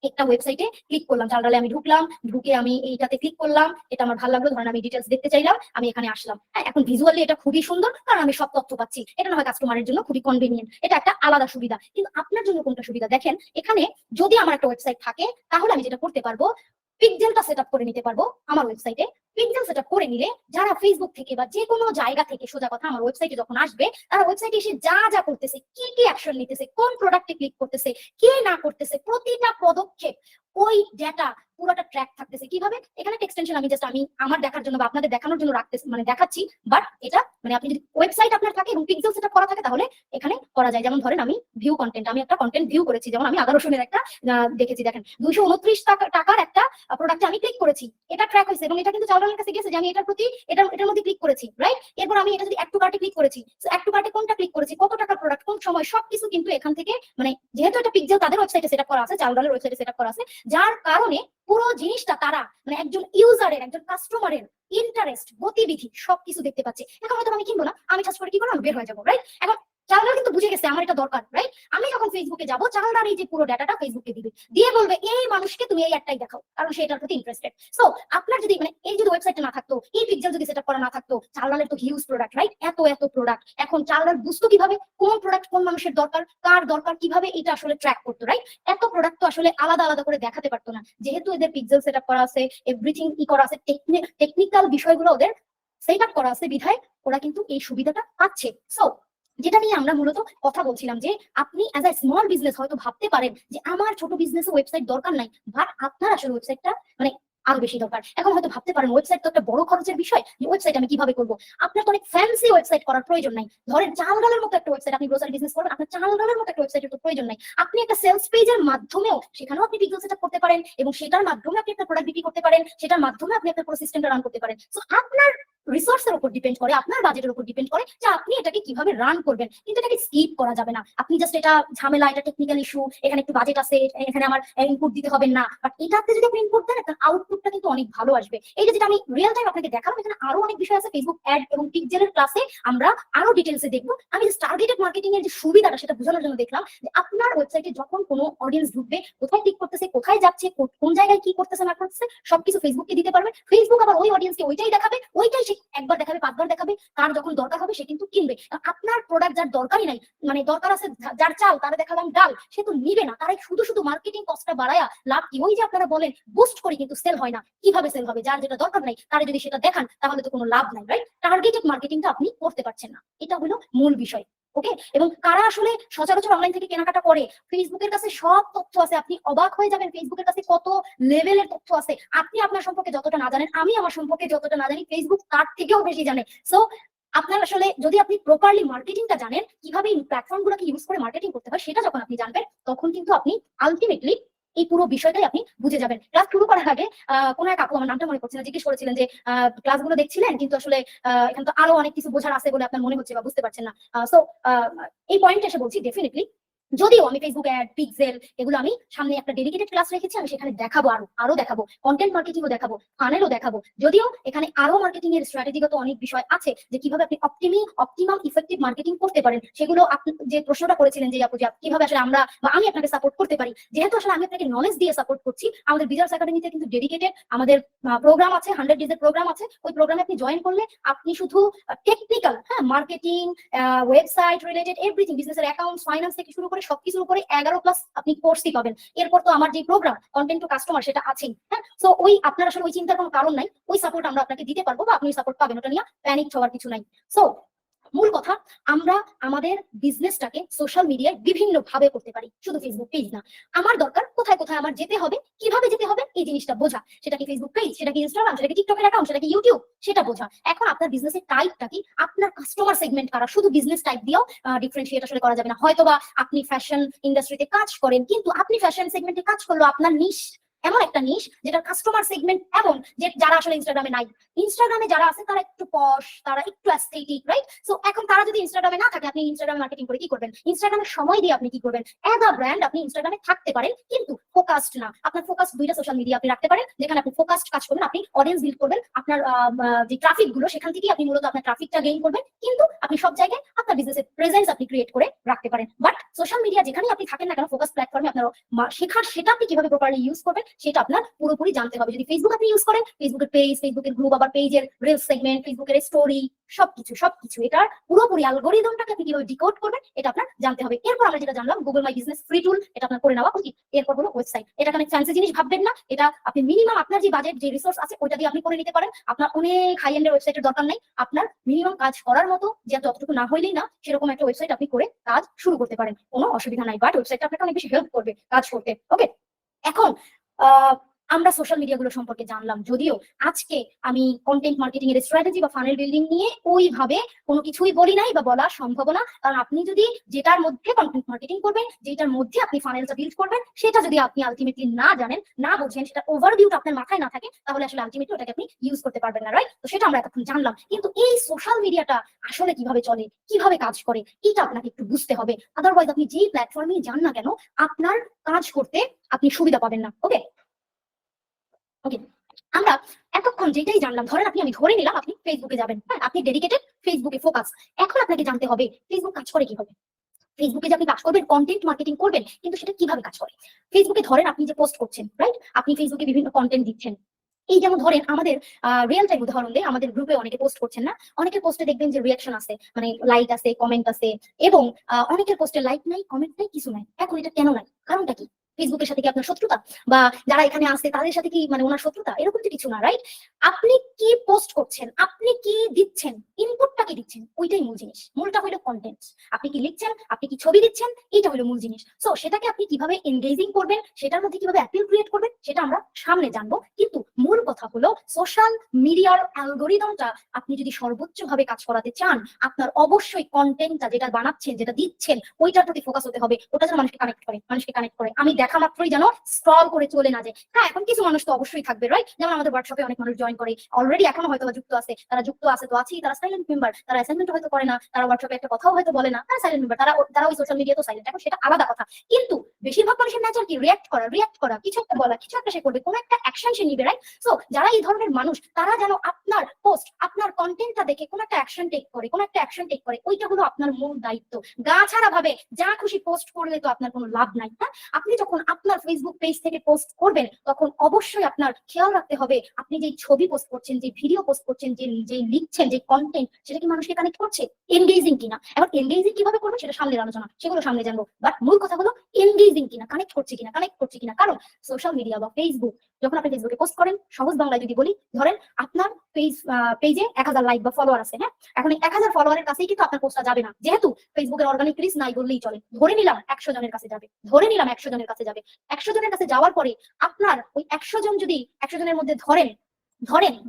একটা ওয়েবসাইটে ক্লিক করলাম, চাল ডালে আমি ঢুকলাম, ঢুকে আমি এইটাতে ক্লিক করলাম, এটা আমার ভালো লাগলো, ধরেন আমি ডিটেলস দেখতে চাইলাম, আমি এখানে আসলাম। হ্যাঁ, এখন ভিজুয়ালি এটা খুবই সুন্দর, কারণ আমি সব তথ্য পাচ্ছি, এটা না হয় কাস্টমারের জন্য খুবই কনভিনিয়েন্ট, এটা একটা আলাদা সুবিধা। কিন্তু আপনার জন্য কোনটা সুবিধা দেখেন, এখানে যদি আমার একটা ওয়েবসাইট থাকে, তাহলে আমি যেটা করতে পারবো, পিক্সেলটা সেট আপ করে নিতে পারবো আমার ওয়েবসাইটে। পিক্সেল সেট আপ করে নিলে যারা ফেসবুক থেকে বা যে কোনো জায়গা থেকে, সোজা কথা, আমার ওয়েবসাইটে যখন আসবে, তারা ওয়েবসাইটে এসে যা যা করতেছে, কি কি অ্যাকশন নিতেছে, কোন প্রোডাক্টে ক্লিক করতেছে, কে না করতেছে, প্রতিটা পদক্ষেপ ওই ডেটা পুরোটা ট্র্যাক থাকতেছে। কিভাবে? এখানে একটা এক্সটেনশন আমি জাস্ট আমার দেখার জন্য বা আপনাদের দেখানোর জন্য রাখতেছি, মানে দেখাচ্ছি, বাট এটা মানে আপনি যদি ওয়েবসাইট আপনার থাকে এবং পিক্সেল সেটআপ করা থাকে তাহলে এখানে করা যায়। যেমন ধরেন আমি ভিউ কন্টেন্ট, আমি একটা কন্টেন্ট ভিউ করেছি, যেমন আমি 1100 একটা দেখেছি, দেখেন 229 টাকার একটা প্রোডাক্টে আমি ক্লিক করেছি, এটা ট্র্যাক হয়েছে এবং এটা কিন্তু চালডালের কাছে গেছে যে আমি এটার প্রতি এটার মধ্যে ক্লিক করেছি, রাইট? এরপর আমি এটা যদি অ্যাড টু কার্টে ক্লিক করেছি, অ্যাড টু কার্টে কোনটা ক্লিক করেছি, কত টাকার প্রোডাক্ট, কোন সময়, সবকিছু কিন্তু এখান থেকে, মানে যেহেতু এটা পিক্সেল তাদের ওয়েবসাইটে সেটআপ করা আছে, চালডালের ওয়েবসাইটে সেটআপ করা আছে, যার কারণে পুরো জিনিসটা তারা মানে একজন ইউজারের, একজন কাস্টমারের ইন্টারেস্ট, গতিবিধি সবকিছু দেখতে পাচ্ছে। এখন হয়তো আমি কিনবো না, আমি চার্জ করে কি করবো, আমি বের হয়ে যাবো, রাইট? এখন চালডাল কিন্তু বুঝে গেছে আমার এটা দরকার, রাইট? আমি যখন ফেসবুকে যাবো, চালডাল এই যে পুরো ডাটাটা ফেসবুকে দিবে, দিয়ে বলবে এই মানুষকে তুমি এই একটাই দেখাও, কারণ সে এটার প্রতি ইন্টারেস্টেড। সো আপনার যদি মানে এই যদি ওয়েবসাইটটা না থাকতো, এই পিক্সেল যদি সেটআপ করা না থাকতো, চালডালের তো হিউজ প্রোডাক্ট, রাইট? এত প্রোডাক্ট, এখন চালডাল বুঝতো কিভাবে কোন প্রোডাক্ট কোন মানুষের দরকার, কার দরকার, কিভাবে এটা আসলে ট্র্যাক করতো, রাইট? এত প্রোডাক্ট তো আসলে আলাদা আলাদা করে দেখাতে পারতো না, যেহেতু এদের পিক্সেল সেটআপ করা আছে, এভরিথিং ই করা আছে, টেকনিক্যাল বিষয়গুলো ওদের সেটআপ করা আছে, বিধায় ওরা কিন্তু এই সুবিধাটা পাচ্ছে। সো যেটা নিয়ে আমরা মূলত কথা বলছিলাম, যে আপনি অ্যাজ আ স্মল বিজনেস হয়তো ভাবতে পারেন যে আমার ছোট বিজনেসে ওয়েবসাইট দরকার নাই, বাট আপনার আসলে ওয়েবসাইটটা মানে আরো বেশি দরকার। এখন হয়তো ভাবতে পারেন ওয়েবসাইট তো একটা বড় খরচের বিষয়, যে ওয়েবসাইট আমি কিভাবে করবো। আপনার তো অনেক ফ্যান্সি ওয়েবসাইট করার প্রয়োজন নাই। ধরেন চালডালের মতো একটা ওয়েবসাইট, আপনি গ্রোসারি বিজনেস করবেন, আপনার চালডালের মতো একটা ওয়েবসাইটের তো প্রয়োজন নাই। আপনি একটা সেলস পেজের মাধ্যমেও সেখানেও আপনি পিক্সেল সেটআপ করতে পারেন, এবং সেটার মাধ্যমে আপনি একটা প্রোডাক্ট বিক্রি করতে পারেন, সেটার মাধ্যমে আপনি একটা পুরো সিস্টেমটা রান করতে পারেন। সো আপনার রিসোর্সের উপর ডিপেন্ড করে, আপনার বাজেটের উপর ডিপেন্ড করে যে আপনি এটাকে কিভাবে রান করবেন। কিন্তু এটাকে স্কিপ করা যাবে না, আপনি জাস্ট এটা ঝামেলা, এটা টেকনিক্যাল ইস্যু, এখানে একটু বাজেট আছে, এখানে আমার ইনপুট দিতে হবে না, বাট এটাতে যদি আপনি ইনপুট দেন, একটা আউটপুট আউটপুটটা কিন্তু অনেক ভালো আসবে। এই যে যেটা আমি রিয়েল টাইম আপনাকে দেখালাম, এখানে আরো অনেক বিষয় আছে। ফেসবুক অ্যাড এবং পিক্সেলের ক্লাসে আমরা আরো ডিটেলসে দেখবো। আমি যে টার্গেটেড মার্কেটিং এর যে সুবিধাটা সেটা বোঝানোর জন্য দেখলাম যে আপনার ওয়েবসাইটে যখন কোনো অডিয়েন্স ঢুকবে, কোথায় ক্লিক করতেছে, কোথায় যাচ্ছে, কোন জায়গায় কি করতেছে না করতেছে, সবকিছু ফেসবুককে দিতে পারবে। ফেসবুক আবার ওই অডিয়েন্সকে ওইটাই দেখাবে, ওইটাই সে একবার দেখাবে, 5বার দেখাবে। তার যখন দরকার হবে সে কিন্তু কিনবে। আপনার প্রোডাক্ট যার দরকারই নাই, মানে দরকার আছে যার চাল, তারা দেখালাম ডাল, সে তো নিবে না। তারাই শুধু শুধু মার্কেটিং কস্টটা বাড়ায়া লাভ কি? ওই যে আপনারা বলেন বুস্ট করি কিন্তু সেল হয় না। কিভাবে সেল হবে? যার যেটা দরকার নাই তারা যদি সেটা দেখান তাহলে তো কোনো লাভ নাই, রাইট? টার্গেটেড মার্কেটিংটা আপনি করতে পারছেন না, এটা হলো মূল বিষয়। ওকে, এবং কারা আসলে সচরাচর অনলাইন থেকে কেনাকাটা করে, ফেসবুকের কাছে সব তথ্য আছে। আপনি অবাক হয়ে যাবেন ফেসবুকের কাছে কত লেভেলের তথ্য আছে। আপনি আপনার সম্পর্কে যতটা না জানেন, আমি আমার সম্পর্কে যতটা না জানি, ফেসবুক তার থেকেও বেশি জানে। সো আপনার আসলে যদি আপনি প্রপারলি মার্কেটিংটা জানেন, কিভাবে এই প্ল্যাটফর্ম গুলোকে ইউজ করে মার্কেটিং করতে হয়, সেটা যখন আপনি জানবেন, তখন কিন্তু আপনি আলটিমেটলি এই পুরো বিষয়টাই আপনি বুঝে যাবেন। ক্লাস শুরু করার আগে কোনো এক আপু, আমার নামটা মনে পড়ছে না, জিজ্ঞেস করেছিলেন যে ক্লাসগুলো দেখছিলেন কিন্তু আসলে এখানে তো আরো অনেক কিছু বোঝার আছে বলে আপনার মনে হচ্ছে বা বুঝতে পারছেন না। সো এই পয়েন্টে এসে বলছি, ডেফিনেটলি যদিও আমি ফেসবুক অ্যাড, পিক্সেল এগুলো আমি সামনে একটা ডেডিকেটেড ক্লাস রেখেছি, আমি সেখানে দেখাবো, আরো দেখাবো, কন্টেন্ট মার্কেটিংও দেখাবো, ফানেলও দেখাবো। যদিও এখানে আরো মার্কেটিং এর স্ট্র্যাটেজিগত অনেক বিষয় আছে যে কিভাবে আপনি অপটিমাম ইফেক্টিভ মার্কেটিং করতে পারেন। সেগুলো আপনি যে প্রশ্নটা করেছিলেন যে আপু, যে কিভাবে আসলে আমরা বা আমি আপনাকে সাপোর্ট করতে পারি, যেহেতু আসলে আমি আপনাকে নলেজ দিয়ে সাপোর্ট করছি, আমাদের বিজার্স একাডেমিতে কিন্তু ডেডিকেটেড আমাদের প্রোগ্রাম আছে, 100 ডেজের প্রোগ্রাম আছে। ওই প্রোগ্রামে আপনি জয়েন করলে আপনি শুধু টেকনিক্যাল, হ্যাঁ, মার্কেটিং, ওয়েবসাইট রিলেটেড এভরিথিং, বিজনেসের অ্যাকাউন্ট, ফাইন্যান্স থেকে শুরু করে সবকিছুর উপরে 11+ আপনি কোর্সই পাবেন। এরপর তো আমার যে প্রোগ্রাম কন্টেন্ট টু কাস্টমার সেটা আছেই, হ্যাঁ। সো ওই আপনার আসলে ওই চিন্তার কোনো কারণ নাই, ওই সাপোর্ট আমরা আপনাকে দিতে পারবো বা আপনি সাপোর্ট পাবেন, ওটা নিয়ে প্যানিক হওয়ার কিছু নাই। সো মূল কথা, আমরা আমাদের বিজনেসটাকে সোশ্যাল মিডিয়ায় বিভিন্ন ভাবে করতে পারি, শুধু ফেসবুক পেজ না। আমার দরকার কোথায় কোথায় আমার যেতে হবে, কিভাবে যেতে হবে, এই জিনিসটা বোঝা। সেটা কি ফেসবুক পেজ, সেটা কি ইনস্টাগ্রাম, সেটা কি টিকটকের অ্যাকাউন্ট, সেটা কি ইউটিউব, সেটা বোঝা। এখন আপনার বিজনেসের টাইপটা কি, আপনার কাস্টমার সেগমেন্ট কারা, শুধু বিজনেস টাইপ দিয়েও ডিফারেন্সিয়েট আসলে করা যাবে না। হয়তোবা আপনি ফ্যাশন ইন্ডাস্ট্রিতে কাজ করেন, কিন্তু আপনি ফ্যাশন সেগমেন্টে কাজ করলেও আপনার নিশ এমন একটা নিশ যেটা কাস্টমার সেগমেন্ট এমন যে যারা আসলে ইনস্টাগ্রামে নাই। ইনস্টাগ্রামে যারা আছে তারা একটু পশ, তারা একটু অ্যাস্থেটিক, রাইট? সো এখন তারা যদি ইনস্টাগ্রামে না থাকে, আপনি ইনস্টাগ্রামে মার্কেটিং করে কি করবেন? ইনস্টাগ্রামে সময় দিয়ে আপনি কি করবেন? অ্যাজ আ ব্র্যান্ড আপনি ইনস্টাগ্রামে থাকতে পারেন, কিন্তু ফোকাসড না। আপনার ফোকাস দুইটা সোশ্যাল মিডিয়া আপনি রাখতে পারেন, যেখানে আপনি ফোকাসড কাজ করবেন, আপনি অডিয়েন্স বিল্ড করবেন, আপনার যে ট্রাফিক গুলো সেখান থেকে আপনি মূলত আপনার ট্রাফিকটা গেইন করবেন, কিন্তু আপনি সব জায়গায় আপনার বিজনেসের প্রেজেন্স আপনি ক্রিয়েট করে রাখতে পারেন। বাট সোশ্যাল মিডিয়া যেখানে আপনি থাকেন না কেন, ফোকাস প্ল্যাটফর্মে আপনার শেখার, সেটা আপনি কিভাবে প্রপারলি ইউজ করবেন সেটা আপনার পুরোপুরি জানতে হবে। যদি ফেসবুক আপনি ইউজ করেন, ফেসবুকের পেজ, ফেসবুকের গ্রুপ, আবার পেজের রিলস সেগমেন্ট, ফেসবুকের স্টোরি, সবকিছু এটার পুরোপুরি অ্যালগরিদমটাকে আপনি কিভাবে ডিকোড করবেন এটা আপনার জানতে হবে। এরপর আমরা যেটা জানলাম, গুগল মাই বিজনেস ফ্রি টুল, এটা আপনার করে নেওয়া উচিত। এরপর হলো ওয়েবসাইট। এটা অনেক ফ্যান্সি জিনিস ভাববেন না, এটা আপনি মিনিমাম আপনার যে বাজেট, যে রিসোর্স আছে ওইটা দিয়ে আপনি করে নিতে পারেন। আপনার অনেক হাই এন্ডের ওয়েবসাইটের দরকার নাই, আপনার মিনিমাম কাজ করার মতো, যে যতটুকু না হইলেই না সেরকম একটা ওয়েবসাইট আপনি করে কাজ শুরু করতে পারেন, কোনো অসুবিধা নাই। বাট ওয়েবসাইটটা আপনাকে অনেক বেশি হেল্প করবে কাজ করতে। ওকে, এখন আমরা সোশ্যাল মিডিয়া গুলো সম্পর্কে জানলাম, যদিও আজকে আমি কন্টেন্ট মার্কেটিং এর স্ট্র্যাটেজি বা ফানেল বিল্ডিং নিয়ে ওইভাবে কোনো কিছুই বলি নাই বা বলা সম্ভব না। কারণ আপনি যদি যেটার মধ্যে কন্টেন্ট মার্কেটিং করবেন, যেটার মধ্যে আপনি ফানেলটা বিল্ড করবেন, সেটা যদি আপনি আলটিমেটলি না জানেন, না বোঝেন, সেটা ওভারভিউটা আপনার মাথায় না থাকে, তাহলে আসলে আলটিমেটলি ওটাকে আপনি ইউজ করতে পারবেন না, রাইট? তো সেটা আমরা এতক্ষণ জানলাম, কিন্তু এই সোশ্যাল মিডিয়াটা আসলে কিভাবে চলে, কিভাবে কাজ করে, এটা আপনাকে একটু বুঝতে হবে। আদারওয়াইজ আপনি যেই প্ল্যাটফর্মে যান না কেন, আপনার কাজ করতে আপনি সুবিধা পাবেন না। ওকে, আমরা এতক্ষণ যেটাই জানলাম, ধরেন আমি ধরে নিলাম আপনি ফেসবুকে যাবেন, হ্যাঁ, আপনি ডেডিকেটেড ফেসবুকে ফোকাস। এখন আপনাকে জানতে হবে ফেসবুক কাজ করে কিভাবে। ফেসবুকে যে আপনি কাজ করবেন, কন্টেন্ট মার্কেটিং করবেন, কিন্তু সেটা কিভাবে কাজ করে। ফেসবুকে ধরেন আপনি যে পোস্ট করছেন, রাইট, আপনি ফেসবুকে বিভিন্ন কন্টেন্ট দিচ্ছেন। এই যেমন ধরেন আমাদের রিয়েল টাইম উদাহরণ দেয়, আমাদের গ্রুপে অনেকে পোস্ট করছেন না, অনেকের পোস্টে দেখবেন যে রিয়াকশন আছে, মানে লাইক আছে, কমেন্ট আছে, এবং অনেকের পোস্টে লাইক নাই, কমেন্ট নাই, কিছু নাই। এখন এটা কেন নাই, কারণটা কি? ফেসবুকের সাথে কি আপনার শত্রুতা, বা যারা এখানে আসছে তাদের সাথে কি মানে ওনার শত্রুতা? এরকম তো কিছু না, রাইট? আপনি কি পোস্ট করছেন, আপনি কি দিচ্ছেন, ইনপুটটা কি দিচ্ছেন, ওইটাই মূল জিনিস। মূলটা হলো কন্টেন্ট। আপনি কি লিখছেন, আপনি কি ছবি দিচ্ছেন, এইটা হলো মূল জিনিস। সো সেটাকে আপনি কিভাবে এনগেজিং করবেন, সেটার মধ্যে কিভাবে অ্যাপিল ক্রিয়েট করবেন, সেটা আমরা সামনে জানবো। কিন্তু মূল কথা হলো সোশ্যাল মিডিয়ার অ্যালগরিদমটা আপনি যদি সর্বোচ্চ ভাবে কাজ করাতে চান, আপনার অবশ্যই কন্টেন্টটা যেটা বানাচ্ছেন, যেটা দিচ্ছেন, ওইটার প্রতি ফোকাস হতে হবে। ওটা যেন মানুষকে কানেক্ট করে। আমি দেখা মাত্রই যেন স্ক্রল করে চলে না যায়। হ্যাঁ, এখন কিছু মানুষ তো অবশ্যই থাকবে, রাইট? যেমন আমাদের ওয়ার্কশপে অনেক মানুষ জয়েন করে, অলরেডি এখনো হয়তো যুক্ত আছে, তারা যুক্ত আছে তো আছেই, তারা সাইলেন্ট মেম্বার, তারা অ্যাসাইনমেন্ট হয়তো করে না, তারা ওয়ার্কশপে একটা কথাও হয়তো বলে না, তারা সাইলেন্ট মেম্বার, তারা ওই সোশ্যাল মিডিয়া তো সাইলেন্ট, এখন সেটা আলাদা কথা। কিন্তু বেশিরভাগ মানুষের নেচার কি? রিয়াক্ট করা, কিছু একটা বলা, কিছু একটা সে করবে, কোনো একটা অ্যাকশন সে নিবে, রাইট? সো যারা এই ধরনের মানুষ, তারা যেন আপনার পোস্ট, আপনার কন্টেন্টটা দেখে কোনো একটা অ্যাকশন টেক করে, ওইটা হলো আপনার মূল দায়িত্ব। গা ছাড়া ভাবে যা খুশি পোস্ট করলে তো আপনার কোনো লাভ নাই। হ্যাঁ, আপনি যখন আপনার ফেসবুক পেজ থেকে পোস্ট করবেন, তখন অবশ্যই আপনার খেয়াল রাখতে হবে আপনি যে ছবি পোস্ট করছেন, যে ভিডিও পোস্ট করছেন, যে লিখছেন, যে কন্টেন্ট, সেটা কি মানুষকে কানেক্ট করছে, এনগেজিং কিনা। এখন এনগেজিং কিভাবে করবে সেটা সামনের আলোচনা, সেগুলো সামনে জানবো, বাট মূল কথা হলো এনগেজিং কিনা, কানেক্ট করছে কিনা। কারণ সোশ্যাল মিডিয়া বা ফেসবুক, যখন আপনি ফেসবুকে পোস্ট করেন, সহজ বাংলায় যদি বলি, ধরেন আপনার পেজে 1000 লাইক বা ফলোয়ার আছে। হ্যাঁ, এখন এই 1000 ফলোয়ারের কাছেই কিন্তু আপনার পোস্টটা যাবে না, যেহেতু ফেসবুকের অর্গানিক রিচ নাই বললেই চলে। ধরে নিলাম 100 জনের কাছে যাবে, 100 জনের কাছে যাওয়ার পরে আপনার ওই 100 জন, যদি 100 জনের মধ্যে ধরেন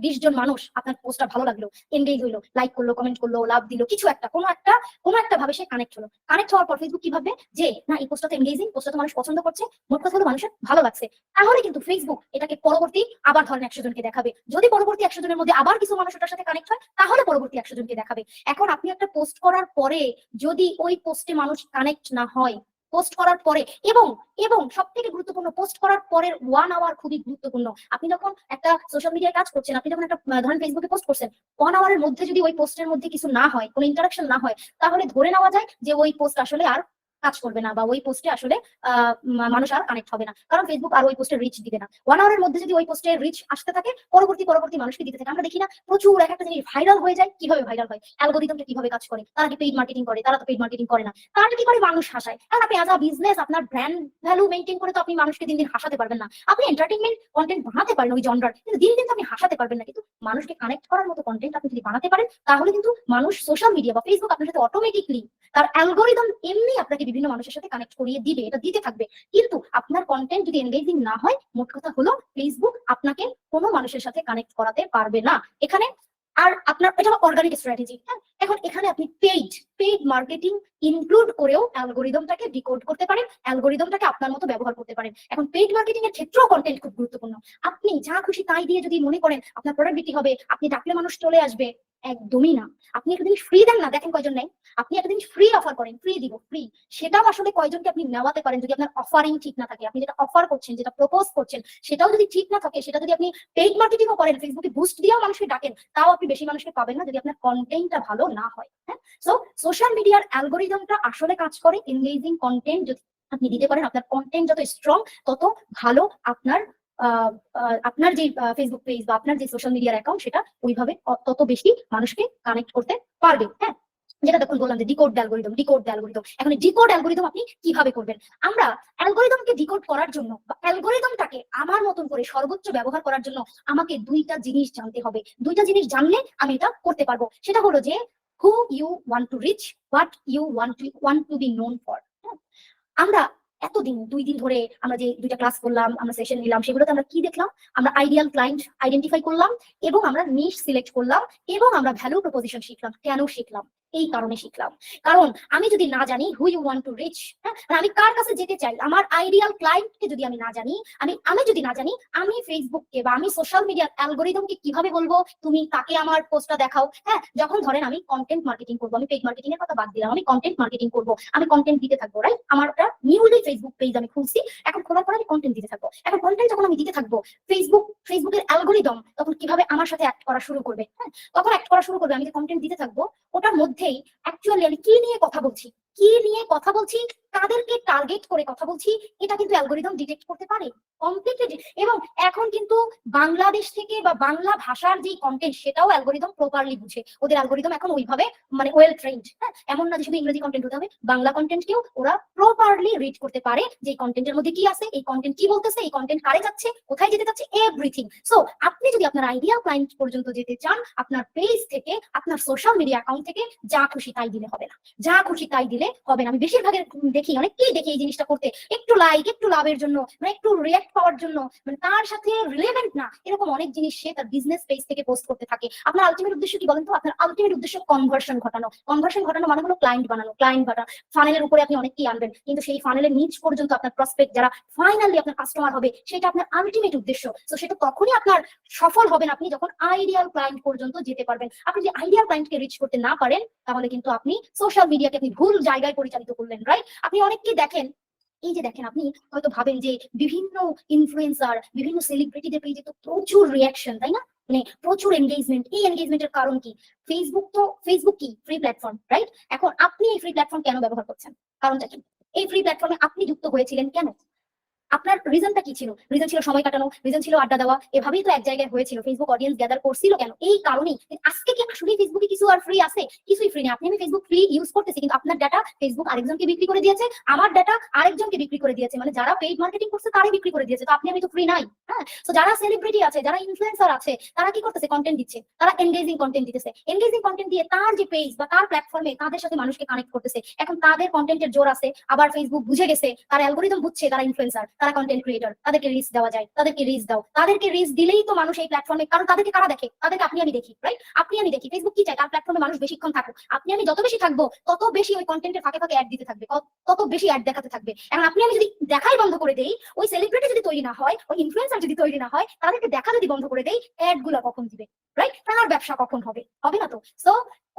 20 জন মানুষ আপনার পোস্টটা ভালো লাগলো, এনগেজ হইলো, লাইক করলো, কমেন্ট করলো, লাভ দিল, কিছু একটা, কোনো একটা ভাবে সে কানেক্ট হলো। কানেক্ট হওয়ার পর ফেসবুক কি ভাববে যে না, এই পোস্টটা তো এনগেজিং, পোস্টটা তো মানুষ পছন্দ করছে, মোট কথা হলো মানুষের ভালো লাগছে। তাহলে কিন্তু ফেসবুক এটাকে পরবর্তী আবার ধরেন 100 জনকে দেখাবে। যদি পরবর্তী 100 জনের মধ্যে আবার কিছু মানুষ ওটার সাথে কানেক্ট হয়, তাহলে পরবর্তী 100 জনকে দেখাবে। এখন আপনি একটা পোস্ট করার পরে যদি ওই পোস্টে মানুষ কানেক্ট না হয়, পোস্ট করার পরে, এবং এবং সব থেকে গুরুত্বপূর্ণ, পোস্ট করার পরের 1 আওয়ার খুবই গুরুত্বপূর্ণ। আপনি যখন একটা সোশ্যাল মিডিয়ায় কাজ করছেন, আপনি যখন একটা ধরেন ফেসবুকে পোস্ট করছেন, 1 আওয়ারের মধ্যে যদি ওই পোস্টের মধ্যে কিছু না হয়, কোনো ইন্টারাকশন না হয়, তাহলে ধরে নেওয়া যায় যে ওই পোস্ট আসলে আর কাজ করবে না, বা ওই পোস্টে আসলে মানুষ আর কানেক্ট হবে না, কারণ ফেসবুক আর ওই পোস্টের রিচ দিবে না। 1 আওয়ারের মধ্যে যদি ওই পোস্টের রিচ আসতে থাকে, পরবর্তী মানুষকে দিতে থাকে। আমরা দেখি না প্রচুর একটা জিনিস ভাইরাল হয়ে যায়, কিভাবে ভাইরাল হয়? অ্যালগোরিদমটা কিভাবে কাজ করে? তারা কি পেইড মার্কেটিং করে? তারা তো পেইড মার্কেটিং করে না। তারা কি করে? মানুষ হাসায়। কারণ আপনি অ্যাজ আ বিজনেস আপনার ব্র্যান্ড ভ্যালু মেইনটেইন করে তো আপনি মানুষকে দিন দিন হাসাতে পারবেন না। আপনি এন্টারটেইনমেন্ট কন্টেন্ট বানাতে পারেন ওই জনরার, কিন্তু দিন দিন তো আপনি হাসাতে পারবেন না। কিন্তু মানুষকে কানেক্ট করার মতো কন্টেন্ট আপনি যদি বানাতে পারেন, তাহলে কিন্তু মানুষ সোশ্যাল মিডিয়া বা ফেসবুক আপনার সাথে অটোমেটিকলি, তার অ্যালগোরিদম এমনি আপনাকে বিভিন্ন মানুষের সাথে কানেক্ট করিয়ে দিবে, এটা দিতে থাকবে। কিন্তু আপনার কন্টেন্ট যদি এনগেজিং না হয়, মোট কথা হলো ফেসবুক আপনাকে কোনো মানুষের সাথে কানেক্ট করাতে পারবে না এখানে। আর আপনার এটা অর্গানিক স্ট্র্যাটেজি। হ্যাঁ, এখন এখানে আপনি পেইড মার্কেটিং ইনক্লুড করেও অ্যালগোরিদমটাকে ডিকোড করতে পারেন, অ্যালগোরিদমটাকে আপনার মতো ব্যবহার করতে পারেন। এখন পেইড মার্কেটিং এর ক্ষেত্রেও কন্টেন্ট খুব গুরুত্বপূর্ণ। আপনি যা খুশি তাই দিয়ে যদি মনে করেন আপনার প্রোডাক্ট বিক্রি হবে, আপনি ডাকলে মানুষ চলে আসবে, একদমই না। আপনি একটা জিনিস ফ্রি দেন না, দেখেন কয়জন নেই। আপনি একটা জিনিস ফ্রি অফার করেন, ফ্রি দিব, ফ্রি, সেটাও আসলে কয়জনকে আপনি নেওয়াতে পারেন যদি আপনার অফারিং ঠিক না থাকে। আপনি যেটা অফার করছেন, যেটা প্রপোজ করছেন, সেটাও যদি ঠিক না থাকে, সেটা যদি আপনি পেইড মার্কেটিংও করেন, ফেসবুকে বুস্ট দিয়েও মানুষকে ডাকেন, তাও আপনি বেশি মানুষকে পাবেন না যদি আপনার কন্টেন্টটা ভালো না হয়। হ্যাঁ, সো সোশ্যাল মিডিয়ার অ্যালগোরিদমটা আসলে কাজ করে এনগেজিং কন্টেন্ট যদি আপনি দিতে পারেন। আপনার কন্টেন্ট যত স্ট্রং, তত ভালো আপনার যে ফেসবুক পেজ বা আপনার যে সোশ্যাল মিডিয়ার অ্যাকাউন্ট, সেটা ওইভাবে তত বেশি মানুষকে কানেক্ট করতে পারবে। হ্যাঁ, যেটা তখন বললাম যে ডিকোড দ্য অ্যালগোরিদম। এখন ডিকোড অ্যালগোরিদম আপনি কিভাবে করবেন? আমরা অ্যালগোরিদমকে ডিকোড করার জন্য বা অ্যালগোরিদমটাকে আমার মতন করে সর্বোচ্চ ব্যবহার করার জন্য আমাকে 2টা জিনিস জানতে হবে। 2টা জিনিস জানলে আমি এটা করতে পারবো। সেটা হলো যে who you want to reach, what you want to be known for। আমরা এতদিন 2 দিন ধরে আমরা যে 2টা ক্লাস করলাম, আমরা সেশন নিলাম, সেগুলোতে আমরা কি দেখলাম? আমরা আইডিয়াল ক্লায়েন্ট আইডেন্টিফাই করলাম, এবং আমরা নিশ সিলেক্ট করলাম, এবং আমরা ভ্যালু প্রপোজিশন শিখলাম। কেন শিখলাম? এই কারণে শিখলাম, কারণ আমি যদি না জানি who you want to reach, হ্যাঁ, আমি কার কাছে যেতে চাই, আমার আইডিয়াল ক্লায়েন্টকে যদি আমি না জানি, আমি যদি না জানি, আমি ফেসবুককে বা আমি সোশ্যাল মিডিয়ার অ্যালগোরিদমকে কিভাবে বলবো তুমি তাকে আমার পোস্টটা দেখাও? হ্যাঁ, যখন ধরেন আমি কন্টেন্ট মার্কেটিং করবো, আমি পেইড মার্কেটিং এর কথা বাদ দিলাম, আমি কন্টেন্ট মার্কেটিং করবো, আমি কন্টেন্ট দিতে থাকবো, রাইট? আমার একটা নিউলি ফেসবুক পেজ আমি খুলছি, এখন খোলার পরে আমি কন্টেন্ট দিতে থাকবো। এখন কন্টেন্ট যখন আমি দিতে থাকবো, ফেসবুকের অ্যালগোরিদম তখন কিভাবে আমার সাথে অ্যাক্ট করা শুরু করবে? হ্যাঁ, তখন অ্যাক্ট করা শুরু করবে, আমি যে কন্টেন্ট দিতে থাকবো ওটার মধ্যেই অ্যাকচুয়ালি আমি কি নিয়ে কথা বলছি, কাদেরকে টার্গেট করে কথা বলছি, এটা কিন্তু অ্যালগোরিদম ডিটেক্ট করতে পারে কমপ্লিটলি। এবং এখন কিন্তু বাংলাদেশ থেকে বা বাংলা ভাষার যে কন্টেন্ট, সেটাও অ্যালগোরিদম প্রপারলি বুঝে। ওদের অ্যালগোরিদম এখন ওইভাবে মানে ওয়েল ট্রেন্ড। হ্যাঁ, এমন না যে শুধু ইংরেজি কন্টেন্ট হতে হবে, বাংলা কন্টেন্টকেও ওরা প্রপারলি রিড করতে পারে যে এই কন্টেন্টের মধ্যে কি আছে, এই কন্টেন্ট কি বলতেছে, এই কন্টেন্ট কারে যাচ্ছে, কোথায় যেতে যাচ্ছে, এভরিথিং। সো আপনি যদি আপনার আইডিয়াল ক্লায়েন্ট পর্যন্ত যেতে চান, আপনার পেজ থেকে, আপনার সোশ্যাল মিডিয়া অ্যাকাউন্ট থেকে যা খুশি তাই দিলে হবে না। যা খুশি তাই দিলে চাইলে হবে না। আমি বেশিরভাগের দেখি, অনেককেই দেখি এই জিনিসটা করতে, একটু লাইক, একটু লাভের জন্য, মানে একটু রিয়াক্ট পাওয়ার জন্য, মানে তার সাথে রিলেভেন্ট না এরকম অনেক জিনিস সে তার বিজনেস পেজ থেকে পোস্ট করতে থাকে। আপনার আলটিমেট উদ্দেশ্য কি বলেন তো? আপনার আলটিমেট উদ্দেশ্য কনভার্সন ঘটানো। কনভার্সন ঘটানো মানে হলো ক্লায়েন্ট বানানো, ক্লায়েন্ট বানানো। ফানেলের উপরে আপনি অনেককেই আনবেন, কিন্তু সেই ফানেলের নিচ পর্যন্ত আপনার প্রসপেক্ট যারা ফাইনালি আপনার কাস্টমার হবে, সেটা আপনার আলটিমেট উদ্দেশ্য। তো সেটা তখনই আপনার সফল হবেন আপনি যখন আইডিয়াল ক্লায়েন্ট পর্যন্ত যেতে পারবেন। আপনি যদি আইডিয়াল ক্লায়েন্টকে রিচ করতে না পারেন, তাহলে কিন্তু আপনি সোশ্যাল মিডিয়াকে আপনি ভুল জায়গায় পরিচালিত করলেন, রাইট? আপনি অনেককে দেখেন, এই যে দেখেন, আপনি হয়তো ভাবেন যে বিভিন্ন ইনফ্লুয়েন্সার, বিভিন্ন সেলিব্রিটিদের পেজে তো প্রচুর রিয়াকশন, তাই না? মানে প্রচুর এনগেজমেন্ট। এই এনগেজমেন্টের কারণ কি? ফেসবুক কি ফ্রি প্ল্যাটফর্ম, রাইট? এখন আপনি এই ফ্রি প্ল্যাটফর্ম কেন ব্যবহার করছেন? কারণটা কি? এই ফ্রি প্ল্যাটফর্মে আপনি যুক্ত হয়েছিলেন কেন? আপনার রিজনটা কি ছিল? রিজন ছিল সময় কাটানো, রিজন ছিল আড্ডা দেওয়া। এভাবেই তো এক জায়গায় হয়েছিল। ফেসবুক অডিয়েন্স গ্যাদার করছিল কেন? এই কারণেই। আজকে কি আসলে ফেসবুকে কিছু আর ফ্রি আছে? কিছুই ফ্রি নেই। আমি ফেসবুক ফ্রি ইউজ করতেছি, কিন্তু আপনার ডাটা ফেসবুক আরেকজনকে বিক্রি করে দিয়েছে, আমার ডাটা আরেকজনকে বিক্রি করে দিয়েছে। মানে যারা পেইড মার্কেটিং করছে তারাই বিক্রি করে দিয়েছে। তো আপনি আমি তো ফ্রি নাই। হ্যাঁ, তো যারা সেলিব্রিটি আছে, যারা ইনফ্লুয়েন্সার আছে, তারা কি করতেছে? কন্টেন্ট দিচ্ছে। তারা এনগেজিং কন্টেন্ট দিতেছে। এনগেজিং কন্টেন্ট দিয়ে তার যে পেজ বা তার প্ল্যাটফর্মে তাদের সাথে মানুষকে কানেক্ট করতেছে। এখন তাদের কন্টেন্টের জোর আছে। আবার ফেসবুক বুঝে গেছে, তার অ্যালগোরিদম বুঝছে তারা ইনফ্লুয়েন্সার, তারা কন্টেন্ট ক্রিয়েটর, তাদেরকে রিচ দেওয়া যায়। তাদেরকে রিচ দাও, তাদেরকে রিচ দিলেই তো মানুষ এই প্ল্যাটফর্মে, কারণ তাদেরকে কারা দেখে? তাদেরকে আপনি আমি দেখি, রাইট? আপনি আমি দেখি। ফেসবুক কি চায়? তার প্ল্যাটফর্মে মানুষ বেশিক্ষণ থাকুক। আপনি আমি যত বেশি থাকবো, তত বেশি ওই কন্টেন্টের ফাঁকে ফাঁকে অ্যাড দিতে থাকবে, তত বেশি অ্যাড দেখাতে থাকবে। এখন আপনি আমি যদি দেখাই বন্ধ করে দেই, ওই সেলিব্রিটি যদি তৈরি না হয়, ওই ইনফ্লুয়েন্সার যদি তৈরি না হয়, তাদেরকে দেখা যদি বন্ধ করে দেই, অ্যাড গুলা কখন দিবে, রাইট? তার ব্যবসা কখন হবে? হবে না তো। সো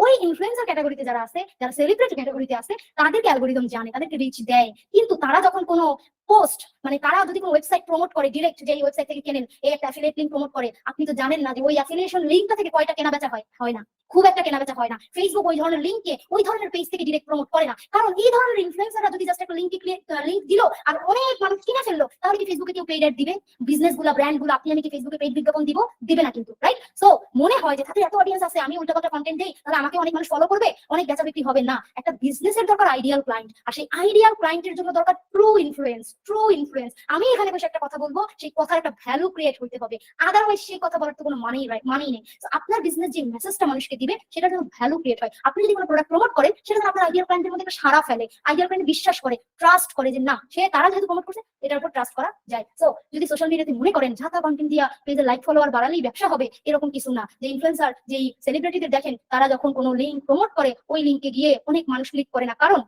ওই ইনফ্লুয়েন্সার ক্যাটাগরিতে যারা আছে, যারা সেলিব্রিটি ক্যাটাগরিতে আছে, তাদেরকে অ্যালগোরিদম জানে, তাদেরকে রিচ দেয়। কিন্তু তারা যখন কোনো পোস্ট, মানে তারা যদি কোনো ওয়েবসাইট প্রমোট করে, ডিরেক্ট যে ওয়েবসাইট থেকে কেনেন, এই একটা অ্যাফিলিয়েট লিংক প্রমোট করে, আপনি তো জানেন না যে ওই অ্যাফিলিয়েশন লিংকটা থেকে কয়টা কেনা বেচা হয়? হয় না, খুব একটা কেনা বেচা হয় না। ফেসবুক ওই ধরনের লিংকে ওই ধরনের পেজ থেকে ডিরেক্ট প্রমোট করে না, কারণ এই ধরনের ইনফ্লুয়েন্সাররা যদি জাস্ট একটা লিংক দিল আর অনেক মানুষ কিনে ফেললো, তাহলে কি ফেসবুকে কেউ পেইড অ্যাড দিবে? বিজনেস গুলা, ব্র্যান্ড গুলো, আপনি আমি কি ফেসবুকে পেইড বিজ্ঞাপন দিব? দিবে না কিন্তু, রাইট? সো মনে হয় যে তাদের এত অডিয়েন্স আছে, আমি উল্টাপাল্টা কন্টেন্ট দেই, তাহলে আমাকে অনেক মানুষ ফলো করবে, অনেক বেচা বিক্রি হবে। না, একটা বিজনেসের দরকার আইডিয়াল ক্লায়েন্ট, আর সেই আইডিয়াল ক্লায়েন্টের জন্য দরকার ট্রু ইনফ্লুয়েন্স। ট্রু ইনফ্লুয়েন্স, আমি এখানে বসে একটা কথা বলবো, সেই কথার একটা ভ্যালু ক্রিয়েট হইতে হবে, আদারওয়াইজ সেই কথা বলার তো কোনো মানেই নেই। তো আপনার বিজনেস যে মেসেজটা মানুষকে দিবে, সেটা যেন ভ্যালু ক্রিয়েট হয়। আপনি যদি কোনো প্রোডাক্ট প্রমোট করেন, সেটা যেন আপনার আইডিয়াল ক্লায়েন্টের মধ্যে একটা সাড়া ফেলে, আইডিয়াল ক্লায়েন্ট বিশ্বাস করে, ট্রাস্ট করে যে না, সে তারা যেহেতু প্রমোট করছে, এটার উপর ট্রাস্ট করা যায়। সো যদি সোশ্যাল মিডিয়াতে মনে করেন ঝাঁকা কন্টেন্ট দিয়া পেজে লাইক ফলোয়ার বাড়ালেই ব্যবসা হবে, এরকম কিছু না। যে ইনফ্লুয়েন্সার, যেই সেলিব্রিটিদের দেখেন, তারা যখন কোনো লিঙ্ক প্রমোট করে, ওই লিঙ্কে গিয়ে অনেক মানুষ ক্লিক করে না, কারণ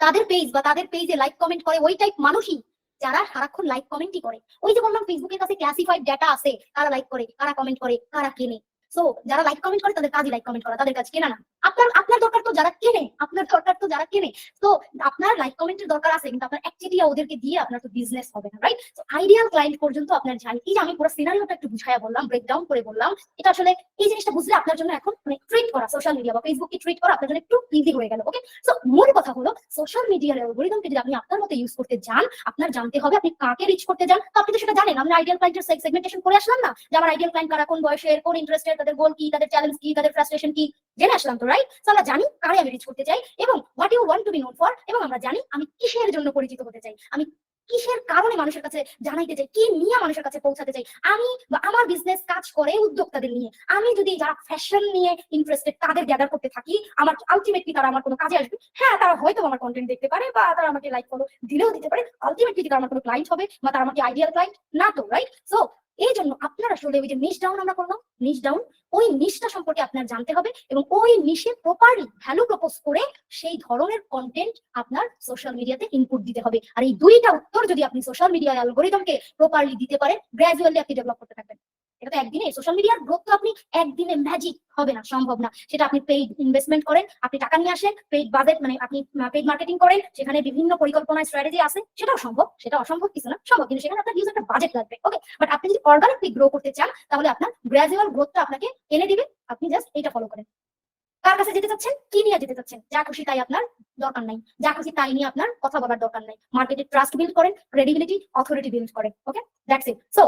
তাদের পেজ বা তাদের পেজে লাইক কমেন্ট করে ওই টাইপ মানুষই যারা সারাক্ষণ লাইক কমেন্টই করে। ওই যে বললাম, ফেসবুকের কাছে ক্লাসিফাইড ডাটা আছে, কারা লাইক করে, কারা কমেন্ট করে, কারা কেনে। সো যারা লাইক কমেন্ট করে, তাদের কাজই লাইক কমেন্ট করা, তাদের কাজ কেনা না। আপনার আপনার দরকার তো যারা কেনে, আপনার দরকার তো যারা কেনে। তো আপনার লাইক কমেন্টের দরকার আছে, কিন্তু আপনার অ্যাক্টিভিটি ওদেরকে দিয়ে আপনার তো বিজনেস হবে না, রাইট? তো আইডিয়াল ক্লায়েন্ট পর্যন্ত আপনার যাই। এই যে আমি পুরো সিনারিওটা একটু বুঝাইয়া বললাম, ব্রেকডাউন করে বললাম, এটা আসলে এই জিনিসটা বুঝলে আপনার জন্য এখন মানে ট্রিট করা সোশ্যাল মিডিয়া বা ফেসবুককে ট্রিট করা আপনার জন্য একটু ইজি হয়ে গেল। ওকে, সো মূল কথা হলো, সোশ্যাল মিডিয়ার অ্যালগরিদমকে যদি আপনি আপনার মতো ইউজ করতে যান, আপনার জানতে হবে আপনি কাকে রিচ করতে যান। তো আপনি তো সেটা জানেন, আমরা আইডিয়াল ক্লায়েন্টের সেগমেন্টেশন করে আসলাম না, যে আমার আইডিয়াল ক্লায়েন্ট কারা, কোন বয়সের, কোন ইন্টারেস্টের, তাদের গোল কি, তাদের চ্যালেঞ্জ কি, তাদের ফ্রাস্ট্রেশন কি, জেনে আসলাম তো, রাইট? তো আমরা জানি কারে আমি রিচ করতে চাই এবং what you want to be known for, এবং আমরা জানি আমি কিসের জন্য পরিচিত হতে চাই, আমি কিসের কারণে মানুষের কাছে জানাইতে চাই, কি নিয়ে মানুষের কাছে পৌঁছাতে চাই। আমি বা আমার বিজনেস কাজ করে উদ্যোক্তাদের নিয়ে, আমি যদি যারা ফ্যাশন নিয়ে ইন্টারেস্টেড তাদের গ্যাদার করতে থাকি, আমার আলটিমেটলি তারা আমার কোনো কাজে আসবে। হ্যাঁ, তারা হয়তো আমার কন্টেন্ট দেখতে পারে বা তারা আমাকে লাইক ফলো দিলেও দিতে পারে, আলটিমেটলি তারা আমার কোনো ক্লায়েন্ট হবে বা তারা আমাকে আইডিয়াল ক্লায়েন্ট না তো, রাইট? সো এই জন্য আপনার আসলে ওই যে নিশ ডাউন আমরা করলাম, নিশ ডাউন, ওই নিশটা সম্পর্কে আপনার জানতে হবে এবং ওই নিশে প্রপারলি ভ্যালু প্রপোজ করে সেই ধরনের কন্টেন্ট আপনার সোশ্যাল মিডিয়াতে ইনপুট দিতে হবে। আর এই দুইটা উত্তর যদি আপনি সোশ্যাল মিডিয়া অ্যালগরিদমকে প্রপারলি দিতে পারেন, গ্র্যাজুয়ালি আপনি ডেভেলপ করতে থাকবেন। এটা তো একদিনে, সোশ্যাল মিডিয়ার গ্রোথ তো আপনি একদিনে ম্যাজিক হবে না, সম্ভব না। সেটা আপনি পেইড ইনভেস্টমেন্ট করেন, আপনি টাকা নিয়ে আসেন, পেইড বাজেট মানে আপনি পেইড মার্কেটিং করেন, সেখানে বিভিন্ন পরিকল্পনা স্ট্র্যাটেজি আছে, সেটাও সম্ভব, সেটা অসম্ভব কিছু না, সম্ভব, কিন্তু সেখানে আপনার হিউজ একটা বাজেট লাগবে। ওকে, বাট আপনি যদি অর্গানিকলি গ্রো করতে চান, তাহলে আপনার গ্র্যাজুয়াল গ্রোথটা আপনাকে এনে দিবে। আপনি জাস্ট এইটা ফলো করেন। কার কাছে যেতে চাচ্ছেন, কি নিয়ে যেতে চাচ্ছেন, যা খুশি তাই আপনার দরকার নাই, যা খুশি তাই নিয়ে আপনার কথা বলার দরকার নাই। মার্কেটে ট্রাস্ট বিল্ড করেন, ক্রেডিবিলিটি, অথরিটি বিল্ড করেন। ওকে, দ্যাটস ইট। সো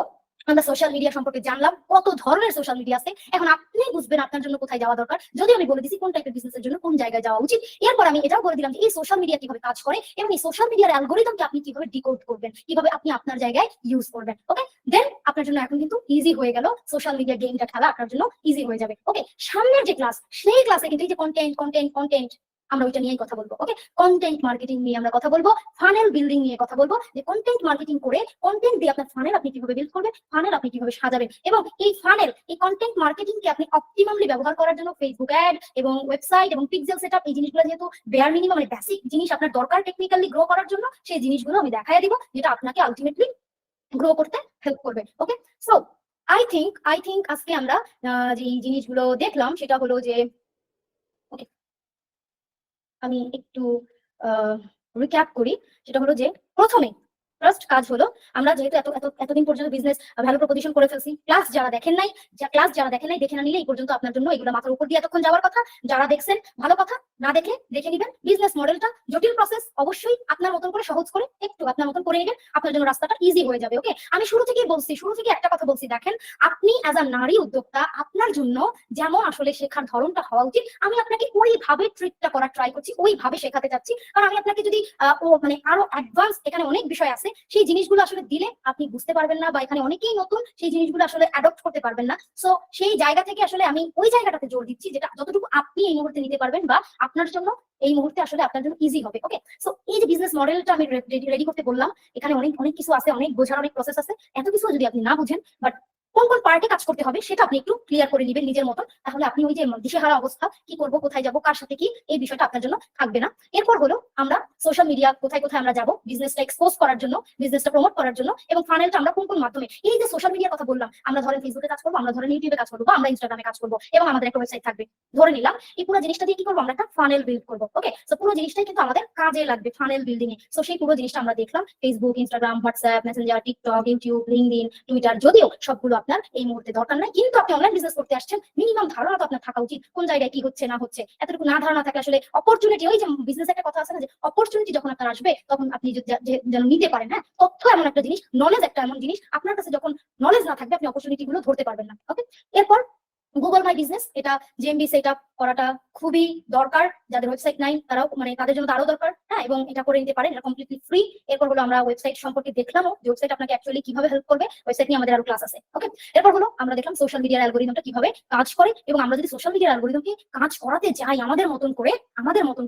আমরা সোশ্যাল মিডিয়া সম্পর্কে জানলাম, কত ধরনের সোশ্যাল মিডিয়া আছে। এখন আপনি বুঝবেন আপনার জন্য কোথায় যাওয়া দরকার। যদি আমি বলে দিচ্ছি কোন টাইপের বিজনেসের জন্য কোন জায়গায় যাওয়া উচিত, এরপর আমি এটাও বলে দিলাম যে এই সোশ্যাল মিডিয়া কিভাবে কাজ করে এবং এই সোশ্যাল মিডিয়ার অ্যালগরিদমকে আপনি কিভাবে ডিকোড করবেন, কিভাবে আপনি আপনার জায়গায় ইউজ করবেন। ওকে, দেন আপনার জন্য এখন কিন্তু ইজি হয়ে গেল, সোশ্যাল মিডিয়া গেমটা খেলা আপনার জন্য ইজি হয়ে যাবে। ওকে, সামনের যে ক্লাস, সেই ক্লাসে কিন্তু এই যে কন্টেন্ট কন্টেন্ট কন্টেন্ট আমরা ওইটা নিয়েই কথা বলবো। ওকে, কন্টেন্ট মার্কেটিং নিয়ে আমরা কথা বলবো, ফানেল বিল্ডিং নিয়ে কথা বলবো, যে কন্টেন্ট মার্কেটিং করে কন্টেন্ট দিয়ে আপনার ফানেল আপনি কিভাবে বিল্ড করবেন, ফানেল আপনি কিভাবে সাজাবেন, এবং এই ফানেল, এই কন্টেন্ট মার্কেটিং কে আপনি অপটিমামলি ব্যবহার করার জন্য ফেসবুক অ্যাড এবং ওয়েবসাইট এবং পিক্সেল সেটআপ, এই জিনিসগুলো যেহেতু বেয়ার মিনিমাম মানে বেসিক জিনিস আপনার দরকার টেকনিক্যালি গ্রো করার জন্য, সেই জিনিসগুলো আমি দেখাই দিব যেটা আপনাকে আলটিমেটলি গ্রো করতে হেল্প করবে। ওকে, সো আই থিঙ্ক আজকে আমরা যে জিনিসগুলো দেখলাম সেটা হলো যে, ওকে আমি একটু রিক্যাপ করি। সেটা হলো যে প্রথমে ফার্স্ট কাজ হলো, আমরা যেহেতু এতদিন পর্যন্ত বিজনেস ভ্যালু প্রপোজিশন করে ফেলছি, ক্লাস যারা দেখেন নাই দেখে না নিলে এই পর্যন্ত আপনার জন্য এগুলো মাথার উপর দিয়ে এতক্ষণ যাওয়ার কথা। যারা দেখছেন ভালো কথা, না দেখলে দেখে নিবেন। বিজনেস মডেলটা জটিল প্রসেস, অবশ্যই আপনার মতন করে সহজ করে একটু আপনার মতন করে নেবেন, আপনার জন্য রাস্তাটা ইজি হয়ে যাবে। ওকে, আমি শুরু থেকে একটা কথা বলছি, দেখেন আপনি অ্যাজ আ নারী উদ্যোক্তা, আপনার জন্য যেমন আসলে শেখার ধরনটা হওয়া উচিত, আমি আপনাকে ওইভাবে ট্রিটটা করার ট্রাই করছি, ওইভাবে শেখাতে চাচ্ছি। কারণ আমি আপনাকে যদি মানে আরো অ্যাডভান্স, এখানে অনেক বিষয় আছে, সেই জিনিসগুলো আসলে দিলে আপনি বুঝতে পারবেন না, বা এখানে অনেকেই নতুন, সেই জিনিসগুলো আসলে অ্যাডপ্ট করতে পারবেন না। সো সেই জায়গা থেকে আসলে আমি ওই জায়গাটাতে জোর দিচ্ছি যেটা যতটুকু আপনি এই মুহূর্তে নিতে পারবেন, বা আপনার জন্য এই মুহূর্তে আসলে আপনার জন্য ইজি হবে। ওকে, সো এই যে বিজনেস মডেলটা আমি রেডি করতে বললাম, এখানে অনেক অনেক কিছু আছে, অনেক বোঝার অনেক প্রসেস আছে। এত কিছু যদি আপনি না বুঝেন, বাট কোন কোন পার্টে কাজ করতে হবে সেটা আপনি একটু ক্লিয়ার করে নেবেন নিজের মতন, তাহলে আপনি ওই যে দিশেহারা অবস্থা, কি করব, কোথায় যাব, কার সাথে কি, এই বিষয়টা আপনার জন্য থাকবে না। এরপর হলো আমরা সোশ্যাল মিডিয়া কোথায় কোথায় আমরা যাব বিজনেসটা এক্সপোজ করার জন্য, বিজনেসটা প্রমোট করার জন্য, এবং ফানেলটা আমরা কোন কোন মাধ্যমে, এই যে সোশ্যাল মিডিয়ার কথা বললাম, আমরা ধরেন ফেসবুকে কাজ করবো, আমরা ধরেন ইউটিউবে কাজ করবো, বা আমরা ইনস্টাগ্রামে কাজ করবো, এবং আমাদের একটা ওয়েবসাইট থাকবে, ধরে নিলাম। এই পুরো জিনিসটা দিয়ে কি করবো, আমরা একটা ফানেল বিল্ড করবো। ওকে, সো পুরো জিনিসটাই কিন্তু আমাদের কাজে লাগবে ফানেল বিল্ডিং এ। সো সেই পুরো জিনিসটা আমরা দেখলাম, Facebook, Instagram, WhatsApp, Messenger, TikTok, YouTube, LinkedIn, Twitter, যদিও সবগুলো আপনার এই মুহূর্তে দরকার নাই, কিন্তু আপনি অনলাইন বিজনেস করতে আসছেন, মিনিমাম ধারণা তো আপনার থাকা উচিত কোন জায়গায় কি হচ্ছে না হচ্ছে। এতটুকু না ধারণা থাকলে আসলে অপরচুনিটি, ওই যে বিজনেস একটা কথা আছে না, যে অপরচুনিটি যখন আপনার আসবে তখন আপনি যেন নিতে পারেন। হ্যাঁ, তথ্য এমন একটা জিনিস, নলেজ একটা এমন জিনিস, আপনার কাছে যখন নলেজ না থাকবে আপনি অপরচুনিটি গুলো ধরতে পারবেন না। ওকে, এরপর গুগল মাই বিজনেস, এটা জিএমবি সেট আপ করাটা খুবই দরকার, যাদের ওয়েবসাইট নাই তারাও, মানে তাদের জন্য আরো দরকার। হ্যাঁ, এবং এটা করে নিতে পারেন, এটা কমপ্লিটলি ফ্রি। এরপর হলো আমরা ওয়েবসাইট সম্পর্কে দেখলাম, যে ওয়েবসাইট আপনাকে অ্যাকচুয়ালি কিভাবে হেল্প করবে, ওয়েবসাইট নিয়ে আমাদের আরো ক্লাস আছে। ওকে, এরপর হলো আমরা দেখলাম সোশ্যাল মিডিয়ার অ্যালগরিদমটা কিভাবে কাজ করে, এবং আমরা যদি সোশ্যাল মিডিয়ার অ্যালগরিদমকে কাজ করাতে যাই আমাদের মতন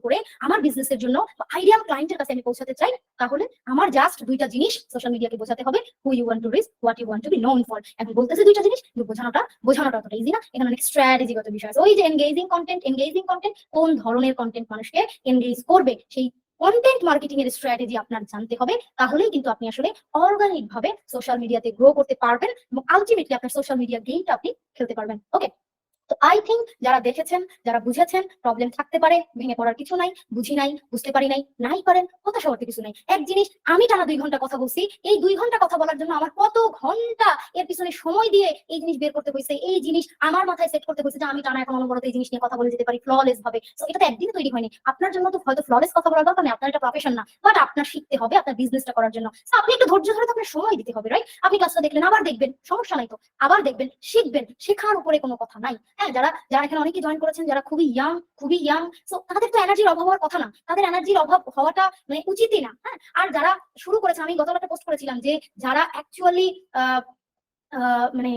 করে আমার বিজনেসের জন্য, আইডিয়াল ক্লায়েন্টের কাছে আমি পৌঁছাতে চাই, তাহলে আমার জাস্ট দুইটা জিনিস সোশ্যাল মিডিয়াকে বোঝাতে হবে, who you want to reach, what you want to be known for. এখন বলতেছে দুইটা জিনিস, কিন্তু বোঝানোটা অতটা ইজি না, এখানে অনেক স্ট্র্যাটেজিগত বিষয় আছে। ওই যে এনগেজিং কন্টেন্ট, কোন ধরনের কন্টেন্ট মানুষকে এনগেজ করবে, সেই কন্টেন্ট মার্কেটিং এর স্ট্র্যাটেজি আপনার জানতে হবে, তাহলেই কিন্তু আপনি আসলে অর্গানিক ভাবে সোশ্যাল মিডিয়াতে গ্রো করতে পারবেন, এবং আলটিমেটলি আপনার সোশ্যাল মিডিয়া গেমটা আপনি খেলতে পারবেন। ওকে, তো আই থিঙ্ক যারা দেখেছেন, যারা বুঝেছেন, প্রবলেম থাকতে পারে, ভেঙে পড়ার কিছু নাই, বুঝি নাই, বুঝতে পারি নাই পারেন, হতাশা হওয়ার কিছু নাই। এক জিনিস, আমি টানা 2 ঘন্টা কথা বলছি, এই 2 ঘন্টা কথা বলার জন্য আমার কত ঘন্টা এর পিছনে সময় দিয়ে এই জিনিস বের করতে হয়েছে, এই জিনিস আমার মাথায় সেট করতে হয়েছে যে আমি টানা এখন অনবরত এই জিনিস নিয়ে কথা বলে যেতে পারি ফ্ললেস ভাবে। তো এটা তো একদিনে তৈরি হয়নি। আপনার জন্য তো হয়তো ফ্ললেস কথা বলার দরকার নেই, আপনার এটা প্রফেশন না, বাট আপনার শিখতে হবে আপনার বিজনেসটা করার জন্য। তো আপনি একটু ধৈর্য ধরে তো আপনার সময় দিতে হবে, রাইট? আপনি ক্লাসটা দেখলেন, আবার দেখবেন, সমস্যা নাই তো, আবার দেখবেন, শিখবেন, শেখার উপরে কোনো কথা নাই। হ্যাঁ, যারা এখানে অনেকে জয়েন করেছেন যারা খুবই ইয়াং, সো তাদের তো এনার্জির অভাব হওয়ার কথা না, তাদের এনার্জির অভাব হওয়াটা মানে উচিতই না। হ্যাঁ, আর যারা শুরু করেছেন, আমি গতকাল একটা পোস্ট করেছিলাম যে যারা অ্যাকচুয়ালি মানে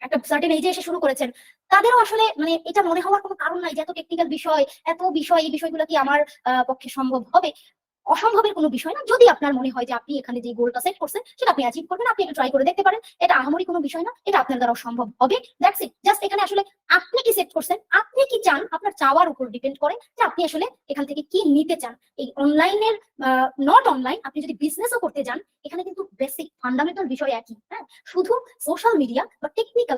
একটা সার্টেন এজে এসে শুরু করেছেন, তাদেরও আসলে মানে এটা মনে হওয়ার কোনো কারণ নাই যে এত টেকনিক্যাল বিষয়, এই বিষয়গুলো কি আমার পক্ষে সম্ভব হবে। অসম্ভবের কোনো বিষয় না, যদি আপনার মনে হয় যে আপনি এখানে যে গোলটা সেট করছেন সেটা আপনি অ্যাচিভ করবেন, আপনি একটু ট্রাই করে দেখতে পারেন, এটা আহামরি কোনো বিষয় না, এটা আপনার দ্বারা সম্ভব হবে। দ্যাটস ইট, জাস্ট এখানে আসলে আপনি কি সেট করছেন, আপনি কি চান, আপনার চাওয়ার উপর ডিপেন্ড করে যে আপনি আসলে এখান থেকে কি নিতে চান। এই অনলাইনের নট অনলাইন, আপনি যদি বিজনেসও করতে যান, এখানে কিন্তু বেসিক ফান্ডামেন্টাল বিষয় একই। হ্যাঁ, শুধু সোশ্যাল মিডিয়া বা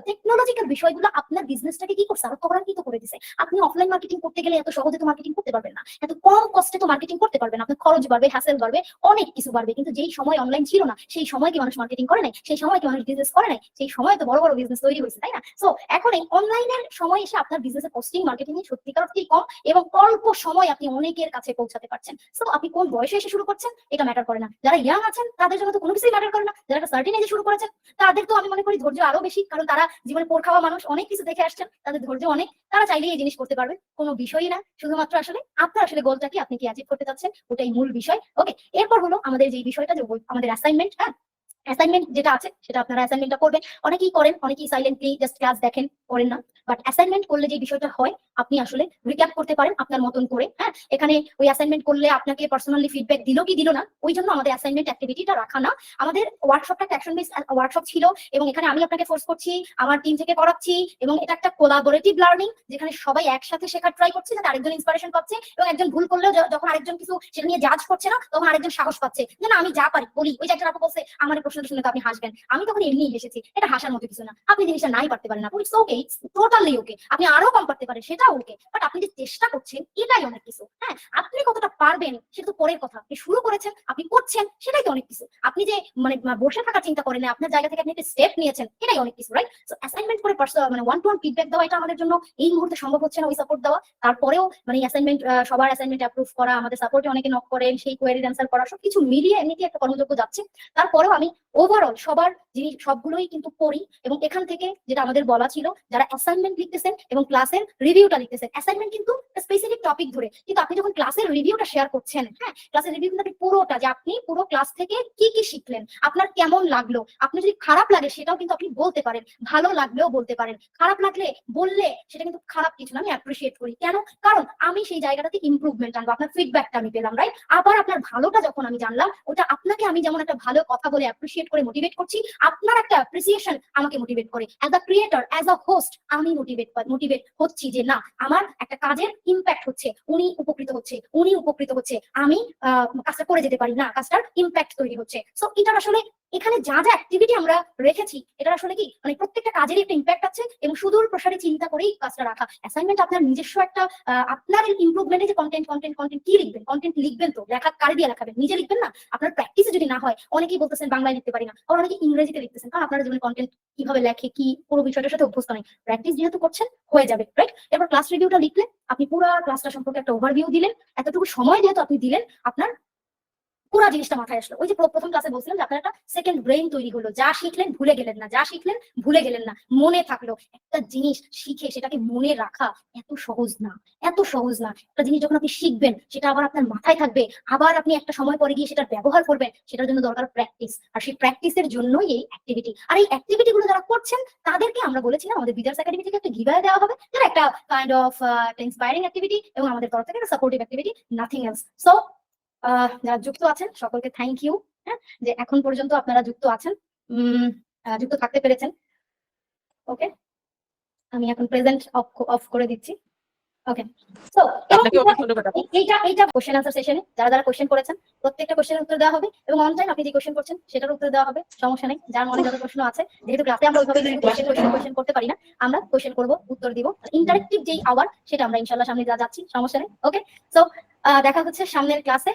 টেকনোলজিক্যাল বিষয়গুলো আপনার বিজনেসটাকে কি করছে, আরো ত্বরান্বিত করে দিছে। আপনি অফলাইন মার্কেটিং করতে গেলে এত সহজে তো মার্কেটিং করতে পারবেন না, এত কম কস্টে তো মার্কেটিং করতে পারবেন না, আপনার খরচ বাড়বে, হ্যাসেল বাড়বে, অনেক কিছু বাড়বে। কিন্তু যেই সময় অনলাইন ছিল না, সেই সময় কি মানুষ মার্কেটিং করে নাই, সেই সময় কি মানুষ বিজনেস করে নাই, সেই সময় তো বড় বড় বিজনেস তৈরি হয়েছে, তাই না? সো এখন এই অনলাইনের সময় এসে আপনার বিজনেসের কস্টিং মার্কেটিং সত্যিকার অর্থেই কম, এবং অল্প সময় আপনি অনেকের কাছে পৌঁছাতে পারছেন। সো আপনি কোন বয়সে এসে শুরু করছেন এটা ম্যাটার করে না। যারা ইয়াং আছেন তাদের জন্য তো কোনো কিছুই ম্যাটার করে না, যারা একটা সার্টেন এজে শুরু করেছেন তাদের তো আমি মনে করি ধৈর্য আরো বেশি, কারণ তারা জীবনে পোড় খাওয়া মানুষ, অনেক কিছু দেখে আসছেন, তাদের ধৈর্য অনেক, তারা চাইলেই এই জিনিস করতে পারবে, কোনো বিষয়ই না। শুধুমাত্র আসলে আপনার আসলে গোলটা কি, আপনি কি অ্যাচিভ করতে চাচ্ছেন, ওটাই মূল বিষয়। ওকে, এরপর হলো আমাদের যে বিষয়টা, যে আমাদের অ্যাসাইনমেন্ট। হ্যাঁ, অ্যাসাইনমেন্ট যেটা আছে সেটা আপনারা অ্যাসাইনমেন্টটা করবেন। অনেকেই করেন, অনেকেই সাইলেন্টলি জাস্ট ক্লাস দেখেন, করেন না। বাট অ্যাসাইনমেন্ট করলে যে বিষয়টা হয়, আপনি আসলে রিক্যাপ করতে পারেন আপনার মতন করে। হ্যাঁ, এখানে ওই অ্যাসাইনমেন্ট করলে আপনাকে পার্সোনালি ফিডব্যাক দিল কি দিল না, ওই জন্য আমাদের অ্যাসাইনমেন্ট অ্যাক্টিভিটিটা রাখা না। আমাদের ওয়ার্কশপটা একটা অ্যাকশন বেস ওয়ার্কশপ ছিল, এবং এখানে আমি আপনাকে ফোর্স করছি, আমার টিম থেকে করাচ্ছি, এবং এটা একটা কোলাবোরেটিভ লার্নিং, যেখানে সবাই একসাথে শেখার ট্রাই করছে, যাতে আরেকজন ইন্সপিরেশন পাচ্ছে, এবং একজন ভুল করলেও যখন আরেকজন কিছু সেটা নিয়ে জাজ করছে না, তখন আরেকজন সাহস পাচ্ছে যে না আমি যা পারি বলি। ওই যে একটা আপু বলছে আমার এই প্রশ্নটা শুনে তো আপনি হাসবেন, আমি তখন এমনি হেসেছি। এটা হাসার মতো কিছু না। আপনি জিনিসটা নাই পারতে পারেন না, ইটস ওকে, ইটস টোটালি ওকে। আপনি আরো কম পারতে পারেন, সেটা ওকে, বাট আপনি যে চেষ্টা করছেন এটাই অনেক কিছু। হ্যাঁ, আপনি কতটা পারবেন সেটা তো পরের কথা, আপনি শুরু করেছেন, আপনি করছেন, সেটাই তো অনেক কিছু। আপনি যে বসে থাকার চিন্তা করেন না, আপনার জায়গা থেকে আপনি একটা স্টেপ নিয়েছেন, এটাই অনেক কিছু, রাইট? সো অ্যাসাইনমেন্ট করে ওয়ান টু ওয়ান ফিডব্যাক দেওয়া এটা আমাদের জন্য এই মুহূর্তে সম্ভব হচ্ছে না, ওই সাপোর্ট দেওয়া। তারপরেও অ্যাসাইনমেন্ট, সবার অ্যাসাইনমেন্ট অ্যাপ্রুভ করা, আমাদের সাপোর্টে অনেকে নক করেন, সেই কোয়েরির অ্যান্সার করা, সবকিছু মিলিয়ে এমনিতে একটা কর্মযোগ্য যাচ্ছে। তারপরেও আমি ওভারঅল সবার জিনিস সবগুলোই কিন্তু পড়ি, এবং এখান থেকে যেটা আমাদের বলা ছিল, যারা অ্যাসাইনমেন্ট লিখতেছেন এবং ক্লাসের রিভিউটা লিখতেছেন, অ্যাসাইনমেন্ট কিন্তু স্পেসিফিক টপিক ধরে, কিন্তু আপনি যখন ক্লাসের রিভিউটা শেয়ার করছেন, হ্যাঁ, ক্লাসের রিভিউ কিন্তু পুরোটা, যে আপনি পুরো ক্লাস থেকে কি কি শিখলেন, আপনার কেমন লাগলো, আপনি যদি খারাপ লাগে সেটাও কিন্তু আপনি বলতে পারেন, ভালো লাগলেও বলতে পারেন। খারাপ লাগলে বললে সেটা কিন্তু খারাপ কিছু না, আমি অ্যাপ্রিসিয়েট করি। কেন? কারণ আমি সেই জায়গাটাতে ইমপ্রুভমেন্ট আনবো, আপনার ফিডব্যাকটা আমি পেলাম, রাইট? আবার আপনার ভালোটা যখন আমি জানলাম, ওটা আপনাকে আমি যেমন একটা ভালো কথা বলে অ্যাপ্রিসিয়েট করে মোটিভেট করছি, আপনার একটা অ্যাপ্রিসিয়েশন আমাকে মোটিভেট করে। As a creator, as a host, আমি মোটিভেট হচ্ছি যে না, আমার একটা কাজের ইম্প্যাক্ট হচ্ছে, উনি উপকৃত হচ্ছে, উনি উপকৃত হচ্ছে, আমি কাজটা করে যেতে পারি, না কাজটার ইম্প্যাক্ট তৈরি হচ্ছে। সো এটার আসলে এখানে যা যা অ্যাক্টিভিটি আমরা রেখেছি, এটা আসলে কি প্রত্যেকটা কাজেরই একটা ইম্প্যাক্ট আছে, এবং সুদূর প্রসারী চিন্তা করেই কাজটা রাখা। অ্যাসাইনমেন্ট আপনার নিজস্ব একটা আপনার ইমপ্রুভমেন্টে যে কন্টেন্ট কি লিখবেন, কন্টেন্ট লিখবেন তো লেখা কারে দিয়ে লেখাবেন, নিজে লিখবেন না? আপনার প্র্যাকটিসে যদি না হয়, অনেকেই বলতেছেন বাংলায় লিখতে পারি না, আর অনেকে ইংরেজিতে লিখতেছেন, কারণ আপনারা জীবনে কন্টেন্ট কিভাবে লেখে কি পুরো বিষয়টার সাথে অভ্যস্ত নেই। প্র্যাকটিস যেহেতু করছেন, হয়ে যাবে, রাইট? এবার ক্লাস রিভিউটা লিখলে আপনি পুরো ক্লাসটা সম্পর্কে একটা ওভারভিউ দিলেন, এতটুকু সময় যেহেতু আপনি দিলেন, আপনার পুরো জিনিসটা মাথায় আসলো। ওই যে প্রথম ক্লাসে বলছিলাম যে আপনার একটা সেকেন্ড ব্রেইন তৈরি হলো, যা শিখলেন ভুলে গেলেন না, যা শিখলেন ভুলে গেলেন না, মনে থাকলো। একটা জিনিস শিখে সেটাকে মনে রাখা এত সহজ না, এত সহজ না। একটা জিনিস যখন আপনি শিখবেন, সেটা আবার আপনার মাথায় থাকবে, আবার আপনি একটা সময় পরে গিয়ে সেটার ব্যবহার করবেন, সেটার জন্য দরকার প্র্যাকটিস। আর সেই প্র্যাকটিসের জন্যই এই অ্যাক্টিভিটি। আর এই অ্যাক্টিভিটি গুলো যারা করছেন, তাদেরকে আমরা বলেছিলাম আমাদের বিজার্স একাডেমি থেকে একটা গিভঅ্যাওয়ে দেওয়া হবে, যেটা একটা কাইন্ড অফ একটা ইন্সপায়ারিং অ্যাক্টিভিটি, এবং আমাদের তরফ থেকে একটা supportive activity, nothing else. So যারা যুক্ত আছেন সকলকে থ্যাংক ইউ, হ্যাঁ, যে এখন পর্যন্ত আপনারা যুক্ত আছেন, যুক্ত থাকতে পেরেছেন। ওকে, আমি এখন প্রেজেন্ট অফ করে দিচ্ছি। ওকে, সো আপনাকে অনেক ধন্যবাদ আপু। এইটা কোশ্চেন আনসার সেশনে যারা কোশ্চেন করেছেন, প্রত্যেকটা কোশ্চেনের উত্তর দেওয়া হবে, এবং অন টাইম আপনি যে কোশ্চেন করছেন সেটার উত্তর দেওয়া হবে, সমস্যা নেই। যার মনে যত প্রশ্ন আছে, যেহেতু ক্লাসে আমরা ওইভাবে কোশ্চেন করতে পারি না, আমরা কোশ্চেন করব, উত্তর দিব। ইন্টারেক্টিভ যেই আওয়ার, সেটা আমরা ইনশাআল্লাহ সামনে যাচ্ছি, সমস্যা নেই। ওকে, সো দেখা হচ্ছে সামনের ক্লাসে।